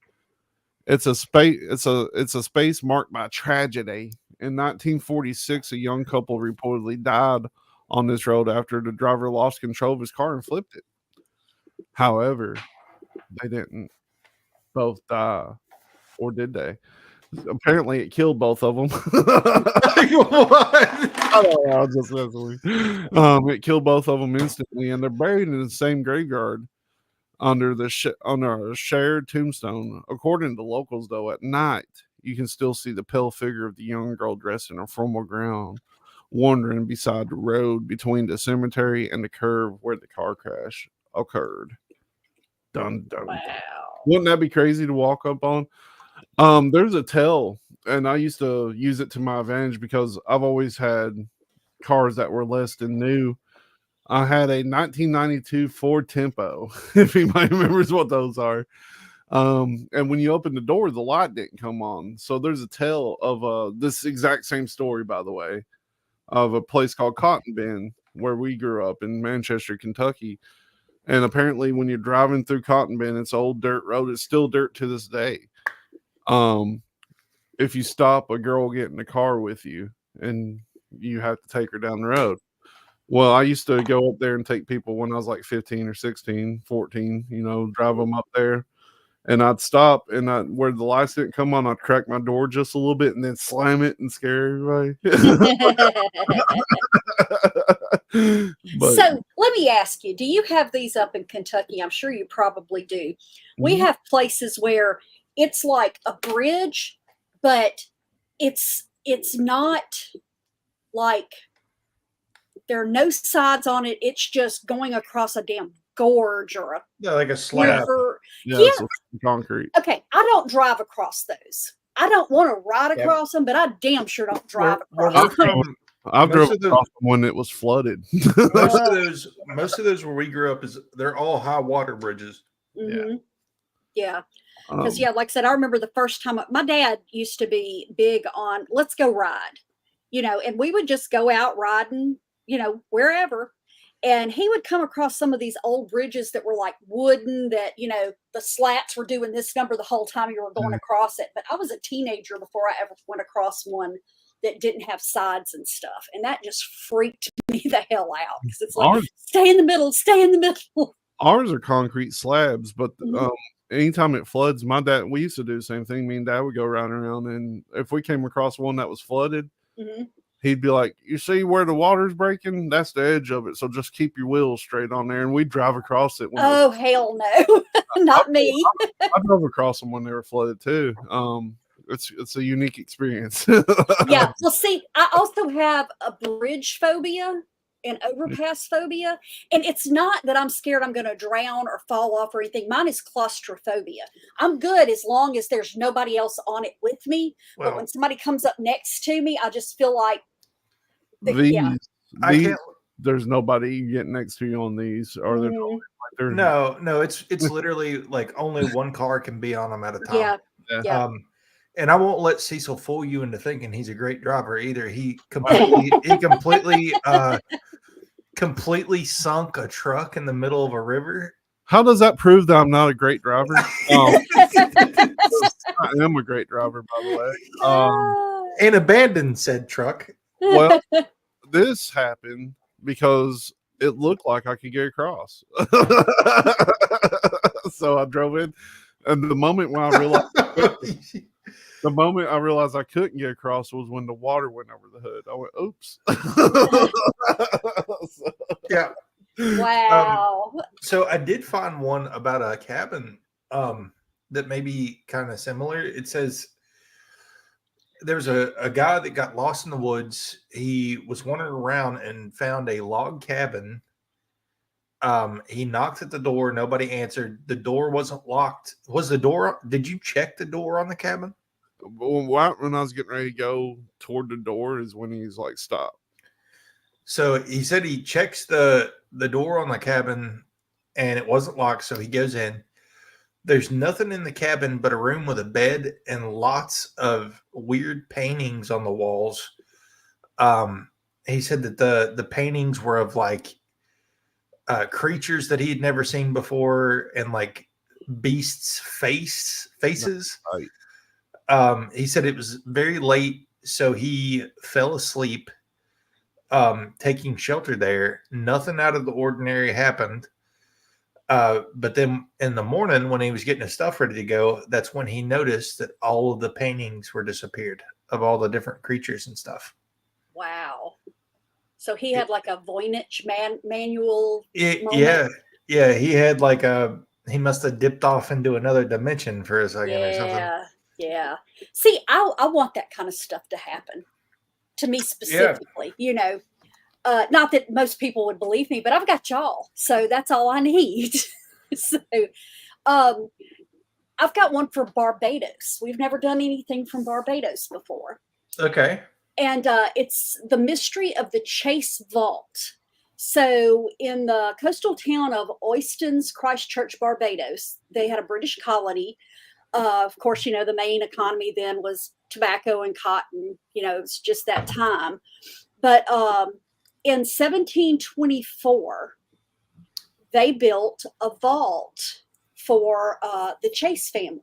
[SPEAKER 2] It's a space marked by tragedy. In 1946, a young couple reportedly died on this road after the driver lost control of his car and flipped it. However, they didn't both die, or did they? Apparently, it killed both of them.
[SPEAKER 4] What?
[SPEAKER 2] I don't know. I was just messing with you. It killed both of them instantly, and they're buried in the same graveyard under a shared tombstone. According to locals, though, at night you can still see the pale figure of the young girl dressed in a formal gown, wandering beside the road between the cemetery and the curve where the car crash occurred. Dun, dun,
[SPEAKER 3] Wow.
[SPEAKER 2] dun. Wouldn't that be crazy to walk up on? There's a tell, and I used to use it to my advantage because I've always had cars that were less than new. I had a 1992 Ford Tempo, if anybody remembers what those are. And when you open the door, the light didn't come on. So there's a tell of this exact same story, by the way, of a place called Cotton Bend, where we grew up in Manchester, Kentucky. And apparently when you're driving through Cotton Bend, it's old dirt road. It's still dirt to this day. If you stop, a girl will get in the car with you and you have to take her down the road. Well, I used to go up there and take people when I was like 15 or 16, 14, you know, drive them up there. And I'd stop, and where the lights didn't come on, I'd crack my door just a little bit and then slam it and scare everybody.
[SPEAKER 3] So let me ask you, do you have these up in Kentucky? I'm sure you probably do. We have places where it's like a bridge, but it's not like there are no sides on it. It's just going across a damn gorge or a
[SPEAKER 4] like a slab.
[SPEAKER 3] river.
[SPEAKER 2] Yeah. Concrete.
[SPEAKER 3] Okay, I don't drive across those. I don't want to ride across them, but I damn sure don't drive across them.
[SPEAKER 2] I've drove across them when it was flooded.
[SPEAKER 4] most of those where we grew up they're all high water bridges.
[SPEAKER 3] Yeah. Because like I said, I remember the first time my dad used to be big on let's go ride, you know, and we would just go out riding, you know, wherever. And he would come across some of these old bridges that were like wooden, that, you know, the slats were doing this number the whole time you were going across it. But I was a teenager before I ever went across one that didn't have sides and stuff. And that just freaked me the hell out. Because it's like, stay in the middle, stay in the middle.
[SPEAKER 2] Ours are concrete slabs, but anytime it floods, we used to do the same thing. Me and Dad would go around, and if we came across one that was flooded, he'd be like, you see where the water's breaking? That's the edge of it. So just keep your wheels straight on there. And we'd drive across it.
[SPEAKER 3] Oh, hell no. Not me.
[SPEAKER 2] I drove across them when they were flooded too. It's a unique experience.
[SPEAKER 3] Yeah. Well, see, I also have a bridge phobia and overpass phobia. And it's not that I'm scared I'm going to drown or fall off or anything. Mine is claustrophobia. I'm good as long as there's nobody else on it with me. But when somebody comes up next to me, I just feel like,
[SPEAKER 2] there's nobody getting next to you on these. Or
[SPEAKER 4] no, it's literally like only one car can be on them at a time.
[SPEAKER 3] Yeah.
[SPEAKER 4] And I won't let Cecil fool you into thinking he's a great driver either. He completely sunk a truck in the middle of a river.
[SPEAKER 2] How does that prove that I'm not a great driver? I am a great driver, by the way.
[SPEAKER 4] And abandoned said truck.
[SPEAKER 2] Well, this happened because it looked like I could get across. So I drove in, and the moment when I realized The moment I realized I couldn't get across was when the water went over the hood. I went, oops.
[SPEAKER 4] Yeah.
[SPEAKER 3] Wow.
[SPEAKER 4] So I did find one about a cabin that may be kind of similar. It says there's a guy that got lost in the woods. He was wandering around and found a log cabin. He knocked at the door. Nobody answered. The door wasn't locked. Was the door? Did you check the door on the cabin?
[SPEAKER 2] When I was getting ready to go toward the door is when he's like, stop.
[SPEAKER 4] So he said he checks the door on the cabin and it wasn't locked. So he goes in. There's nothing in the cabin but a room with a bed and lots of weird paintings on the walls. He said that the paintings were of like creatures that he had never seen before and like beasts' faces.
[SPEAKER 2] Right.
[SPEAKER 4] He said it was very late, so he fell asleep, taking shelter there. Nothing out of the ordinary happened. But then in the morning, when he was getting his stuff ready to go, that's when he noticed that all of the paintings were disappeared of all the different creatures and stuff.
[SPEAKER 3] Wow. So he had like a Voynich manual.
[SPEAKER 4] Yeah. He had like he must have dipped off into another dimension for a second or something.
[SPEAKER 3] Yeah. See, I want that kind of stuff to happen to me specifically, you know, not that most people would believe me, but I've got y'all. So that's all I need. So I've got one for Barbados. We've never done anything from Barbados before.
[SPEAKER 4] Okay.
[SPEAKER 3] And it's the mystery of the Chase Vault. So in the coastal town of Oistins, Christchurch, Barbados, they had a British colony. Of course, you know, the main economy then was tobacco and cotton. You know, it's just that time. But in 1724, they built a vault for the Chase family.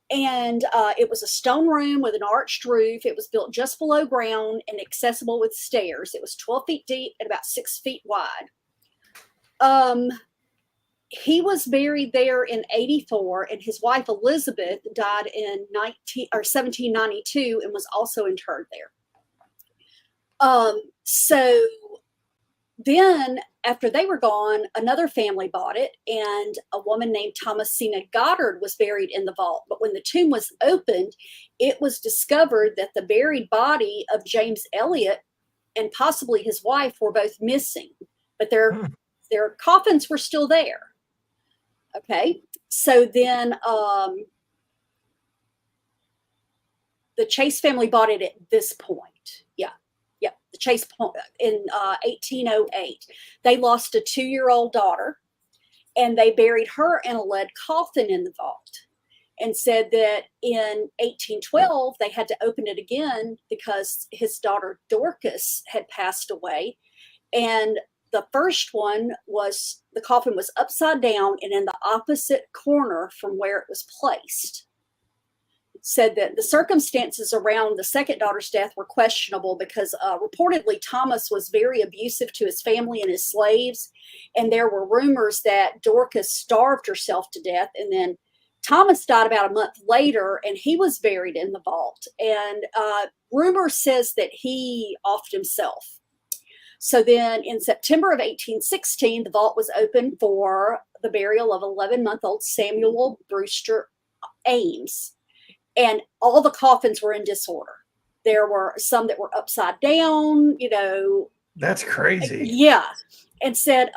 [SPEAKER 3] And it was a stone room with an arched roof. It was built just below ground and accessible with stairs. It was 12 feet deep and about 6 feet wide. He was buried there in 84, and his wife Elizabeth died in 1792 and was also interred there. So then after they were gone, another family bought it, and a woman named Thomasina Goddard was buried in the vault. But when the tomb was opened, it was discovered that the buried body of James Elliot and possibly his wife were both missing, but their coffins were still there. Okay, so then the Chase family bought it at this point. Yeah, the Chase in 1808. They lost a 2-year-old daughter, and they buried her in a lead coffin in the vault, and said that in 1812 they had to open it again because his daughter Dorcas had passed away, and the first one was the coffin was upside down and in the opposite corner from where it was placed. Said that the circumstances around the second daughter's death were questionable because reportedly Thomas was very abusive to his family and his slaves. And there were rumors that Dorcas starved herself to death. And then Thomas died about a month later and he was buried in the vault. And rumor says that he offed himself. So then in September of 1816, the vault was opened for the burial of 11-month-old Samuel Brewster Ames. And all the coffins were in disorder. There were some that were upside down, you know.
[SPEAKER 4] That's crazy.
[SPEAKER 3] Yeah. And said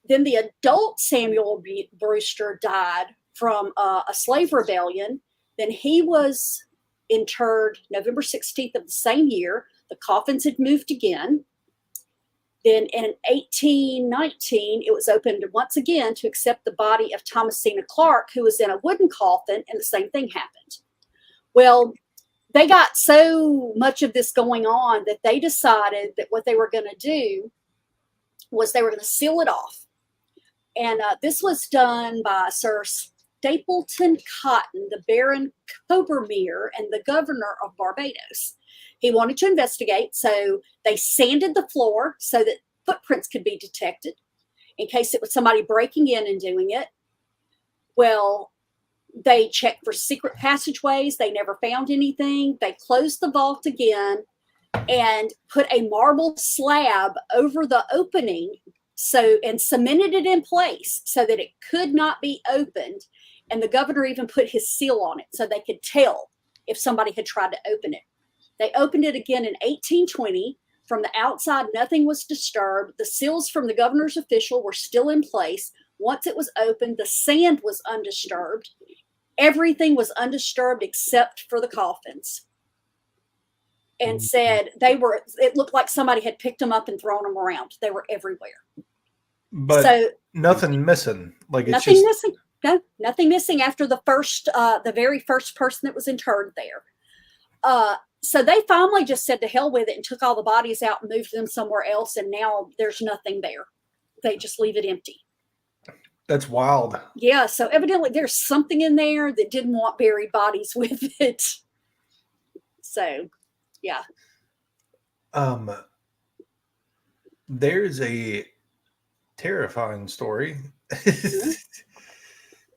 [SPEAKER 3] then the adult Samuel Brewster died from a slave rebellion. Then he was interred November 16th of the same year. The coffins had moved again. Then in 1819, it was opened once again to accept the body of Thomasina Clark, who was in a wooden coffin, and the same thing happened. Well, they got so much of this going on that they decided that what they were going to do was they were going to seal it off. And this was done by Sir Stapleton Cotton, the Baron Cobermere, and the governor of Barbados. He wanted to investigate, so they sanded the floor so that footprints could be detected in case it was somebody breaking in and doing it. Well, They checked for secret passageways. They never found anything. They closed the vault again and put a marble slab over the opening and cemented it in place so that it could not be opened. And the governor even put his seal on it so they could tell if somebody had tried to open it. They opened it again in 1820. From the outside, nothing was disturbed. The seals from the governor's official were still in place. Once it was opened, the sand was undisturbed. Everything was undisturbed except for the coffins. And said it looked like somebody had picked them up and thrown them around. They were everywhere.
[SPEAKER 4] But so, nothing missing. Like
[SPEAKER 3] nothing it's just... missing. No, nothing missing after the very first person that was interred there. So they finally just said to hell with it and took all the bodies out and moved them somewhere else. And now there's nothing there. They just leave it empty.
[SPEAKER 4] That's wild.
[SPEAKER 3] Yeah. So evidently there's something in there that didn't want buried bodies with it. So, yeah.
[SPEAKER 4] There's a terrifying story.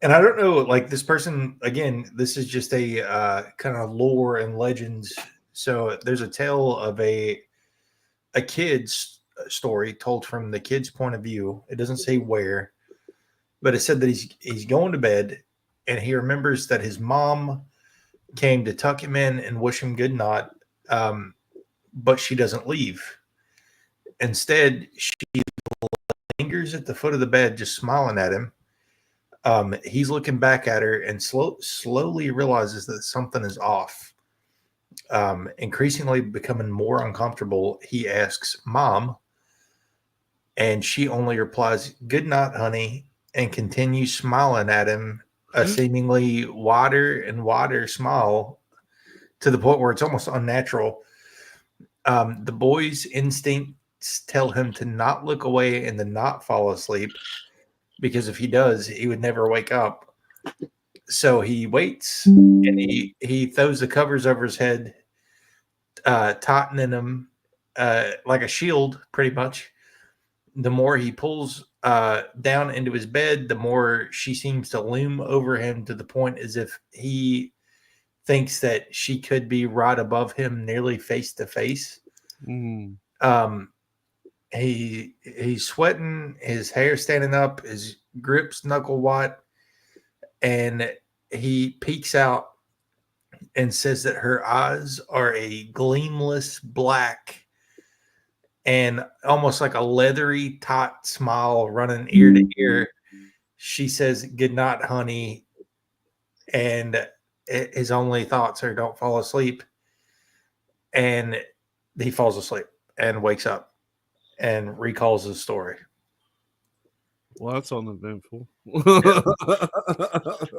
[SPEAKER 4] And I don't know, like this person, again, this is just a kind of lore and legends. So there's a tale of a kid's story told from the kid's point of view. It doesn't say where, but it said that he's going to bed and he remembers that his mom came to tuck him in and wish him good night, but she doesn't leave. Instead, she lingers at the foot of the bed, just smiling at him. He's looking back at her and slowly realizes that something is off. Increasingly becoming more uncomfortable, he asks, "Mom," and she only replies, "Good night, honey," and continues smiling at him, a seemingly wider and wider smile to the point where it's almost unnatural. The boy's instincts tell him to not look away and to not fall asleep, because if he does, he would never wake up. So he waits and he throws the covers over his head, tightening them like a shield, pretty much. The more he pulls down into his bed, the more she seems to loom over him, to the point as if he thinks that she could be right above him, nearly face to face. He's sweating, his hair standing up, his grips knuckle white, and he peeks out and says that her eyes are a gleamless black and almost like a leathery, tight smile running ear to ear. She says, "Good night, honey," and his only thoughts are, "Don't fall asleep." And he falls asleep and wakes up and recalls his story.
[SPEAKER 2] Well, that's uneventful.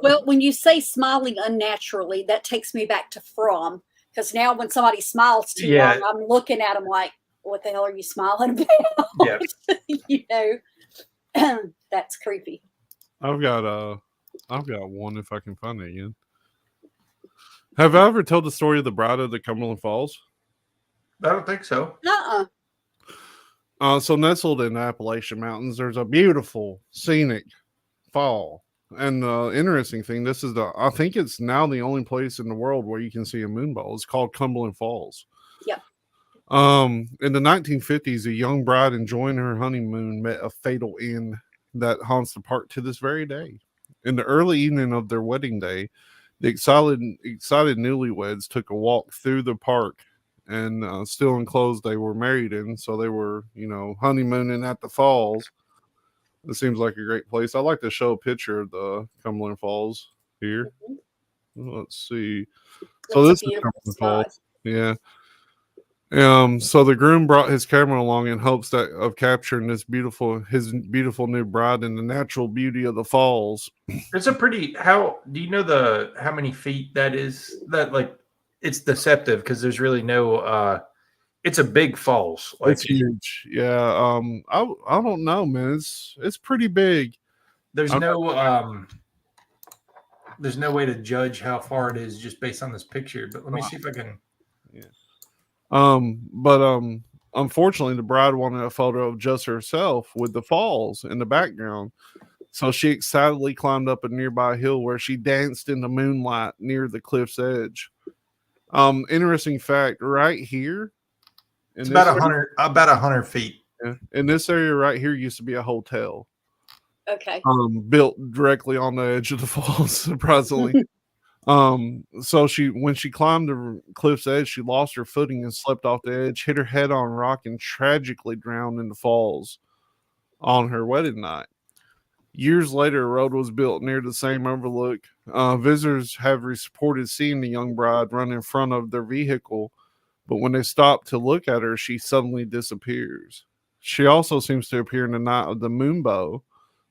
[SPEAKER 3] Well, when you say smiling unnaturally, that takes me back to From, because now when somebody smiles too long, I'm looking at them like, what the hell are you smiling about? Yeah. That's creepy.
[SPEAKER 2] I've got one if I can find it again. Have I ever told the story of the Bride of the Cumberland Falls?
[SPEAKER 4] I don't think so.
[SPEAKER 2] So nestled in the Appalachian Mountains, there's a beautiful scenic fall. And the interesting thing, I think it's now the only place in the world where you can see a moonbow. It's called Cumberland Falls.
[SPEAKER 3] Yeah.
[SPEAKER 2] In the 1950s, a young bride enjoying her honeymoon met a fatal end that haunts the park to this very day. In the early evening of their wedding day, the excited newlyweds took a walk through the park, and still in clothes they were married in. So they were, honeymooning at the falls. It seems like a great place. I'd like to show a picture of the Cumberland Falls here. Let's see. So this is Cumberland Falls. Yeah. So the groom brought his camera along in hopes of capturing his beautiful new bride in the natural beauty of the falls.
[SPEAKER 4] It's how do you know how many feet that is? That, like, it's deceptive because there's really no it's a big falls. Like,
[SPEAKER 2] it's huge. Yeah. I don't know, man. It's pretty big.
[SPEAKER 4] There's no way to judge how far it is just based on this picture, but let me see if I can.
[SPEAKER 2] Yeah. Unfortunately, the bride wanted a photo of just herself with the falls in the background. So she excitedly climbed up a nearby hill where she danced in the moonlight near the cliff's edge. Interesting fact, right here.
[SPEAKER 4] It's about 100 feet.
[SPEAKER 2] In this area right here used to be a hotel.
[SPEAKER 3] Okay.
[SPEAKER 2] Built directly on the edge of the falls, surprisingly. So when she climbed the cliff's edge, she lost her footing and slept off the edge, hit her head on rock, and tragically drowned in the falls on her wedding night. Years later, a road was built near the same overlook. Visitors have reported seeing the young bride run in front of their vehicle, but when they stop to look at her, she suddenly disappears. She also seems to appear in the night of the moonbow,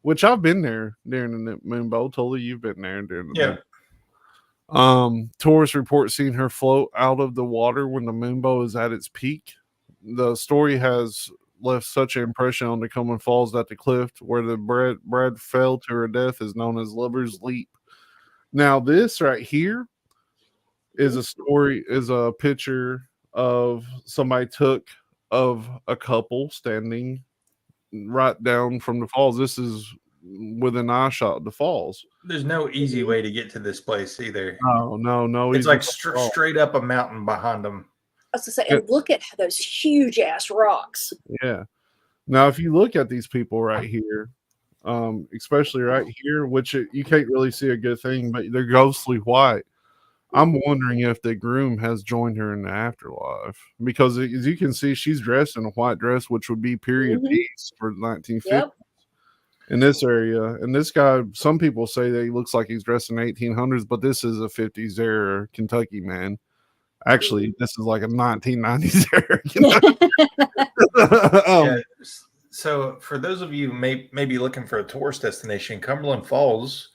[SPEAKER 2] which I've been there during the moonbow. Totally, you've been there during the moonbow. Tourists report seeing her float out of the water when the moonbow is at its peak. The story has left such an impression on the Cumberland Falls that the cliff where the bride fell to her death is known as Lover's Leap. Now, this right here is a picture of somebody took of a couple standing right down from the falls. This is within eye shot of the falls.
[SPEAKER 4] There's no easy way to get to this place either.
[SPEAKER 2] No.
[SPEAKER 4] It's like straight up a mountain behind them.
[SPEAKER 3] I was going to say, and look at those huge ass rocks.
[SPEAKER 2] Yeah. Now, if you look at these people right here, especially right here, which you can't really see a good thing, but they're ghostly white. I'm wondering if the groom has joined her in the afterlife, because as you can see, she's dressed in a white dress, which would be period piece for the 1950s.
[SPEAKER 3] Yep.
[SPEAKER 2] In this area. And this guy, some people say that he looks like he's dressed in 1800s, but this is a 50s era Kentucky man. Actually, this is like a 1990s era.
[SPEAKER 4] So for those of you maybe looking for a tourist destination, Cumberland Falls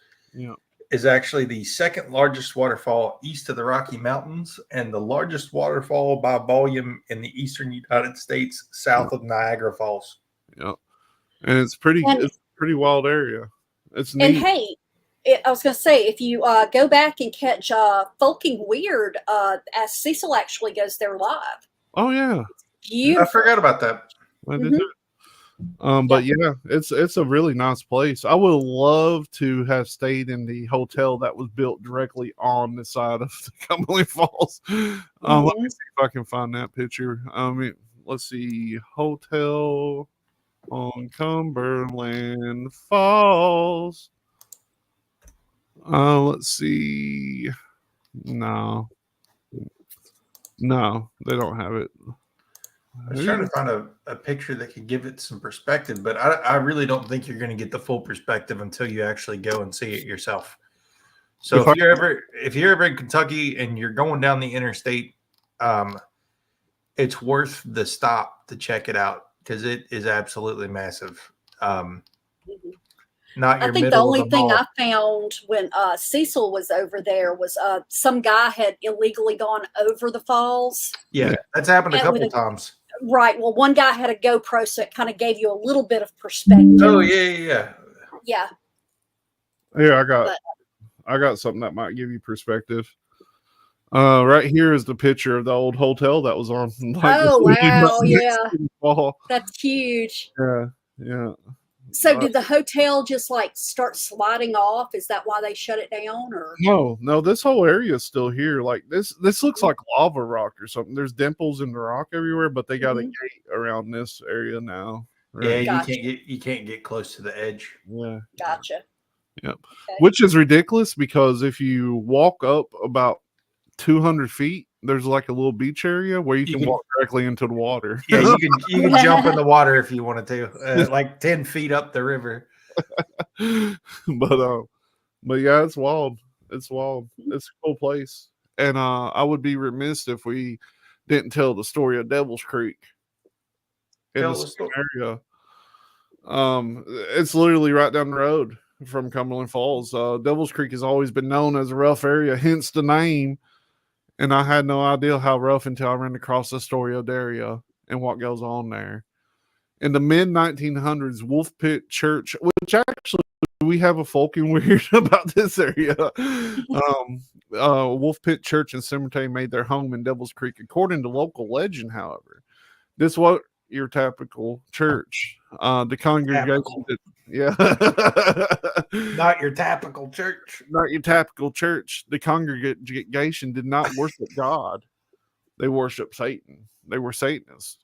[SPEAKER 4] is actually the second largest waterfall east of the Rocky Mountains and the largest waterfall by volume in the eastern United States, south of Niagara Falls.
[SPEAKER 2] Yeah. And it's pretty wild area. It's neat.
[SPEAKER 3] And hey, I was going to say, if you go back and catch Folking Weird, as Cecil actually goes there live.
[SPEAKER 2] Oh yeah,
[SPEAKER 4] I forgot about that.
[SPEAKER 2] I did too. But yeah, it's a really nice place. I would love to have stayed in the hotel that was built directly on the side of the Cumberland Falls. Let me see if I can find that picture. Let's see, hotel on Cumberland Falls. Let's see. No, they don't have it.
[SPEAKER 4] I was trying to find a picture that could give it some perspective, but I really don't think you're going to get the full perspective until you actually go and see it yourself. So if you're ever in Kentucky and you're going down the interstate, it's worth the stop to check it out because it is absolutely massive.
[SPEAKER 3] I think the only thing I found when Cecil was over there was some guy had illegally gone over the falls.
[SPEAKER 4] Yeah, that's happened a couple times.
[SPEAKER 3] Right. Well, one guy had a GoPro, so it kind of gave you a little bit of perspective.
[SPEAKER 4] Oh, yeah.
[SPEAKER 3] Yeah.
[SPEAKER 2] Yeah, I got something that might give you perspective. Right here is the picture of the old hotel that was on.
[SPEAKER 3] Oh, wow. Yeah. That's huge.
[SPEAKER 2] Yeah.
[SPEAKER 3] So did the hotel just like start sliding off? Is that why they shut it down? Or
[SPEAKER 2] no, this whole area is still here. Like this looks like lava rock or something. There's dimples in the rock everywhere, but they got a gate around this area now.
[SPEAKER 4] Right? Yeah, you can't get close to the edge.
[SPEAKER 2] Yeah.
[SPEAKER 3] Gotcha.
[SPEAKER 2] Yep. Okay. Which is ridiculous because if you walk up about 200 feet, there's like a little beach area where you can walk directly into the water.
[SPEAKER 4] Yeah, you can jump in the water if you wanted to, like 10 feet up the river.
[SPEAKER 2] But yeah, it's wild. It's wild. It's a cool place. And I would be remiss if we didn't tell the story of Devil's Creek in the same area. It's literally right down the road from Cumberland Falls. Devil's Creek has always been known as a rough area, hence the name. And I had no idea how rough until I ran across the story of Daria and what goes on there. In the mid-1900s, Wolf Pit Church, which actually we have a folking weird about this area. Wolf Pit Church and Cemetery made their home in Devil's Creek. According to local legend, however, this was your typical church. The congregation Yeah.
[SPEAKER 4] Not your typical church.
[SPEAKER 2] Not your typical church. The congregation did not worship God. They worshiped Satan. They were Satanists.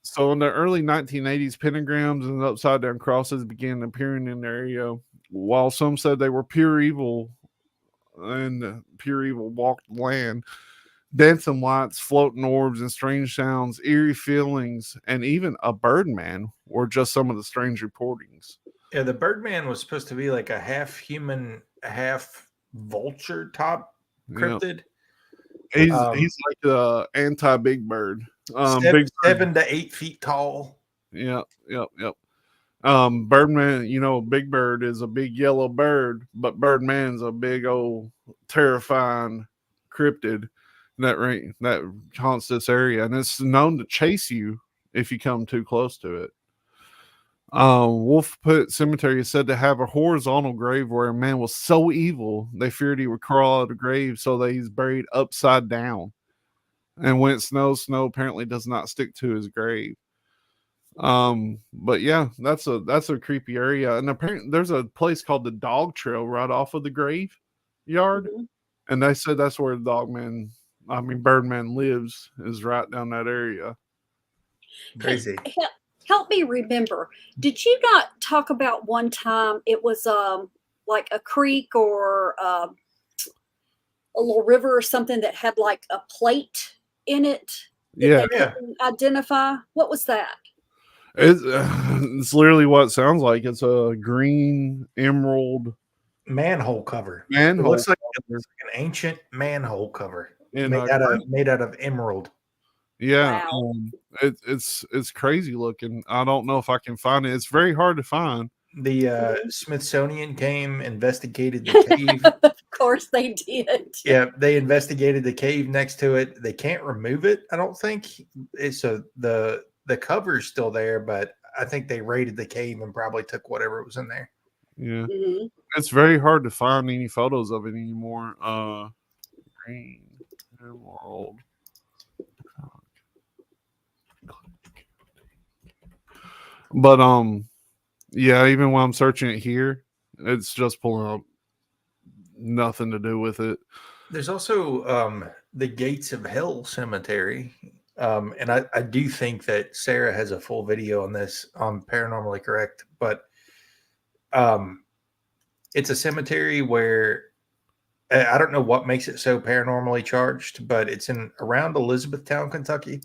[SPEAKER 2] So in the early 1980s, pentagrams and upside down crosses began appearing in the area. While some said they were pure evil and pure evil walked the land, dancing lights, floating orbs, and strange sounds, eerie feelings, and even a Birdman were just some of the strange reportings.
[SPEAKER 4] Yeah, the Birdman was supposed to be like a half human, half vulture top cryptid.
[SPEAKER 2] He's like the anti Big Bird.
[SPEAKER 4] Seven, 7 to 8 feet tall.
[SPEAKER 2] Yep. Birdman, Big Bird is a big yellow bird, but Birdman's a big old terrifying cryptid that haunts this area, and it's known to chase you if you come too close to it. Wolf Pit Cemetery is said to have a horizontal grave where a man was so evil they feared he would crawl out of the grave, so that he's buried upside down. And when it snows, snow apparently does not stick to his grave. But yeah, that's a creepy area. And apparently there's a place called the Dog Trail right off of the graveyard. Mm-hmm. And they said that's where Birdman lives, is right down that area.
[SPEAKER 4] Crazy.
[SPEAKER 3] Help me remember. Did you not talk about one time it was like a creek or a little river or something that had like a plate in it that they couldn't identify? What was that?
[SPEAKER 2] It's literally what it sounds like. It's a green emerald
[SPEAKER 4] manhole cover.
[SPEAKER 2] It
[SPEAKER 4] looks like an ancient manhole cover made out of emerald.
[SPEAKER 2] Yeah,
[SPEAKER 3] wow.
[SPEAKER 2] It's crazy looking. I don't know if I can find it. It's very hard to find.
[SPEAKER 4] The Smithsonian came, investigated the cave.
[SPEAKER 3] Of course they did.
[SPEAKER 4] Yeah, they investigated the cave next to it. They can't remove it, I don't think. So the cover's still there, but I think they raided the cave and probably took whatever was in there.
[SPEAKER 2] Yeah. Mm-hmm. It's very hard to find any photos of it anymore. Green emerald. But yeah, even when I'm searching it here, it's just pulling up nothing to do with it.
[SPEAKER 4] There's also the Gates of Hell Cemetery. And I do think that Sarah has a full video on this on Paranormally Correct, but it's a cemetery where I don't know what makes it so paranormally charged, but it's around Elizabethtown, Kentucky.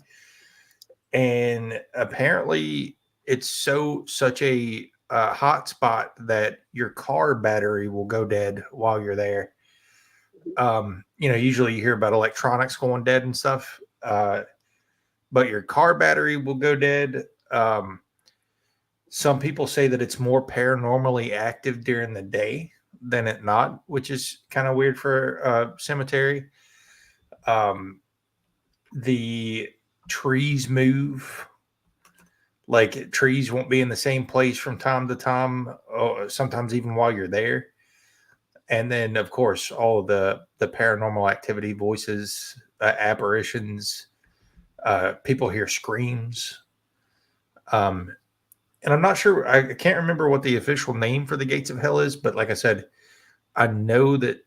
[SPEAKER 4] And apparently it's such a hot spot that your car battery will go dead while you're there. Usually you hear about electronics going dead and stuff. But your car battery will go dead. Some people say that it's more paranormally active during the day than at night, which is kind of weird for a cemetery. The trees move. Like trees won't be in the same place from time to time, sometimes even while you're there. And then, of course, all of the paranormal activity, voices, apparitions, people hear screams. And I'm not sure, I can't remember what the official name for the Gates of Hell is, but like I said, I know that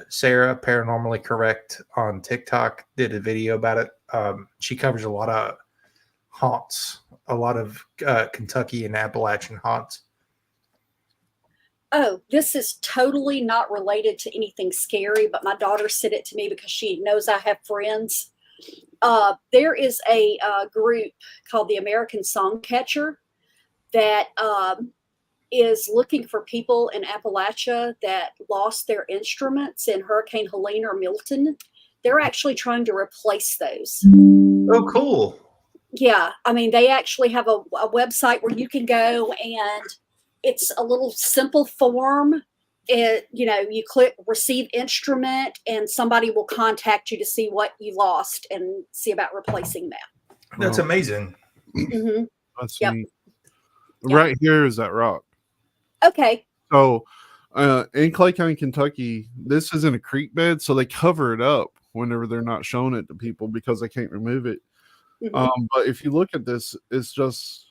[SPEAKER 4] Sarah, Paranormally Correct on TikTok, did a video about it. She covers a lot of haunts, a lot of Kentucky and Appalachian haunts.
[SPEAKER 3] Oh, this is totally not related to anything scary, but my daughter said it to me because she knows I have friends. There is a group called the American Songcatcher that is looking for people in Appalachia that lost their instruments in Hurricane Helene or Milton. They're actually trying to replace those.
[SPEAKER 4] Oh, cool.
[SPEAKER 3] Yeah. I mean, they actually have a website where you can go, and it's a little simple form. You click receive instrument, and somebody will contact you to see what you lost and see about replacing that.
[SPEAKER 4] That's amazing.
[SPEAKER 3] Mm-hmm.
[SPEAKER 2] That's neat. Right here is that rock.
[SPEAKER 3] Okay.
[SPEAKER 2] So in Clay County, Kentucky, this isn't a creek bed, so they cover it up whenever they're not showing it to people because they can't remove it.
[SPEAKER 3] Mm-hmm.
[SPEAKER 2] But if you look at this, it's just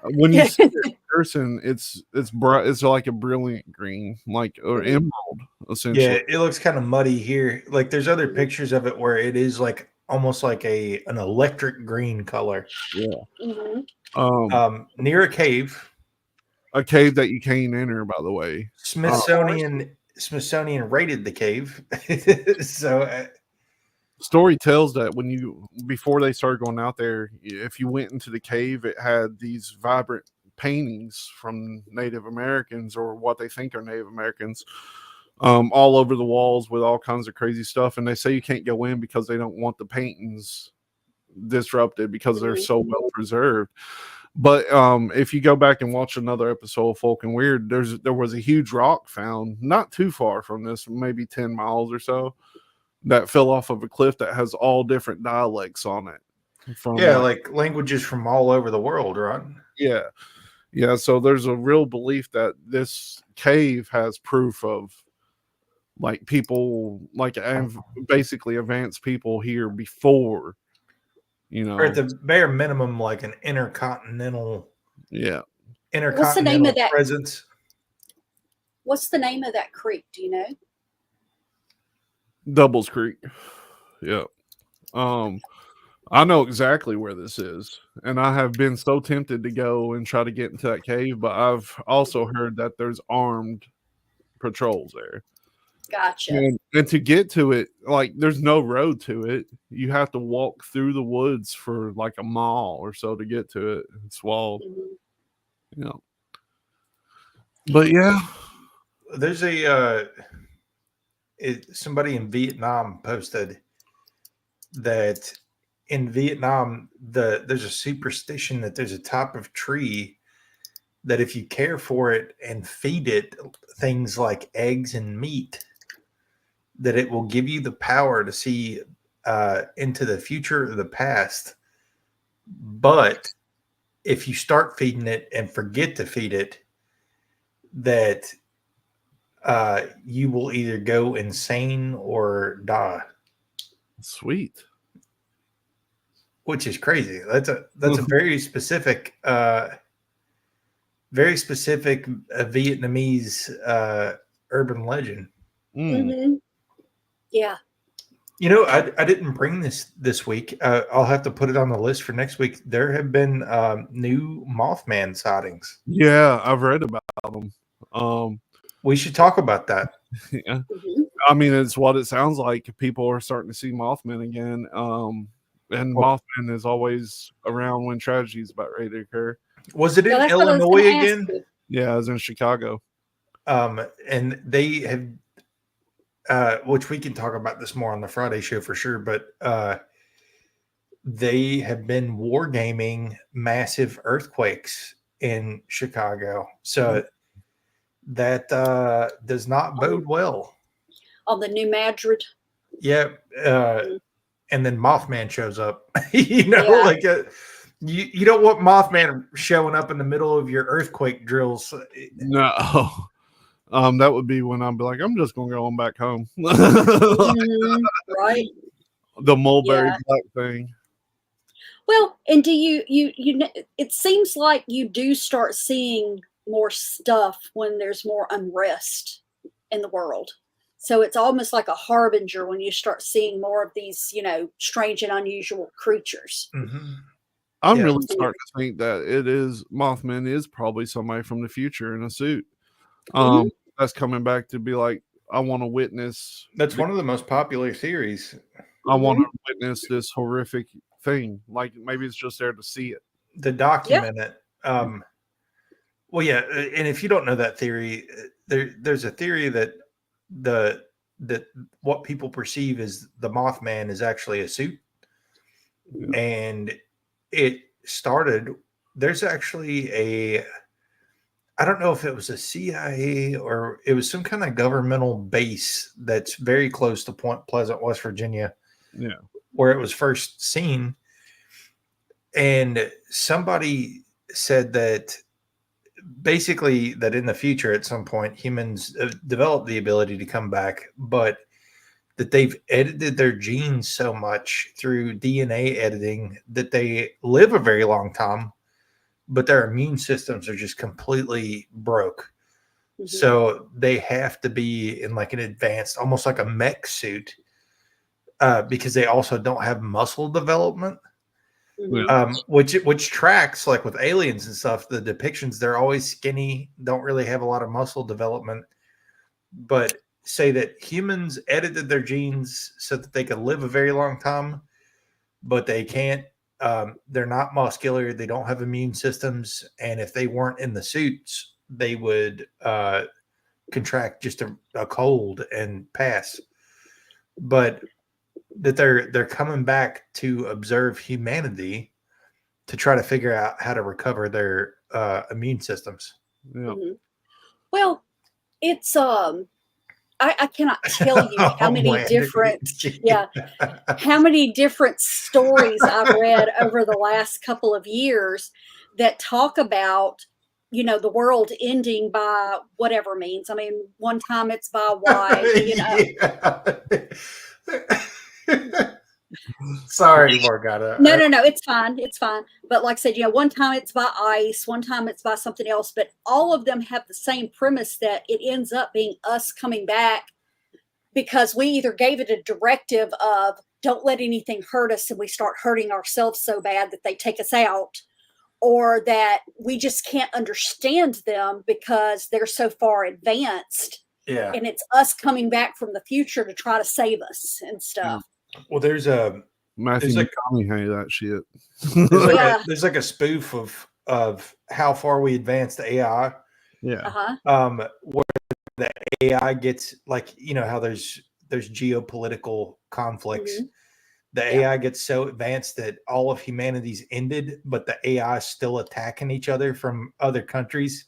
[SPEAKER 2] When you see it in person, it's bright. It's like a brilliant green, like or emerald,
[SPEAKER 4] Yeah,
[SPEAKER 2] essentially.
[SPEAKER 4] it looks kind of muddy here. Like there's other pictures of it where it is like almost like an electric green color.
[SPEAKER 2] Yeah.
[SPEAKER 3] Mhm.
[SPEAKER 4] Near a cave.
[SPEAKER 2] A cave that you can't enter, by the way.
[SPEAKER 4] Smithsonian raided the cave. So
[SPEAKER 2] Story tells that before they started going out there, if you went into the cave, it had these vibrant paintings from Native Americans or what they think are Native Americans, all over the walls with all kinds of crazy stuff. And they say you can't go in because they don't want the paintings disrupted because they're so well preserved. But if you go back and watch another episode of Folk and Weird, there was a huge rock found not too far from this, maybe 10 miles or so, that fell off of a cliff that has all different dialects on it.
[SPEAKER 4] like languages from all over the world, right?
[SPEAKER 2] Yeah. So there's a real belief that this cave has proof of like people, like basically advanced people here before,
[SPEAKER 4] Or at the bare minimum, like an intercontinental
[SPEAKER 3] What's the name of that
[SPEAKER 4] presence.
[SPEAKER 3] What's the name of that creek? Do you know?
[SPEAKER 2] Doubles Creek. Yeah. I know exactly where this is, and I have been so tempted to go and try to get into that cave, but I've also heard that there's armed patrols there.
[SPEAKER 3] Gotcha.
[SPEAKER 2] And to get to it, like there's no road to it. You have to walk through the woods for like a mile or so to get to it. It's wild.
[SPEAKER 3] Mm-hmm.
[SPEAKER 2] But yeah.
[SPEAKER 4] There's somebody in Vietnam posted that in Vietnam, there's a superstition that there's a type of tree that if you care for it and feed it things like eggs and meat, that it will give you the power to see into the future or the past. But if you start feeding it and forget to feed it, that you will either go insane or die.
[SPEAKER 2] Sweet.
[SPEAKER 4] Which is crazy. That's a very specific Vietnamese urban legend.
[SPEAKER 3] Mm-hmm. Yeah.
[SPEAKER 4] I didn't bring this week. I'll have to put it on the list for next week. There have been new Mothman sightings.
[SPEAKER 2] Yeah, I've read about them.
[SPEAKER 4] We should talk about that.
[SPEAKER 2] Yeah.
[SPEAKER 3] Mm-hmm.
[SPEAKER 2] I mean, it's what it sounds like. People are starting to see Mothman again. And Mothman is always around when tragedy is about ready to occur.
[SPEAKER 4] Was it in Illinois again?
[SPEAKER 2] Yeah, it was in Chicago.
[SPEAKER 4] And they have, which we can talk about this more on the Friday show for sure, but they have been wargaming massive earthquakes in Chicago. So that does not bode well.
[SPEAKER 3] On the New Madrid.
[SPEAKER 4] Yeah. And then Mothman shows up. You don't want Mothman showing up in the middle of your earthquake drills.
[SPEAKER 2] No. That would be when I'd be like, I'm just gonna go on back home.
[SPEAKER 3] Right.
[SPEAKER 2] The mulberry black thing.
[SPEAKER 3] Well, and do you it seems like you do start seeing more stuff when there's more unrest in the world. So it's almost like a harbinger when you start seeing more of these, strange and unusual creatures.
[SPEAKER 4] Mm-hmm.
[SPEAKER 2] I'm really starting to think that Mothman is probably somebody from the future in a suit. That's coming back to be like, I want to witness.
[SPEAKER 4] That's one of the most popular theories.
[SPEAKER 2] I want to witness this horrific thing. Like maybe it's just there to see it.
[SPEAKER 4] To document it. Well, yeah. And if you don't know that theory, there's a theory that that what people perceive as the Mothman is actually a suit. And it started, there's actually I don't know if it was a CIA or it was some kind of governmental base that's very close to Point Pleasant, West Virginia, where it was first seen. And somebody said that basically that in the future, at some point, humans develop the ability to come back, but that they've edited their genes so much through DNA editing that they live a very long time, but their immune systems are just completely broke.
[SPEAKER 3] Mhm.
[SPEAKER 4] So they have to be in like an advanced, almost like a mech suit, because they also don't have muscle development.
[SPEAKER 3] Mhm.
[SPEAKER 4] Which tracks like with aliens and stuff. The depictions, they're always skinny, don't really have a lot of muscle development, but say that humans edited their genes so that they could live a very long time, but they can't. They're not muscular. They don't have immune systems, and if they weren't in the suits, they would contract just a cold and pass. But that they're coming back to observe humanity to try to figure out how to recover their immune systems.
[SPEAKER 2] Yeah.
[SPEAKER 3] Mhm. Well, it's I cannot tell you how
[SPEAKER 4] Oh,
[SPEAKER 3] many
[SPEAKER 4] man.
[SPEAKER 3] different how many different stories I've read over the last couple of years that talk about, you know, the world ending by whatever means. I mean, one time it's by Y, you know.
[SPEAKER 4] Sorry, Morgana.
[SPEAKER 3] No, it's fine. It's fine. But like I said, you know, one time it's by ice, one time it's by something else, but all of them have the same premise that it ends up being us coming back because we either gave it a directive of don't let anything hurt us and we start hurting ourselves so bad that they take us out, or that we just can't understand them because they're so far advanced.
[SPEAKER 4] Yeah.
[SPEAKER 3] And it's us coming back from the future to try to save us and stuff.
[SPEAKER 4] Well, there's
[SPEAKER 2] Matthew
[SPEAKER 4] like-
[SPEAKER 2] McConaughey, that shit.
[SPEAKER 4] there's like a spoof of how far we advanced the AI.
[SPEAKER 2] Yeah.
[SPEAKER 4] Where the AI gets, like, you know how there's geopolitical conflicts.
[SPEAKER 3] Mhm.
[SPEAKER 4] The AI gets so advanced that all of humanity's ended, but the AI is still attacking each other from other countries.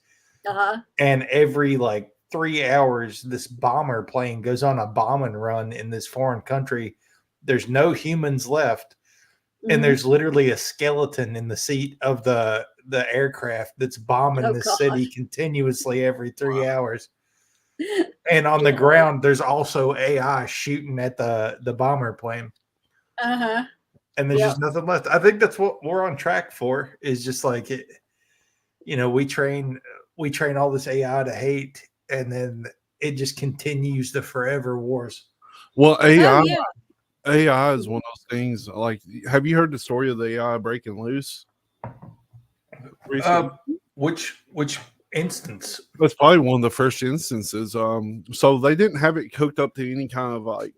[SPEAKER 4] And every like 3 hours, this bomber plane goes on a bombing run in this foreign country. There's no humans left. And there's literally a skeleton in the seat of the aircraft that's bombing this city continuously every 3 hours. And on the ground, there's also AI shooting at the bomber plane. And there's just nothing left. I think that's what we're on track for, is just like it, you know, we train all this AI to hate, and then it just continues the forever wars.
[SPEAKER 2] Well, AI is one of those things. Like, have you heard the story of the AI breaking loose?
[SPEAKER 4] Which instance?
[SPEAKER 2] That's probably one of the first instances. So they didn't have it hooked up to any kind of like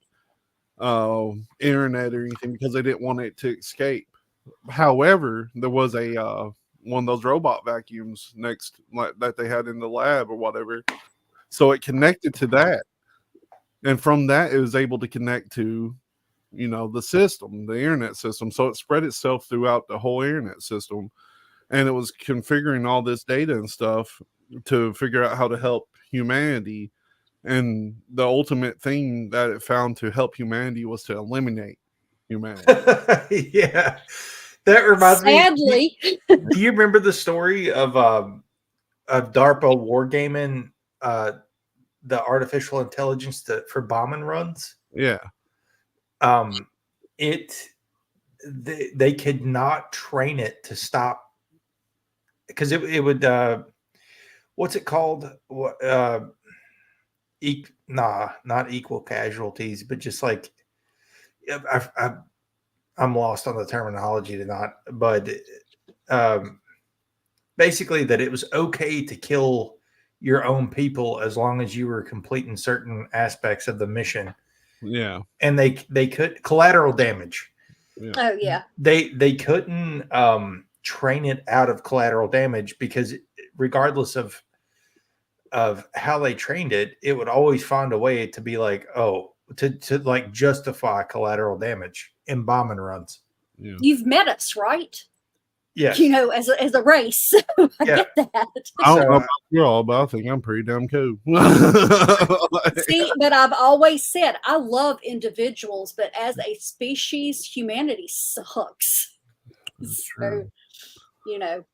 [SPEAKER 2] internet or anything because they didn't want it to escape. However, there was a one of those robot vacuums next, like, that they had in the lab or whatever. So it connected to that, and from that, it was able to connect to, you know, the system, the internet system. So it spread itself throughout the whole internet system, and it was configuring all this data and stuff to figure out how to help humanity. And the ultimate thing that it found to help humanity was to eliminate humanity.
[SPEAKER 4] Yeah. That reminds
[SPEAKER 3] me.
[SPEAKER 4] Do you remember the story of DARPA wargaming the artificial intelligence for bombing runs?
[SPEAKER 2] Yeah.
[SPEAKER 4] They could not train it to stop, because it would what's it called? Not equal casualties, but just like I'm lost on the terminology but basically that it was okay to kill your own people as long as you were completing certain aspects of the mission.
[SPEAKER 2] Yeah.
[SPEAKER 4] And they could collateral damage.
[SPEAKER 2] Yeah.
[SPEAKER 3] Oh yeah.
[SPEAKER 4] They couldn't train it out of collateral damage, because regardless of how they trained it, it would always find a way to be like, to like justify collateral damage in bombing runs.
[SPEAKER 2] Yeah.
[SPEAKER 3] You've met us, right?
[SPEAKER 4] Yes.
[SPEAKER 3] You know, as a race. I get that.
[SPEAKER 2] I don't know about you all, but I think I'm pretty damn cool.
[SPEAKER 3] See, but I've always said I love individuals, but as a species, humanity sucks. So, you know,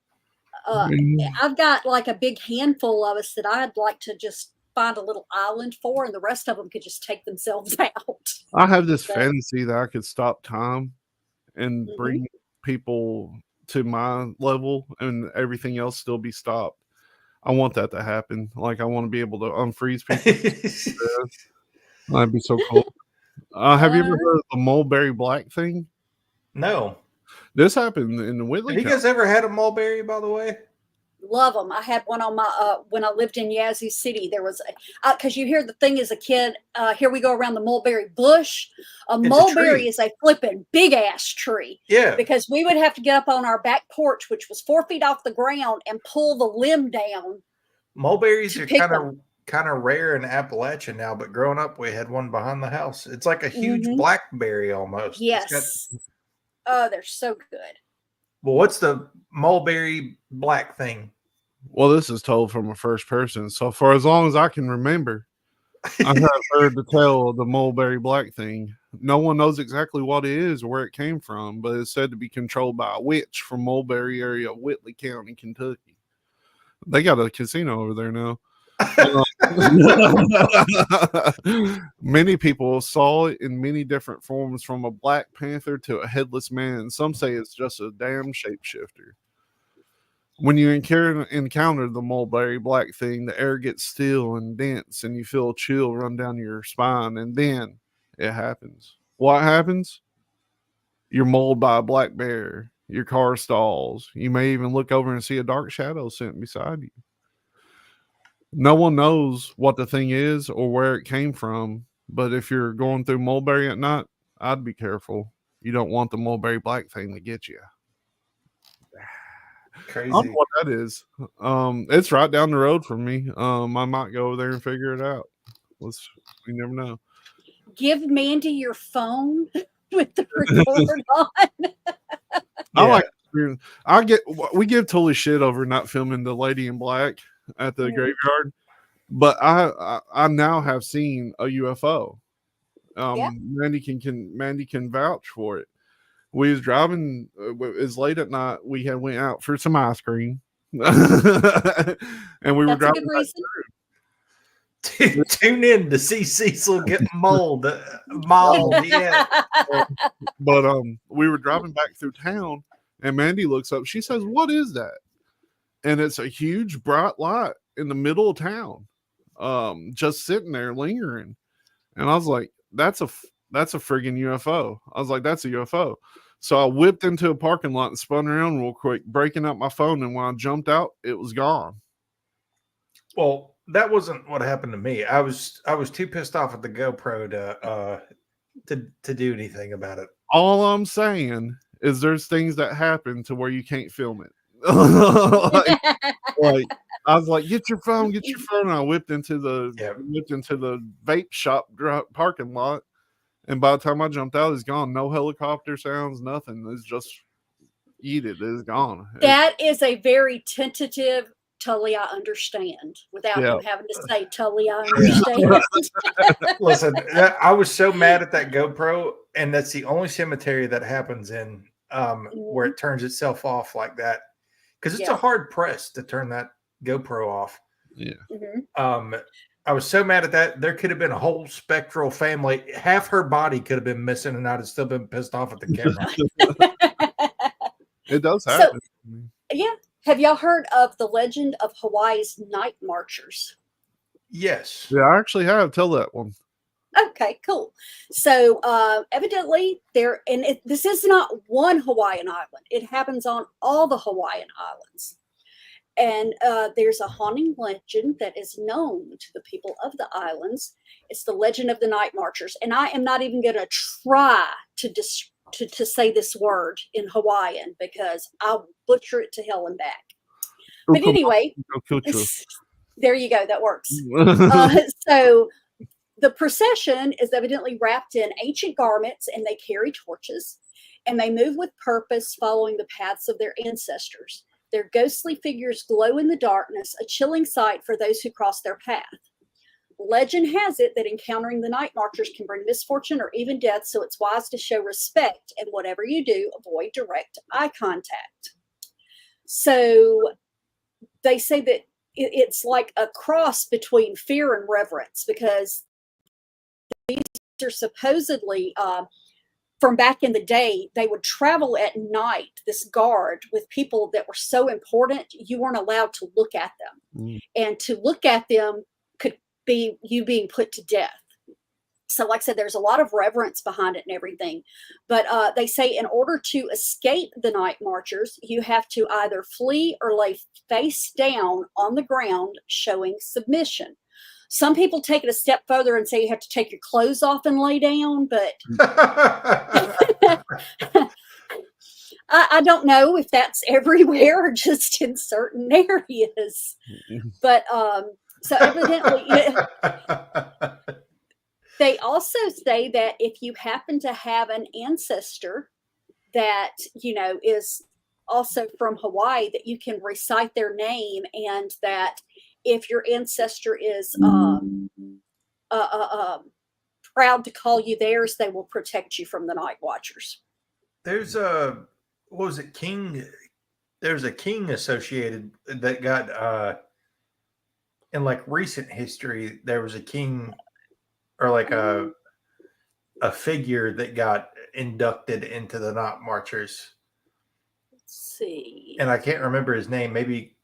[SPEAKER 3] I've got like a big handful of us that I'd like to just find a little island for, and the rest of them could just take themselves out.
[SPEAKER 2] I have this fantasy that I could stop time and bring people to my level and everything else still be stopped. I want that to happen. Like, I want to be able to unfreeze people. That'd be so cool. Have you ever heard of the mulberry black thing?
[SPEAKER 4] No.
[SPEAKER 2] This happened in Whitley.
[SPEAKER 4] Have you guys ever had a mulberry, by the way?
[SPEAKER 3] Love them. I had one on my when I lived in Yazoo City. There was because you hear the thing as a kid. Here we go around the mulberry bush. A mulberry is a flipping big ass tree.
[SPEAKER 4] Yeah.
[SPEAKER 3] Because we would have to get up on our back porch, which was 4 feet off the ground, and pull the limb down.
[SPEAKER 4] Mulberries are kind of rare in Appalachia now, but growing up, we had one behind the house. It's like a huge blackberry almost.
[SPEAKER 3] Yes. Oh, they're so good.
[SPEAKER 4] Well, what's the mulberry black thing?
[SPEAKER 2] Well, this is told from a first person. So for as long as I can remember, I have heard the tale of the mulberry black thing. No one knows exactly what it is or where it came from, but it's said to be controlled by a witch from Mulberry area of Whitley County, Kentucky. They got a casino over there now. Many people saw it in many different forms, from a black panther to a headless man. Some say it's just a damn shapeshifter. When you encounter the mulberry black thing, the air gets still and dense, and you feel a chill run down your spine, and then it happens. What happens? You're mauled by a black bear. Your car stalls. You may even look over and see a dark shadow sitting beside you. No one knows what the thing is or where it came from, but if you're going through Mulberry at night, I'd be careful. You don't want the mulberry black thing to get you.
[SPEAKER 4] Crazy.
[SPEAKER 2] I don't know what that is. It's right down the road from me. I might go over there and figure it out. You never know.
[SPEAKER 3] Give Mandy your phone with the record on.
[SPEAKER 2] We give totally shit over not filming the Lady in Black at the graveyard, but I now have seen a UFO. Mandy can vouch for it. We was driving. It's late at night. We went out for some ice cream, and we were driving.
[SPEAKER 4] Tune in to see Cecil get mauled. Yeah.
[SPEAKER 2] But we were driving back through town, and Mandy looks up. She says, "What is that?" And it's a huge bright light in the middle of town, just sitting there lingering. And I was like, "That's a friggin' UFO." I was like, "That's a UFO." So I whipped into a parking lot and spun around real quick, breaking up my phone. And when I jumped out, it was gone.
[SPEAKER 4] Well, that wasn't what happened to me. I was too pissed off at the GoPro to do anything about it.
[SPEAKER 2] All I'm saying is there's things that happen to where you can't film it. like I was like, get your phone. And I whipped into the vape shop parking lot. And by the time I jumped out, it's gone. No helicopter sounds, nothing. It's just eat it. It's gone.
[SPEAKER 3] That is a very tentative, totally I understand, without him having to say totally I understand.
[SPEAKER 4] Listen, I was so mad at that GoPro, and that's the only cemetery that happens in where it turns itself off like that. Because it's a hard press to turn that GoPro off.
[SPEAKER 2] Yeah.
[SPEAKER 4] I was so mad at that. There could have been a whole spectral family. Half her body could have been missing, and I'd have still been pissed off at the camera.
[SPEAKER 2] It does happen.
[SPEAKER 3] So, have y'all heard of the legend of Hawaii's night marchers?
[SPEAKER 4] Yes.
[SPEAKER 2] Yeah, I actually have. Tell that one.
[SPEAKER 3] Okay, cool. So evidently this is not one Hawaiian island. It happens on all the Hawaiian islands. And there's a haunting legend that is known to the people of the islands. It's the legend of the night marchers. And I am not even going to try to say this word in Hawaiian because I'll butcher it to hell and back. But anyway, there you go. That works. So the procession is evidently wrapped in ancient garments, and they carry torches, and they move with purpose, following the paths of their ancestors. Their ghostly figures glow in the darkness, a chilling sight for those who cross their path. Legend has it that encountering the night marchers can bring misfortune or even death, so it's wise to show respect, and whatever you do, avoid direct eye contact. So they say that it's like a cross between fear and reverence, because these are supposedly from back in the day, they would travel at night, this guard with people that were so important, you weren't allowed to look at them. And to look at them could be you being put to death. So like I said, there's a lot of reverence behind it and everything. But they say in order to escape the night marchers, you have to either flee or lay face down on the ground, showing submission. Some people take it a step further and say you have to take your clothes off and lay down, but I don't know if that's everywhere or just in certain areas. But so evidently, they also say that if you happen to have an ancestor that, is also from Hawaii, that you can recite their name, and that if your ancestor is proud to call you theirs, they will protect you from the night watchers.
[SPEAKER 4] There's what was it, king? There's a king associated that got in like recent history. There was a king or like a figure that got inducted into the night marchers.
[SPEAKER 3] Let's see.
[SPEAKER 4] And I can't remember his name. Maybe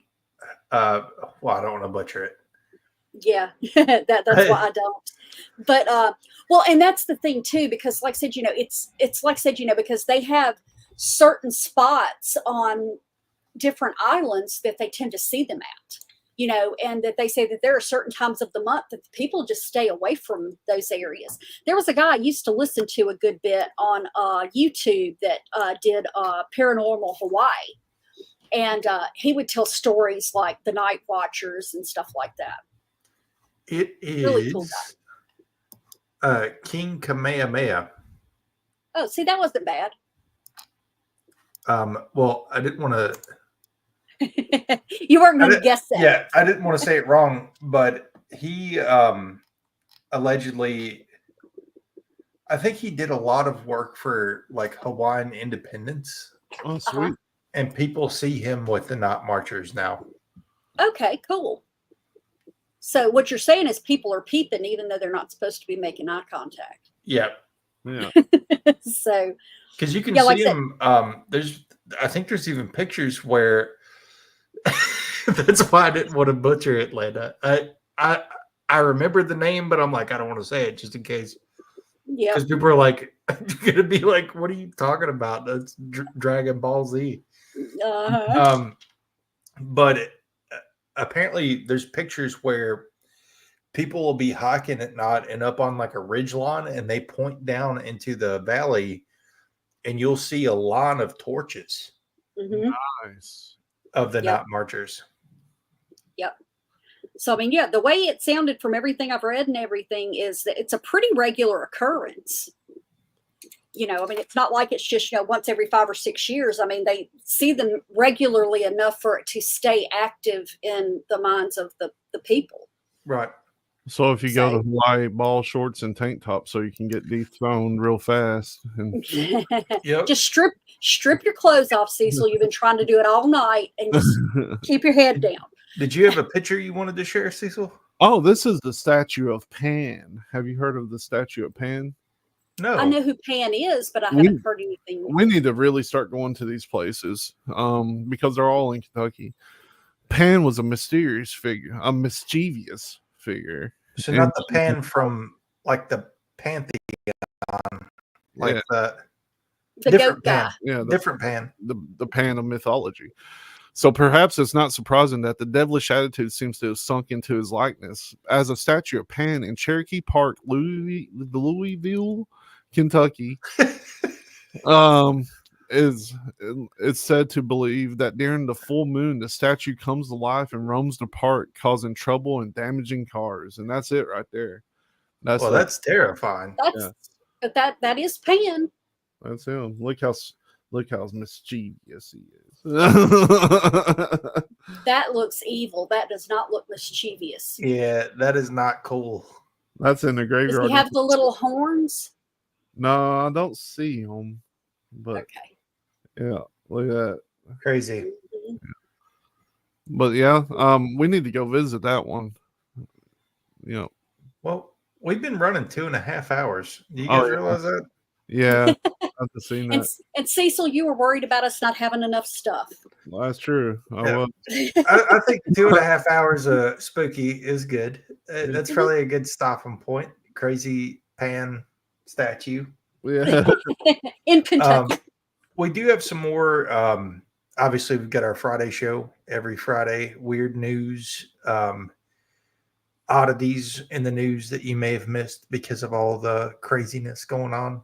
[SPEAKER 4] I don't want to butcher it.
[SPEAKER 3] Yeah, that's why I don't. But well, and that's the thing too, because like I said, it's like I said, because they have certain spots on different islands that they tend to see them at, and that they say that there are certain times of the month that the people just stay away from those areas. There was a guy I used to listen to a good bit on YouTube that did Paranormal Hawaii. And he would tell stories like the night watchers and stuff like that.
[SPEAKER 4] It is
[SPEAKER 3] really cool guy.
[SPEAKER 4] King Kamehameha.
[SPEAKER 3] Oh, see, that wasn't bad.
[SPEAKER 4] Well, I didn't want to.
[SPEAKER 3] You weren't going to guess that.
[SPEAKER 4] Yeah, I didn't want to say it wrong, but he allegedly, I think he did a lot of work for like Hawaiian independence.
[SPEAKER 2] Oh, sweet.
[SPEAKER 4] And people see him with the night marchers now.
[SPEAKER 3] Okay, cool. So what you're saying is people are peeping even though they're not supposed to be making eye contact.
[SPEAKER 4] Yeah.
[SPEAKER 3] So
[SPEAKER 4] because you can
[SPEAKER 3] see
[SPEAKER 4] like him. I think there's even pictures where that's why I didn't want to butcher it, Leda. I remember the name, but I'm like, I don't want to say it just in case. Yeah. Because people are like, gonna be like, what are you talking about? That's Dragon Ball Z. But apparently there's pictures where people will be hiking at night and up on like a ridge line, and they point down into the valley, and you'll see a line of torches.
[SPEAKER 2] Nice.
[SPEAKER 4] Of the night marchers.
[SPEAKER 3] Yep. So, I mean, yeah, the way it sounded from everything I've read and everything is that it's a pretty regular occurrence. I mean, it's not like it's just, once every 5 or 6 years. I mean, they see them regularly enough for it to stay active in the minds of the people.
[SPEAKER 4] Right.
[SPEAKER 2] So if you go to Hawaii, ball shorts and tank tops so you can get dethroned real fast. And
[SPEAKER 3] just strip your clothes off, Cecil. You've been trying to do it all night, and just keep your head down.
[SPEAKER 4] Did you have a picture you wanted to share, Cecil?
[SPEAKER 2] Oh, this is the statue of Pan. Have you heard of the statue of Pan?
[SPEAKER 4] No.
[SPEAKER 3] I know who Pan is, but I haven't heard anything.
[SPEAKER 2] We need to really start going to these places because they're all in Kentucky. Pan was a mysterious figure, a mischievous figure.
[SPEAKER 4] So not the Pan from like the Pantheon, like the
[SPEAKER 3] goat guy.
[SPEAKER 2] Yeah,
[SPEAKER 4] different Pan.
[SPEAKER 2] The Pan of mythology. So perhaps it's not surprising that the devilish attitude seems to have sunk into his likeness. As a statue of Pan in Cherokee Park, Louisville, Kentucky, it's said to believe that during the full moon, the statue comes to life and roams the park, causing trouble and damaging cars. And that's it right there.
[SPEAKER 4] That's terrifying.
[SPEAKER 3] But that is Pan.
[SPEAKER 2] That's him. Look how mischievous he is.
[SPEAKER 3] That looks evil. That does not look mischievous.
[SPEAKER 4] Yeah, that is not cool.
[SPEAKER 2] That's in the graveyard.
[SPEAKER 3] Does he have the little horns?
[SPEAKER 2] No, I don't see him. But
[SPEAKER 3] okay.
[SPEAKER 2] Yeah, look at that.
[SPEAKER 4] Crazy.
[SPEAKER 2] Yeah. But yeah, we need to go visit that one.
[SPEAKER 4] Well, we've been running 2.5 hours. Do you guys realize that?
[SPEAKER 2] Yeah, I've seen
[SPEAKER 3] And,
[SPEAKER 2] that.
[SPEAKER 3] and Cecil, you were worried about us not having enough stuff.
[SPEAKER 2] Well, that's true.
[SPEAKER 4] Yeah.
[SPEAKER 2] Was.
[SPEAKER 4] I think 2.5 hours of spooky is good. That's probably a good stopping point. Crazy pan statue.
[SPEAKER 2] Yeah.
[SPEAKER 3] In Kentucky.
[SPEAKER 4] We do have some more. Obviously, we've got our Friday show every Friday. Weird news, oddities in the news that you may have missed because of all the craziness going on.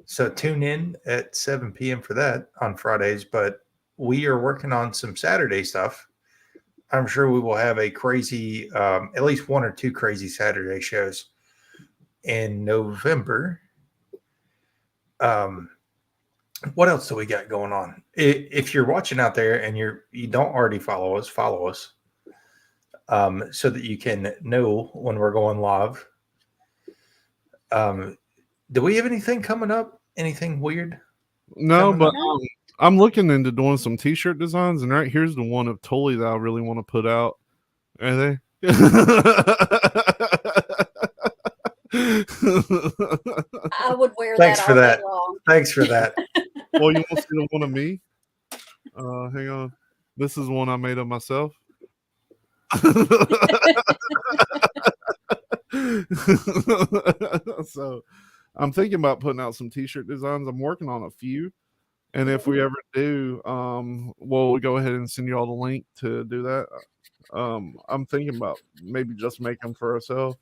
[SPEAKER 4] So tune in at 7 p.m. for that on Fridays. But we are working on some Saturday stuff. I'm sure we will have a crazy, at least one or two crazy Saturday shows in November. What else do we got going on? If you're watching out there and you don't already follow us, so that you can know when we're going live. Do we have anything coming up? Anything weird?
[SPEAKER 2] No, but I'm looking into doing some T-shirt designs, and right here's the one of Tully that I really want to put out. Are they?
[SPEAKER 3] I would wear
[SPEAKER 4] Thanks
[SPEAKER 3] that
[SPEAKER 4] for
[SPEAKER 3] all
[SPEAKER 4] that.
[SPEAKER 3] day long.
[SPEAKER 4] Thanks for that.
[SPEAKER 2] Well, you want to see the one of me? Hang on. This is one I made of myself. So I'm thinking about putting out some T-shirt designs. I'm working on a few. And if we ever do, we'll go ahead and send you all the link to do that. I'm thinking about maybe just make them for ourselves.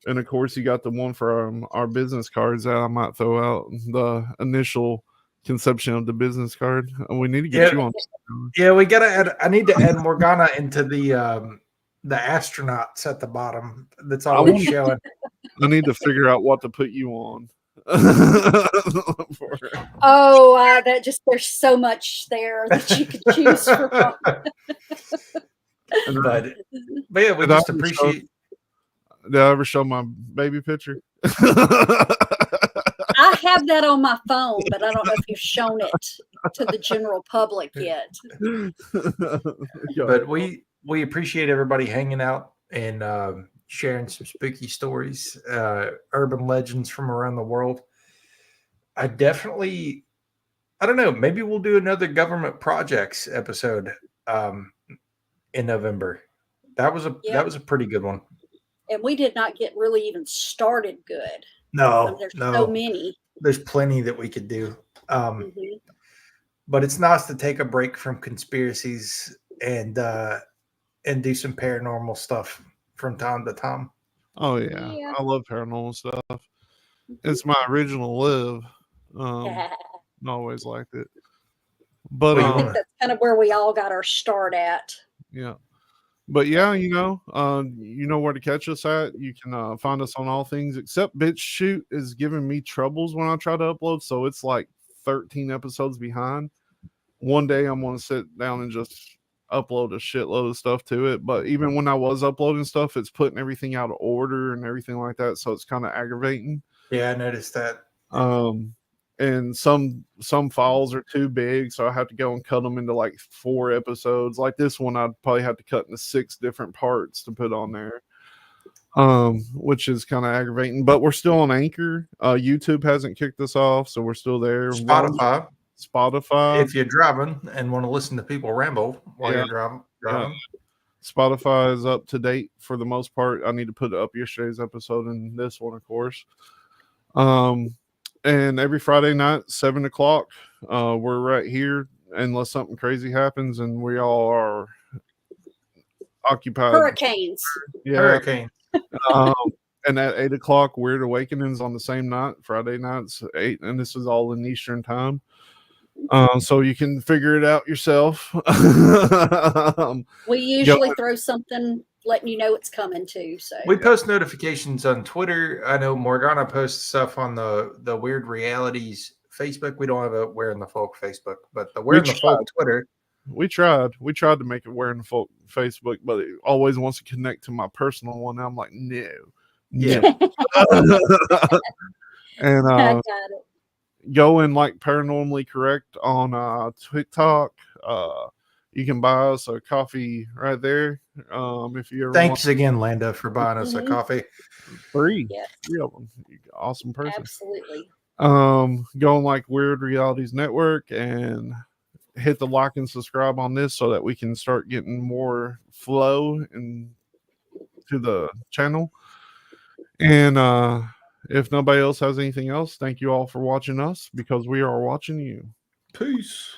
[SPEAKER 2] And of course, you got the one for our business cards that I might throw out. The initial conception of the business card. We need to get you on.
[SPEAKER 4] Yeah, we gotta add. I need to add Morgana into the astronauts at the bottom. That's always showing.
[SPEAKER 2] I need to figure out what to put you on.
[SPEAKER 3] There's so much there that you could choose from.
[SPEAKER 4] but yeah, we just appreciate.
[SPEAKER 2] Did I ever show my baby picture?
[SPEAKER 3] I have that on my phone, but I don't know if you've shown it to the general public yet.
[SPEAKER 4] But we appreciate everybody hanging out and sharing some spooky stories, urban legends from around the world. I don't know, maybe we'll do another government projects episode in November. That was a pretty good one.
[SPEAKER 3] And we did not get really even started good.
[SPEAKER 4] No,
[SPEAKER 3] there's so many.
[SPEAKER 4] There's plenty that we could do. But it's nice to take a break from conspiracies and do some paranormal stuff from time to time.
[SPEAKER 2] Oh yeah. I love paranormal stuff. It's my original live. I always liked it. But
[SPEAKER 3] I think that's kind of where we all got our start at.
[SPEAKER 2] Yeah. But yeah, you know where to catch us at. You can find us on all things except BitChute is giving me troubles when I try to upload. So it's like 13 episodes behind. One day I'm going to sit down and just upload a shitload of stuff to it. But even when I was uploading stuff, it's putting everything out of order and everything like that. So it's kind of aggravating.
[SPEAKER 4] Yeah, I noticed that.
[SPEAKER 2] And some files are too big, so I have to go and cut them into like 4 episodes. Like this one, I'd probably have to cut into 6 different parts to put on there, which is kind of aggravating. But we're still on Anchor. YouTube hasn't kicked us off, so we're still there.
[SPEAKER 4] Spotify.
[SPEAKER 2] If
[SPEAKER 4] you're driving and want to listen to people ramble while you're driving.
[SPEAKER 2] Spotify is up to date for the most part. I need to put up yesterday's episode and this one, of course. And every Friday night, 7 o'clock, we're right here unless something crazy happens and we all are occupied.
[SPEAKER 3] Hurricanes.
[SPEAKER 2] Yeah.
[SPEAKER 4] Hurricane.
[SPEAKER 2] And at 8 o'clock, Weird Awakenings on the same night, Friday nights, 8, and this is all in Eastern time. So you can figure it out yourself.
[SPEAKER 3] We usually throw something letting you know it's coming too. So
[SPEAKER 4] we post notifications on Twitter. I know Morgana posts stuff on the Weird Realities Facebook. We don't have a Where in the Folk Facebook, but the Where in the Folk Twitter.
[SPEAKER 2] We tried to make it Where in the Folk Facebook, but it always wants to connect to my personal one. And I'm like, no.
[SPEAKER 4] Yeah.
[SPEAKER 2] And
[SPEAKER 3] I got it.
[SPEAKER 2] go and like Paranormally Correct on TikTok, You can buy us a coffee right there. If you ever
[SPEAKER 4] Thanks again, Landa, for buying us a
[SPEAKER 3] Mhm.
[SPEAKER 4] coffee.
[SPEAKER 2] three
[SPEAKER 3] Yes,
[SPEAKER 2] of them. Awesome person.
[SPEAKER 3] absolutely.
[SPEAKER 2] Go on like Weird Realities Network and hit the like and subscribe on this so that we can start getting more flow into the channel. And if nobody else has anything else, thank you all for watching us because we are watching you.
[SPEAKER 4] Peace.